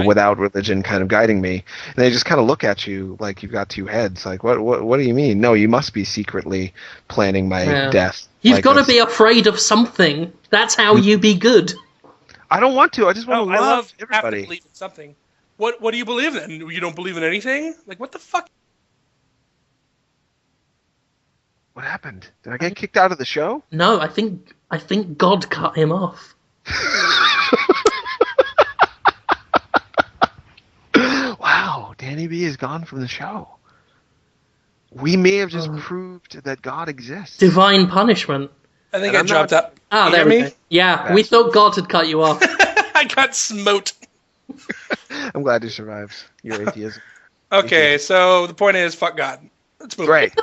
without religion kind of guiding me. And they just kind of look at you like you've got two heads. Like, what do you mean? No, you must be secretly planning my death. You've got to be afraid of something. That's how you be good. I don't want to. I just want to love everybody. Have to believe in something. What do you believe in? You don't believe in anything? Like, what the fuck? What happened? Did I get kicked out of the show? No, I think God cut him off. Wow, Danny B is gone from the show. We may have just proved that God exists. Divine punishment. I think I dropped out. Ah, there we go. Yeah, we thought God had cut you off. I got smote. I'm glad you survived your atheism. Okay, so the point is, fuck God. Let's move. Right.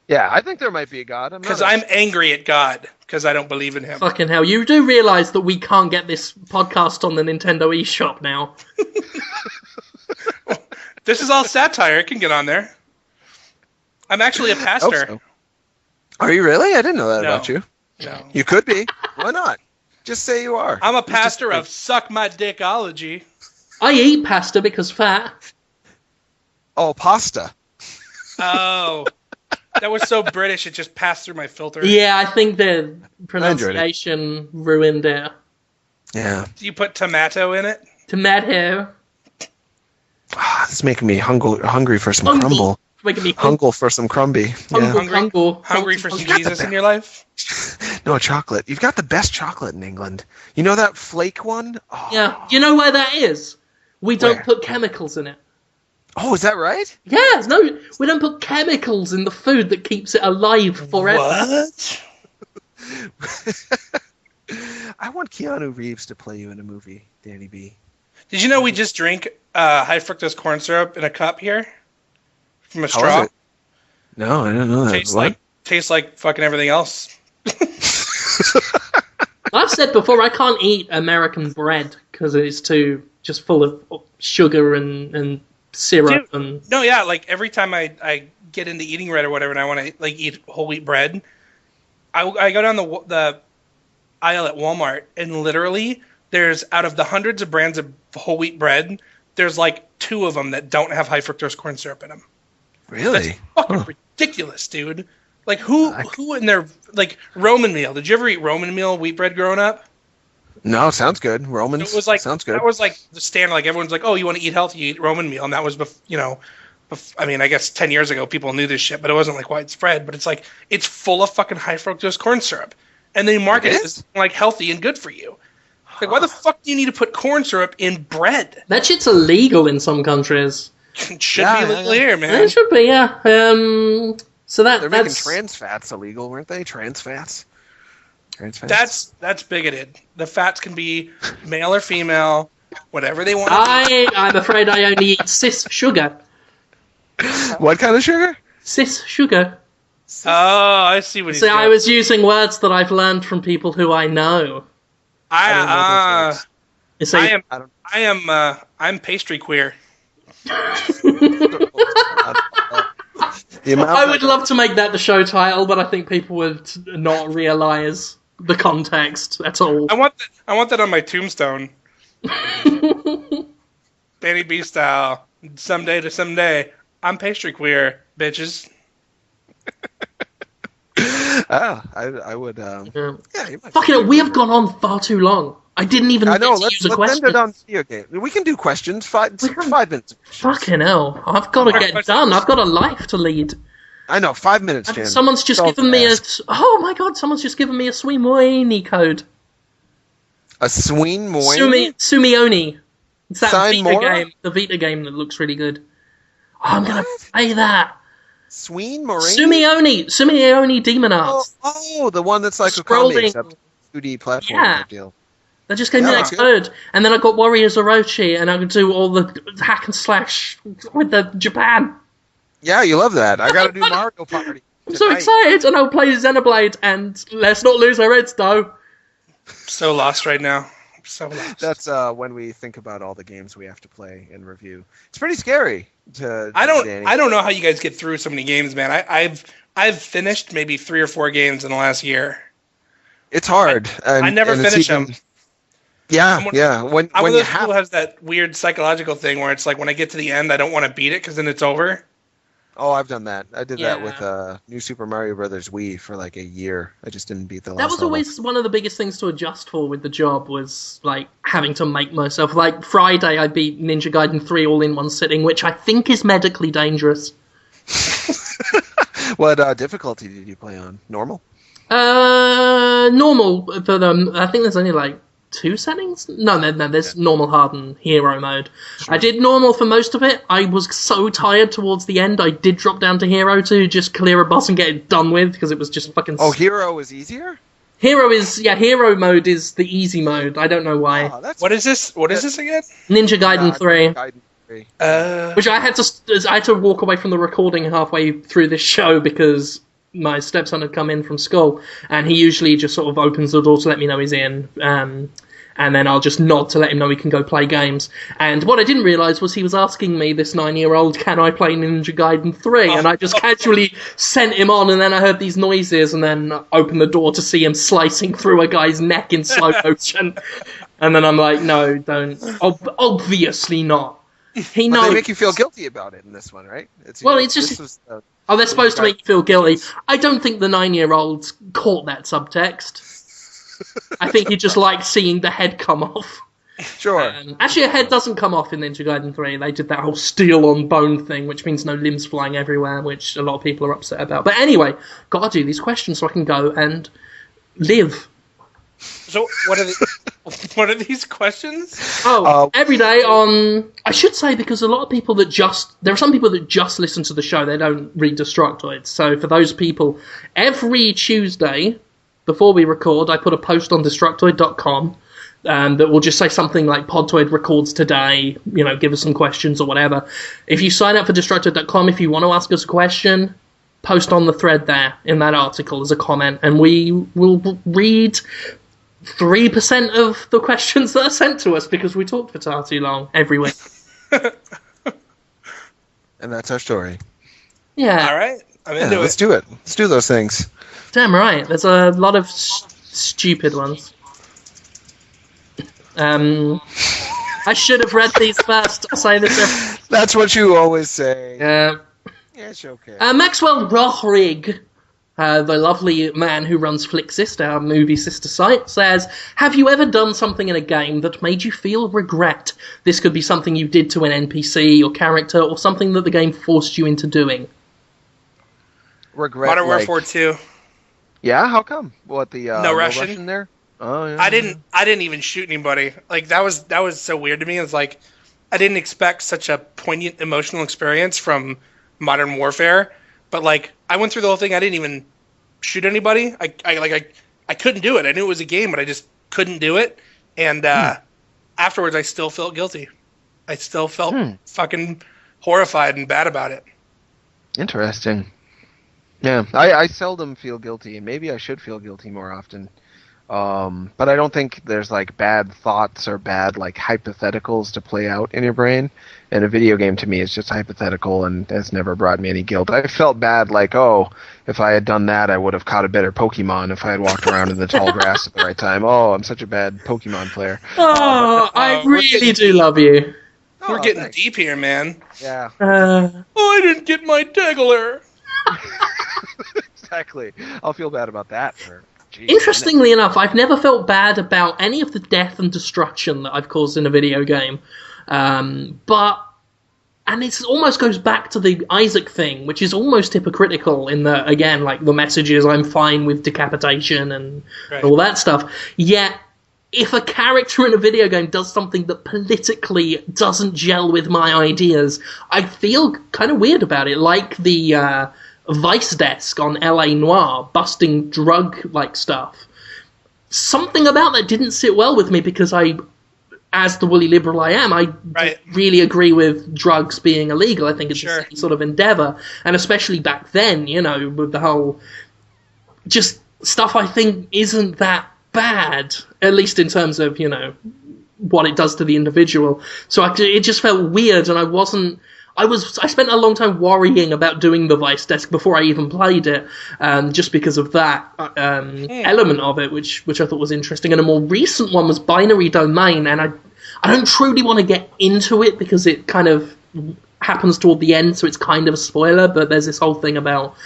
Yeah, I think there might be a God. Because I'm angry at God because I don't believe in him. Fucking hell. You do realise that we can't get this podcast on the Nintendo eShop now. This is all satire. It can get on there. I'm actually a pastor. So. Are you really? I didn't know that about you. No. You could be. Why not? Just say you are. I'm a pastor of suck my dickology. I eat pasta because fat. Oh, pasta. Oh. That was so British, it just passed through my filter. Yeah, I think the pronunciation ruined it. Yeah. Do you put tomato in it? Tomato. It's making me hungry for some crumble. making me Hungry for some crumby. Yeah. Hungry for some Jesus in your life? No, chocolate. You've got the best chocolate in England. You know that flake one? Oh. Yeah. You know where that is? We don't put chemicals in it. Oh, is that right? Yeah, no, we don't put chemicals in the food that keeps it alive forever. What? I want Keanu Reeves to play you in a movie, Danny B. Did you know we just drink high fructose corn syrup in a cup here? From a straw? No, I didn't know that. Tastes like fucking everything else. I've said before, I can't eat American bread because it's too just full of sugar and syrup. Like every time I get into eating bread or whatever and I want to like eat whole wheat bread, I go down the aisle at Walmart and literally there's out of the hundreds of brands of whole wheat bread, there's like 2 of them that don't have high fructose corn syrup in them. Really? That's fucking ridiculous, dude. Like who in their like Roman meal? Did you ever eat Roman meal wheat bread growing up? No, sounds good. Romans. It was like sounds good. That was like the standard. Like everyone's like, "Oh, you want to eat healthy? You eat Roman meal," and that was, I mean, I guess 10 years ago people knew this shit, but it wasn't like widespread. But it's like it's full of fucking high fructose corn syrup, and they market it as like healthy and good for you. Like, why the fuck do you need to put corn syrup in bread? That shit's illegal in some countries. It should be illegal here, man. It should be, yeah. So they're making trans fats illegal, weren't they? Trans fats. That's bigoted. The fats can be male or female, whatever they want. I'm afraid I only eat cis sugar. What kind of sugar? Cis sugar. Oh, I see what he's saying. I was using words that I've learned from people who I know. I'm pastry queer. I would love to make that the show title, but I think people would not realise the context at all. I want that on my tombstone. Danny B style. Someday to someday. I'm pastry queer, bitches. I would. Fuck it, we have gone on far too long. I didn't even get to use a question. Let's end it on video game. We can do questions. 5 minutes. Fucking hell. I've got to get done. I've got a life to lead. I know, 5 minutes, Jim. Someone's just given me oh my god, someone's just given me a Suimoini code. A Suimoini? Sumioni. It's that the Vita game that looks really good. Oh, I'm going to play that. Sumioni? Sumioni Demon Arts. Oh, the one that's like a comedy, except 2D platform type deal. They just gave me that code, and then I got Warriors Orochi, and I could do all the hack and slash with the Japan. Yeah, you love that. I got to do Mario Party. I'm so excited, and I'll play Xenoblade, and let's not lose our heads, though. So lost right now. So lost. That's when we think about all the games we have to play and review. It's pretty scary. I don't know how you guys get through so many games, man. I've finished maybe 3 or 4 games in the last year. It's hard. I never finish them. Yeah. When you have... has that weird psychological thing where it's like when I get to the end, I don't want to beat it because then it's over. Oh, I've done that. I did that with New Super Mario Brothers Wii for like a year. I just didn't beat the last That was level. always one of the biggest things to adjust for with the job was like having to make myself. Like Friday, I beat Ninja Gaiden 3 all in one sitting, which I think is medically dangerous. What difficulty did you play on? Normal? Normal for them. I think there's only like 2 settings? No, there's normal, hard, and hero mode. Sure. I did normal for most of it. I was so tired towards the end, I did drop down to hero to just clear a boss and get it done with, because it was just fucking... Oh, hero is easier? Hero mode is the easy mode. I don't know why. What is this? What is this again? Ninja Gaiden 3. Gaiden 3. Which I had to walk away from the recording halfway through this show because my stepson had come in from school, and he usually just sort of opens the door to let me know he's in, and then I'll just nod to let him know he can go play games. And what I didn't realise was he was asking me, this 9-year-old, can I play Ninja Gaiden 3? And I just casually sent him on, and then I heard these noises, and then opened the door to see him slicing through a guy's neck in slow motion. And then I'm like, no, don't. Obviously not. He knows. But they make you feel guilty about it in this one, right? They're supposed to make you feel guilty. I don't think the 9-year-old caught that subtext. I think he just liked seeing the head come off. Sure. Actually, a head doesn't come off in Ninja Gaiden 3. They did that whole steel on bone thing, which means no limbs flying everywhere, which a lot of people are upset about. But anyway, gotta do these questions so I can go and live. So what are these questions? Every day on... I should say, because a lot of people that there are some people that just listen to the show, they don't read Destructoid. So for those people, every Tuesday, before we record, I put a post on Destructoid.com that will just say something like Podtoid records today, give us some questions or whatever. If you sign up for Destructoid.com, if you want to ask us a question, post on the thread there in that article as a comment, and we will read 3% of the questions that are sent to us because we talked for far too long every week. And that's our story. Yeah. All right. I'm into it. Let's do it. Let's do those things. Damn right. There's a lot of stupid ones. I should have read these first. I say this. That's what you always say. Yeah. Yeah, it's okay. Maxwell Rohrig, the lovely man who runs Flicksist, our movie sister site, says, have you ever done something in a game that made you feel regret? This could be something you did to an NPC or character, or something that the game forced you into doing. Regret. Modern Warfare 2. Yeah, how come? What, the no Russian there? Oh yeah. I didn't even shoot anybody. Like that was so weird to me. It's like I didn't expect such a poignant emotional experience from Modern Warfare, but like I went through the whole thing. I didn't even shoot anybody. I couldn't do it. I knew it was a game, but I just couldn't do it. And afterwards, I still felt guilty. I still felt fucking horrified and bad about it. Interesting. Yeah, I seldom feel guilty, and maybe I should feel guilty more often. But I don't think there's like bad thoughts or bad like hypotheticals to play out in your brain. And a video game to me is just hypothetical and has never brought me any guilt. I felt bad like, oh, if I had done that, I would have caught a better Pokemon if I had walked around in the tall grass at the right time. Oh, I'm such a bad Pokemon player. Oh, I really do love you. We're getting deep here, man. Yeah. I didn't get my Dagler. Exactly. I'll feel bad about that for... Interestingly enough, I've never felt bad about any of the death and destruction that I've caused in a video game. And it almost goes back to the Isaac thing, which is almost hypocritical in that, again, like the message is I'm fine with decapitation and all that stuff. Yet, if a character in a video game does something that politically doesn't gel with my ideas, I feel kind of weird about it, like the... Vice desk on LA Noire, busting drug-like stuff. Something about that didn't sit well with me because I, as the woolly liberal I am, I really agree with drugs being illegal. I think it's the same sort of endeavor. And especially back then, with the whole... just stuff I think isn't that bad, at least in terms of, what it does to the individual. So it just felt weird, and I spent a long time worrying about doing the Vice Desk before I even played it, just because of that element of it, which I thought was interesting. And a more recent one was Binary Domain, and I don't truly want to get into it because it kind of happens toward the end, so it's kind of a spoiler, but there's this whole thing about...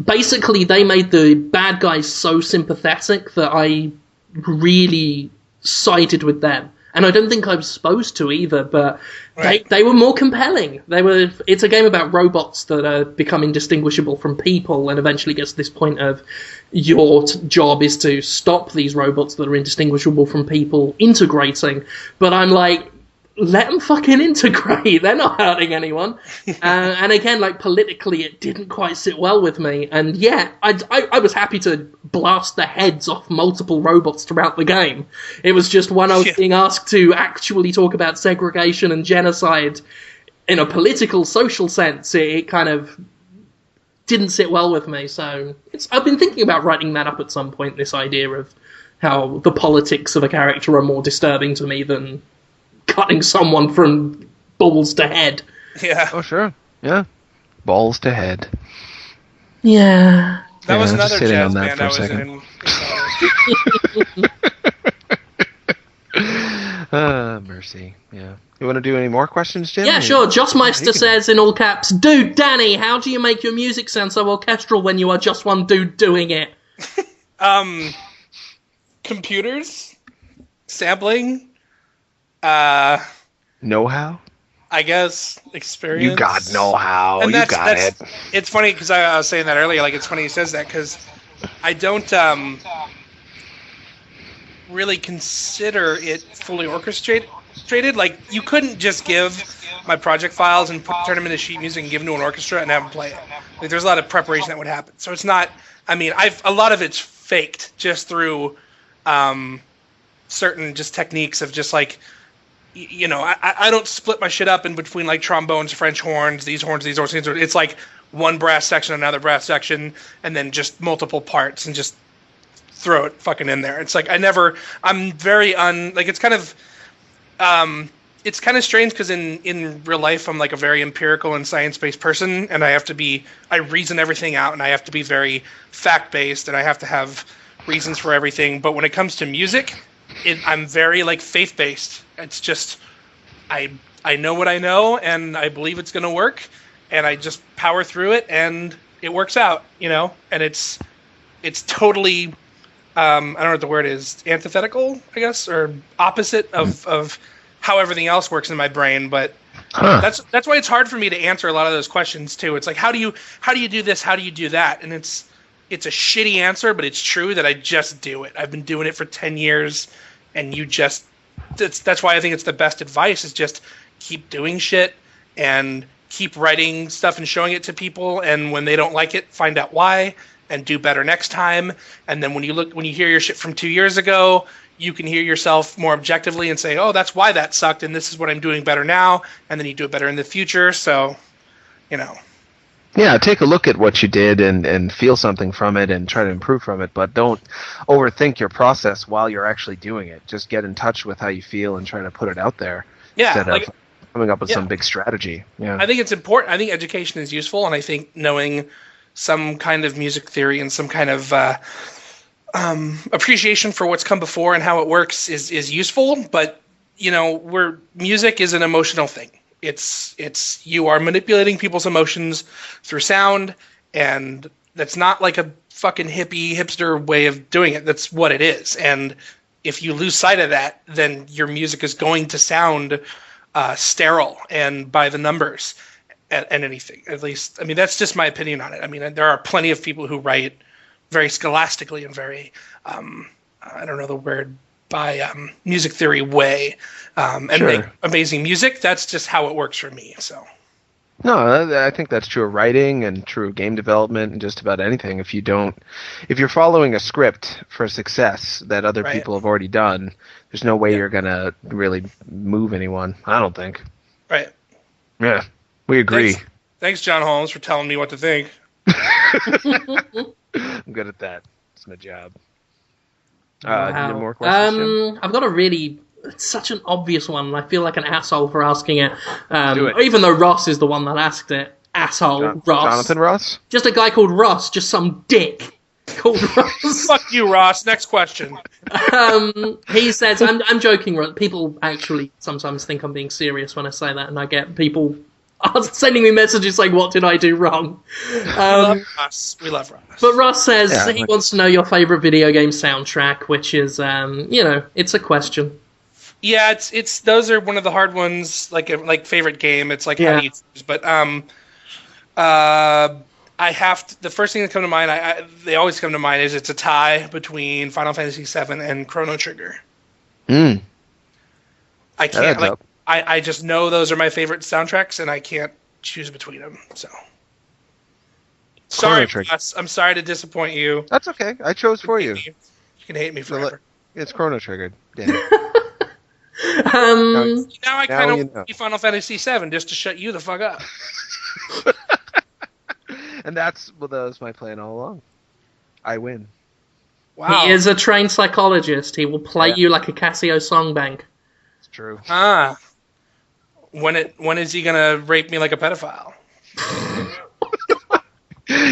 Basically, they made the bad guys so sympathetic that I really sided with them. And I don't think I was supposed to either, but they were more compelling. It's a game about robots that are becoming indistinguishable from people, and eventually gets to this point of your job is to stop these robots that are indistinguishable from people integrating. But I'm like, let them fucking integrate. They're not hurting anyone. And again, like politically, it didn't quite sit well with me. And yeah, I was happy to blast the heads off multiple robots throughout the game. It was just when I was being asked to actually talk about segregation and genocide in a political, social sense, it kind of didn't sit well with me. So I've been thinking about writing that up at some point, this idea of how the politics of a character are more disturbing to me than cutting someone from balls to head. Yeah. Oh, sure. Yeah. Balls to head. Yeah. That was another jazz on that band for I was in. Mercy. Yeah. You want to do any more questions, Jim? Yeah, sure. Jossmeister says in all caps, Dude, Danny, how do you make your music sound so orchestral when you are just one dude doing it? Computers, sampling, Know-how? I guess experience. You got know-how. And You got it. It's funny because I was saying that earlier. Like, it's funny he says that because I don't really consider it fully orchestrated. Like, you couldn't just give my project files and turn them into sheet music and give them to an orchestra and have them play it. Like, there's a lot of preparation that would happen. So it's not. I mean, a lot of it's faked just through certain just techniques of just like. I don't split my shit up in between like trombones, French horns, these horns. It's like one brass section, another brass section, and then just multiple parts and just throw it fucking in there. It's like I'm very it's kind of strange because in real life I'm like a very empirical and science-based person, and I reason everything out, and I have to be very fact-based, and I have to have reasons for everything. But when it comes to music, I'm very like faith-based. It's just I know what I know, and I believe it's going to work, and I just power through it, and it works out, And it's totally I don't know what the word is, antithetical, I guess, or opposite of how everything else works in my brain. But that's why it's hard for me to answer a lot of those questions too. It's like how do you do this? How do you do that? And it's a shitty answer, but it's true that I just do it. I've been doing it for 10 years, and that's why I think it's the best advice is just keep doing shit and keep writing stuff and showing it to people. And when they don't like it, find out why and do better next time. And then when you hear your shit from 2 years ago, you can hear yourself more objectively and say, oh, that's why that sucked. And this is what I'm doing better now. And then you do it better in the future. So, Yeah, take a look at what you did and feel something from it and try to improve from it, but don't overthink your process while you're actually doing it. Just get in touch with how you feel and try to put it out there instead of coming up with some big strategy. Yeah, I think it's important. I think education is useful, and I think knowing some kind of music theory and some kind of appreciation for what's come before and how it works is useful. But music is an emotional thing. It's you are manipulating people's emotions through sound, and that's not like a fucking hipster way of doing it. That's what it is. And if you lose sight of that, then your music is going to sound sterile and by the numbers and anything. At least, I mean, that's just my opinion on it. I mean, there are plenty of people who write very scholastically and very, I don't know the word, by music theory way, and make amazing music. That's just how it works for me. So, no, I think that's true of writing and true of game development and just about anything. If you're following a script for success that other people have already done, there's no way you're gonna really move anyone. I don't think. Right. Yeah, we agree. Thanks, John Holmes, for telling me what to think. I'm good at that. It's my job. Wow. More questions, Jim? I've got it's such an obvious one, and I feel like an asshole for asking it. Do it. Even though Ross is the one that asked it. Asshole, Ross. Jonathan Ross? Just a guy called Ross, just some dick called Ross. Fuck you, Ross. Next question. He says, I'm joking, people actually sometimes think I'm being serious when I say that, and I get people sending me messages saying, what did I do wrong? We love Ross. But Ross says he wants to know your favorite video game soundtrack, which is, it's a question. Yeah, it's those are one of the hard ones, like favorite game. It's like how do you choose? But I have to, the first thing that come to mind, they always come to mind is it's a tie between Final Fantasy VII and Chrono Trigger. I can't I just know those are my favorite soundtracks, and I can't choose between them. So sorry, Ross. I'm sorry to disappoint you. That's okay. I chose for you. You can hate me forever. It's Chrono Triggered. Yeah. Now I kind of want Final Fantasy VII just to shut you the fuck up. And that was my plan all along. I win. Wow. He is a trained psychologist. He will play you like a Casio song bank. It's true. When is he gonna rape me like a pedophile?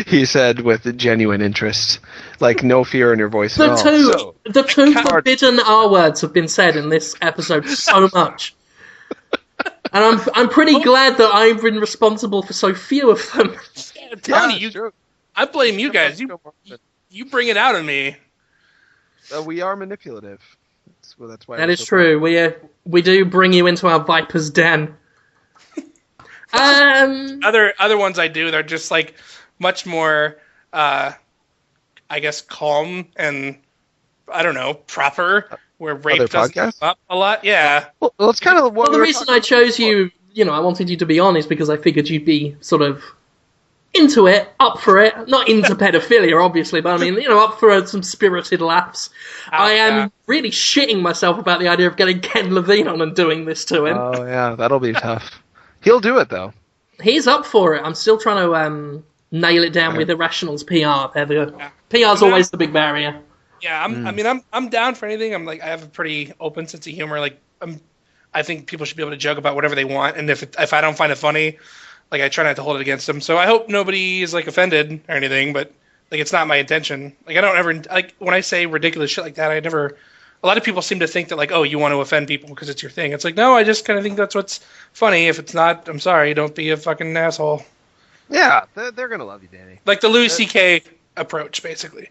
He said with genuine interest, like no fear in your voice at all. The two forbidden R words have been said in this episode so much. And I'm pretty glad that I've been responsible for so few of them. Tony, I blame you guys. You bring it out of me. We are manipulative. That's why that is true. We do bring you into our viper's den. Other ones I do, they're just like much more, I guess, calm and I don't know, proper. Where rape doesn't come up a lot. Yeah. Well, it's kind of what the reason I chose you. I wanted you to be honest because I figured you'd be sort of into it, up for it. Not into pedophilia, obviously, but I mean, up for some spirited laughs. I am really shitting myself about the idea of getting Ken Levine on and doing this to him. Oh, yeah, that'll be tough. He'll do it, though. He's up for it. I'm still trying to nail it down with Irrational's PR. PR's always the big barrier. Yeah, I'm down for anything. I have a pretty open sense of humor. I think people should be able to joke about whatever they want, and if I don't find it funny, I try not to hold it against them. So I hope nobody is offended or anything, but it's not my intention. I don't ever when I say ridiculous shit like that, I never. A lot of people seem to think that oh, you want to offend people because it's your thing. It's no, I just kind of think that's what's funny. If it's not, I'm sorry. Don't be a fucking asshole. Yeah, they're gonna love you, Danny. The Louis C.K. approach, basically.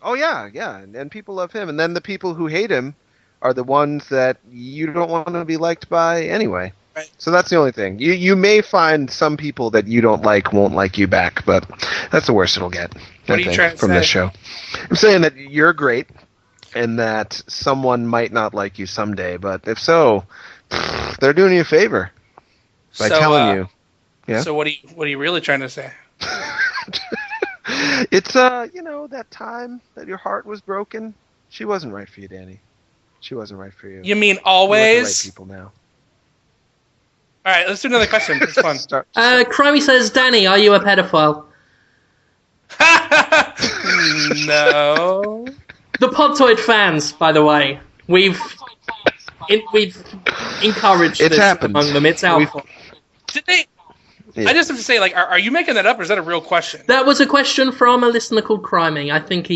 Oh yeah, and people love him, and then the people who hate him are the ones that you don't want to be liked by anyway. Right. So that's the only thing. You may find some people that you don't like won't like you back, but that's the worst it'll get. What are you trying to from say? This show? I'm saying that you're great, and that someone might not like you someday, but if so, they're doing you a favor by telling you. Yeah. So what are you really trying to say? It's that time that your heart was broken. She wasn't right for you, Danny. She wasn't right for you. You mean always? You're with the right people now. All right, let's do another question. It's fun. Crimey says, Danny, are you a pedophile? No. The Podtoid fans, by the way, we've encouraged this among them. It's our fault. Did they? Yeah. I just have to say, are you making that up, or is that a real question? That was a question from a listener called Crimey. I think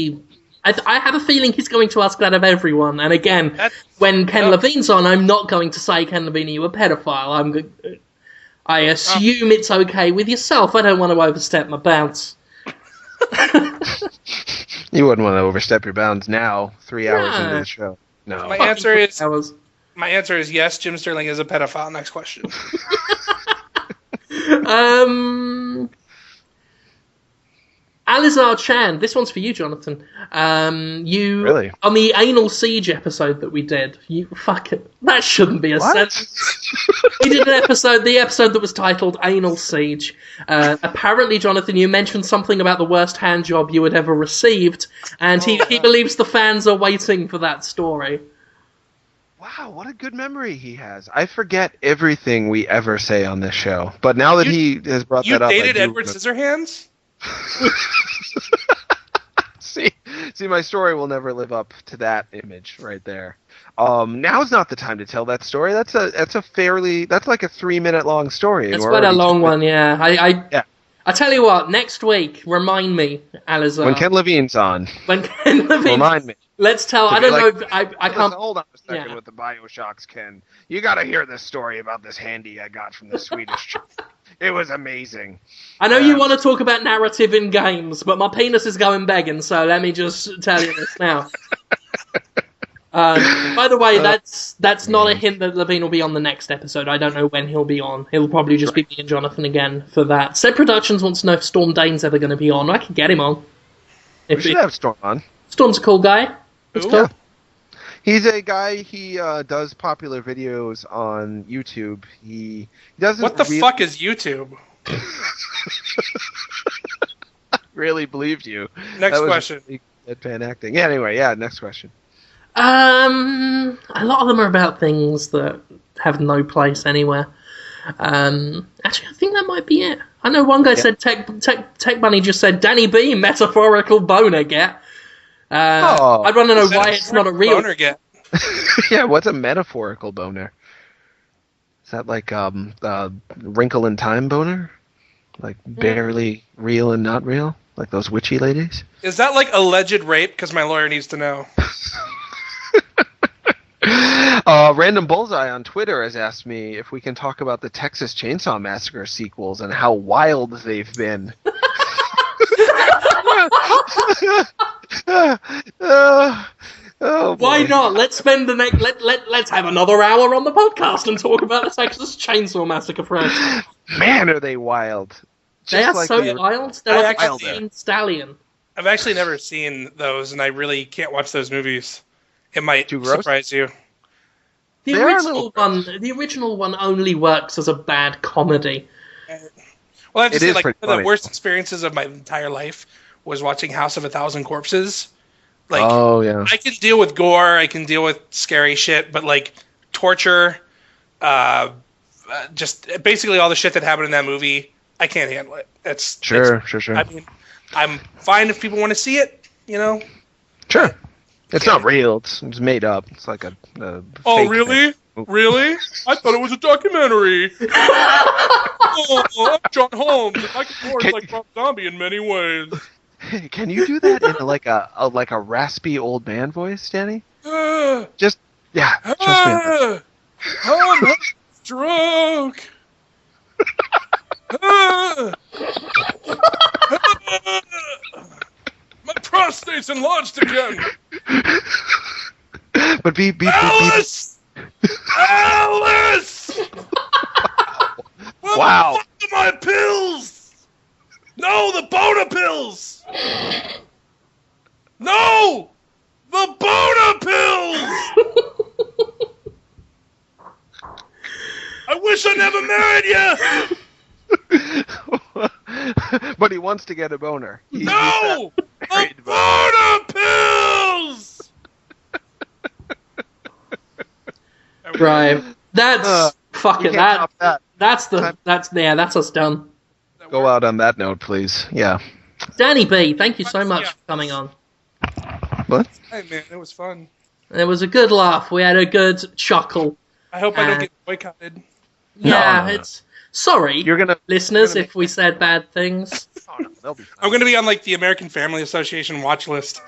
I have a feeling he's going to ask that of everyone. And again, when Ken Levine's on, I'm not going to say, Ken Levine, are you a pedophile? I assume it's okay with yourself. I don't want to overstep my bounds. You wouldn't want to overstep your bounds now, 3 hours into the show. No. My answer is yes, Jim Sterling is a pedophile. Next question. Alizar Chan, this one's for you, Jonathan. You really? On the Anal Siege episode that we did. That shouldn't be a sentence. We did the episode that was titled Anal Siege. Apparently, Jonathan, you mentioned something about the worst hand job you had ever received, and he believes the fans are waiting for that story. Wow, what a good memory he has. I forget everything we ever say on this show. But now that he has brought that up... You dated Edward Scissorhands? See, my story will never live up to that image right there. Now's not the time to tell that story. That's like a 3-minute long story. It's quite a long one, yeah. I tell you what, next week, remind me, Alizar. When Ken Levine's on. Remind me. Let's tell. I don't know. I can't. Hold on a second with the Bioshocks, Ken. You got to hear this story about this handy I got from the Swedish. It was amazing. I know you want to talk about narrative in games, but my penis is going begging, so let me just tell you this now. By the way, that's not a hint that Levine will be on the next episode. I don't know when he'll be on. He'll probably just be me and Jonathan again for that. Said Productions wants to know if Storm Dane's ever going to be on. I can get him on. We should have Storm on. Storm's a cool guy. Yeah. He's a guy. He does popular videos on YouTube. He doesn't. What the fuck is YouTube? Really believed you. Next question. Really deadpan acting. Yeah. Anyway, next question. A lot of them are about things that have no place anywhere. Actually, I think that might be it. I know one guy said Tech Bunny just said Danny B metaphorical boner get. I'd want to know why it's not a real boner get. Yeah, what's a metaphorical boner? Is that like wrinkle in time boner? Like barely real and not real? Like those witchy ladies? Is that like alleged rape? Because my lawyer needs to know. Random Bullseye on Twitter has asked me if we can talk about the Texas Chainsaw Massacre sequels and how wild they've been. Why Why not? Let's spend the next. Let's have another hour on the podcast and talk about the Texas Chainsaw Massacre franchise. Man, are they wild! They are like so wild. They're like a actually- stallion. I've actually never seen those, and I really can't watch those movies. It might Too gross? surprise you. The They are a original little one. The original one only works as a bad comedy. Well, I have to It say, is like, pretty one of the funny. worst experiences of my entire life was watching House of a Thousand Corpses. Like, Oh yeah. I can deal with gore, I can deal with scary shit, but like torture, just basically all the shit that happened in that movie, I can't handle it. Sure. I mean, I'm fine if people want to see it, you know. Sure. It's not real. It's made up. It's like a Oh, fake really? thing. Really? I thought it was a documentary. I'm John Holmes, and Michael Moore's Can- like Rob Zombie in many ways. Can you do that in like a raspy old man voice, Danny? Just trust me. I'm having a stroke. My prostate's enlarged again. But be Alice! Alice! Where Wow. the fuck are my pills? No, the boner pills! No! The boner pills! I wish I never married you! But he wants to get a boner. No! The married, but- boner pills! Right. That's fuck You it. can't top that. That's us done. Go out on that note, please. Yeah. Danny B, thank you so much for coming on. What? Hey man, it was fun. It was a good laugh. We had a good chuckle. I hope I don't get boycotted. Yeah, no. it's sorry, You're gonna listeners, you're gonna if we said bad things. Oh, no, they'll be fine. I'm gonna be on like the American Family Association watch list.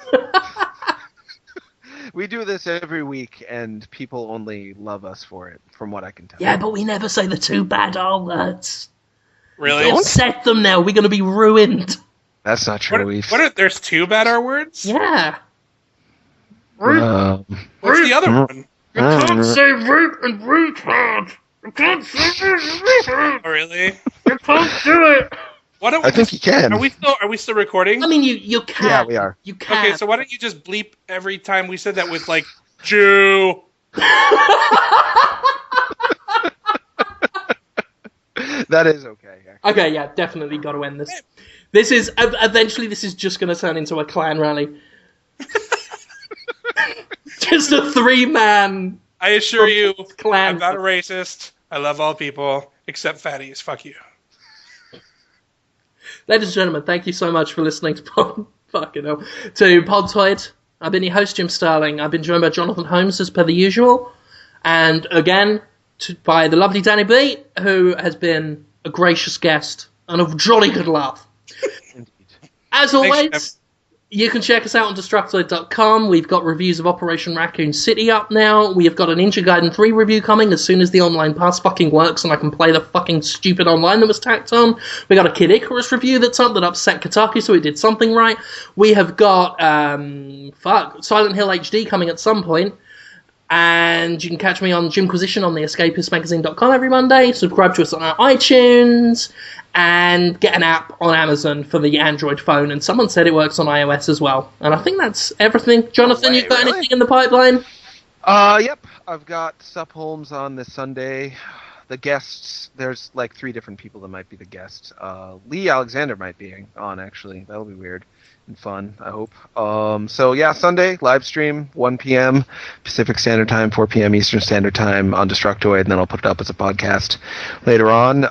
We do this every week, and people only love us for it, from what I can tell. Yeah, but we never say the two bad R words. Really? We've said them now. We're going to be ruined. That's not true. There's two bad R words? Yeah. Um, What's the other one? You can't say rape and retard. You can't say rape and retard. Oh, really? You can't do it. Why don't I think you can. Are we still recording? I mean, you can. Yeah, we are. You can. Okay, so why don't you just bleep every time we said that with like Jew? That is okay. Actually. Okay, yeah, definitely got to end this. This is eventually. This is just going to turn into a clan rally. Just a 3-man I assure you, clan. I'm not a racist. I love all people except fatties. Fuck you. Ladies and gentlemen, thank you so much for listening to Podtoid. I've been your host, Jim Starling. I've been joined by Jonathan Holmes, as per the usual. And again, by the lovely Danny B, who has been a gracious guest and a jolly good laugh. Indeed. As always, you can check us out on Destructoid.com. We've got reviews of Operation Raccoon City up now. We have got an Ninja Gaiden 3 review coming as soon as the online pass fucking works and I can play the fucking stupid online that was tacked on. We got a Kid Icarus review that's up that upset Kotaku, so we did something right. We have got Silent Hill HD coming at some point. And you can catch me on Jimquisition on the escapistmagazine.com every Monday. Subscribe to us on our iTunes. And get an app on Amazon for the Android phone. And someone said it works on iOS as well. And I think that's everything. Jonathan, you got anything in the pipeline? Yep. I've got Sup Holmes on this Sunday. The guests, there's like 3 different people that might be the guests. Lee Alexander might be on, actually. That'll be weird and fun, I hope. So yeah, Sunday, live stream, 1 p.m. Pacific Standard Time, 4 p.m. Eastern Standard Time on Destructoid, and then I'll put it up as a podcast later on.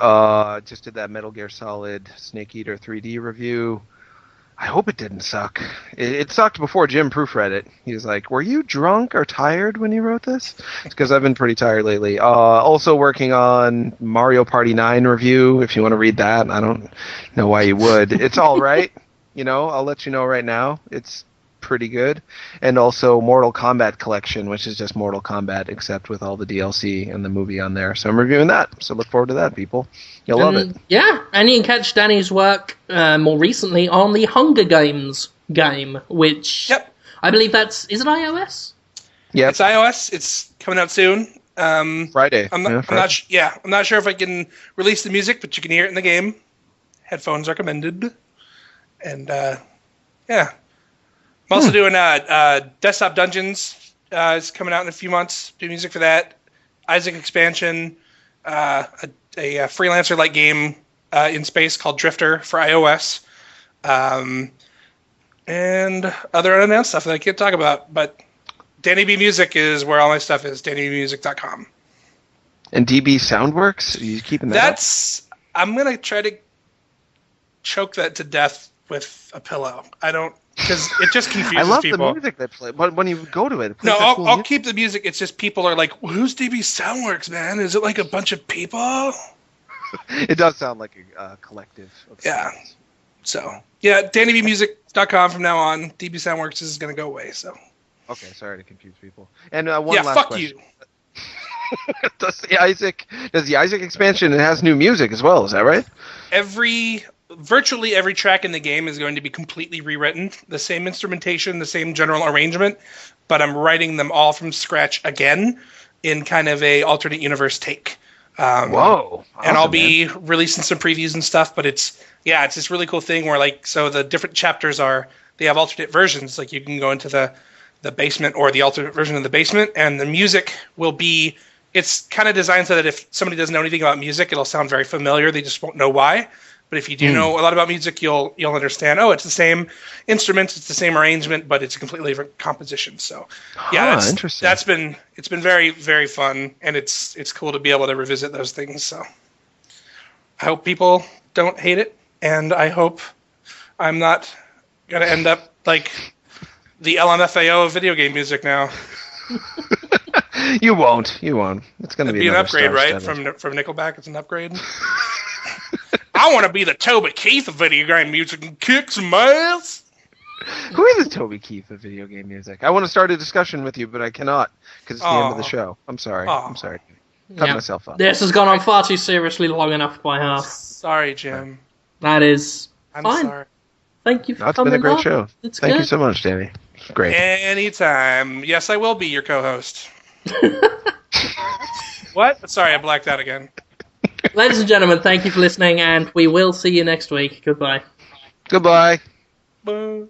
Just did that Metal Gear Solid Snake Eater 3D review. I hope it didn't suck. It sucked before Jim proofread it. He was like, "Were you drunk or tired when you wrote this?" Because I've been pretty tired lately. Also working on Mario Party 9 review. If you want to read that, I don't know why you would. It's all right. You know, I'll let you know right now. It's pretty good. And also Mortal Kombat Collection, which is just Mortal Kombat except with all the DLC and the movie on there. So I'm reviewing that. So look forward to that, people. You'll love it. Yeah, and you can catch Danny's work more recently on the Hunger Games game, which I believe is it iOS? Yeah. It's iOS. It's coming out soon. Friday. I'm not sure if I can release the music, but you can hear it in the game. Headphones recommended. And yeah. I'm also doing Desktop Dungeons. It's coming out in a few months. Do music for that. Isaac expansion. A freelancer-like game in space called Drifter for iOS. And other unannounced stuff that I can't talk about. But Danny B Music is where all my stuff is. DannyBmusic.com. And DB Soundworks? Are you keeping that up? I'm going to try to choke that to death with a pillow. I don't... Because it just confuses people. I love the music they play, but when you go to it... I'll keep the music. It's just people are like, who's DB Soundworks, man? Is it like a bunch of people? It does sound like a collective of sounds. So, yeah, DannyBmusic.com from now on. DB Soundworks is going to go away, so... Okay, sorry to confuse people. And one last fuck question. You. Does the Isaac expansion, it has new music as well, is that right? Virtually every track in the game is going to be completely rewritten. The same instrumentation, the same general arrangement, but I'm writing them all from scratch again in kind of a alternate universe take. Whoa. Awesome, and I'll be releasing some previews and stuff, but it's this really cool thing where so the different chapters they have alternate versions. Like you can go into the basement or the alternate version of the basement, and the music will be, it's kind of designed so that if somebody doesn't know anything about music, it'll sound very familiar. They just won't know why. But if you do know a lot about music, you'll understand, it's the same instruments, it's the same arrangement, but it's a completely different composition. So interesting. It's been very, very fun, and it's cool to be able to revisit those things. So I hope people don't hate it, and I hope I'm not going to end up like the LMFAO of video game music now. You won't. It's going to be an upgrade, right? From Nickelback, it's an upgrade. I want to be the Toby Keith of video game music and kick some ass. Who is the Toby Keith of video game music? I want to start a discussion with you, but I cannot because it's the end of the show. I'm sorry. I'm sorry. Cut myself up. This has gone on far too seriously long enough by half. Sorry, Jim. That is I'm fine. Sorry. Thank you for It's coming been a great on. show. Thank you so much, Danny. Great. Anytime. Yes, I will be your co-host. What? Sorry, I blacked out again. Ladies and gentlemen, thank you for listening, and we will see you next week. Goodbye. Goodbye. Bye.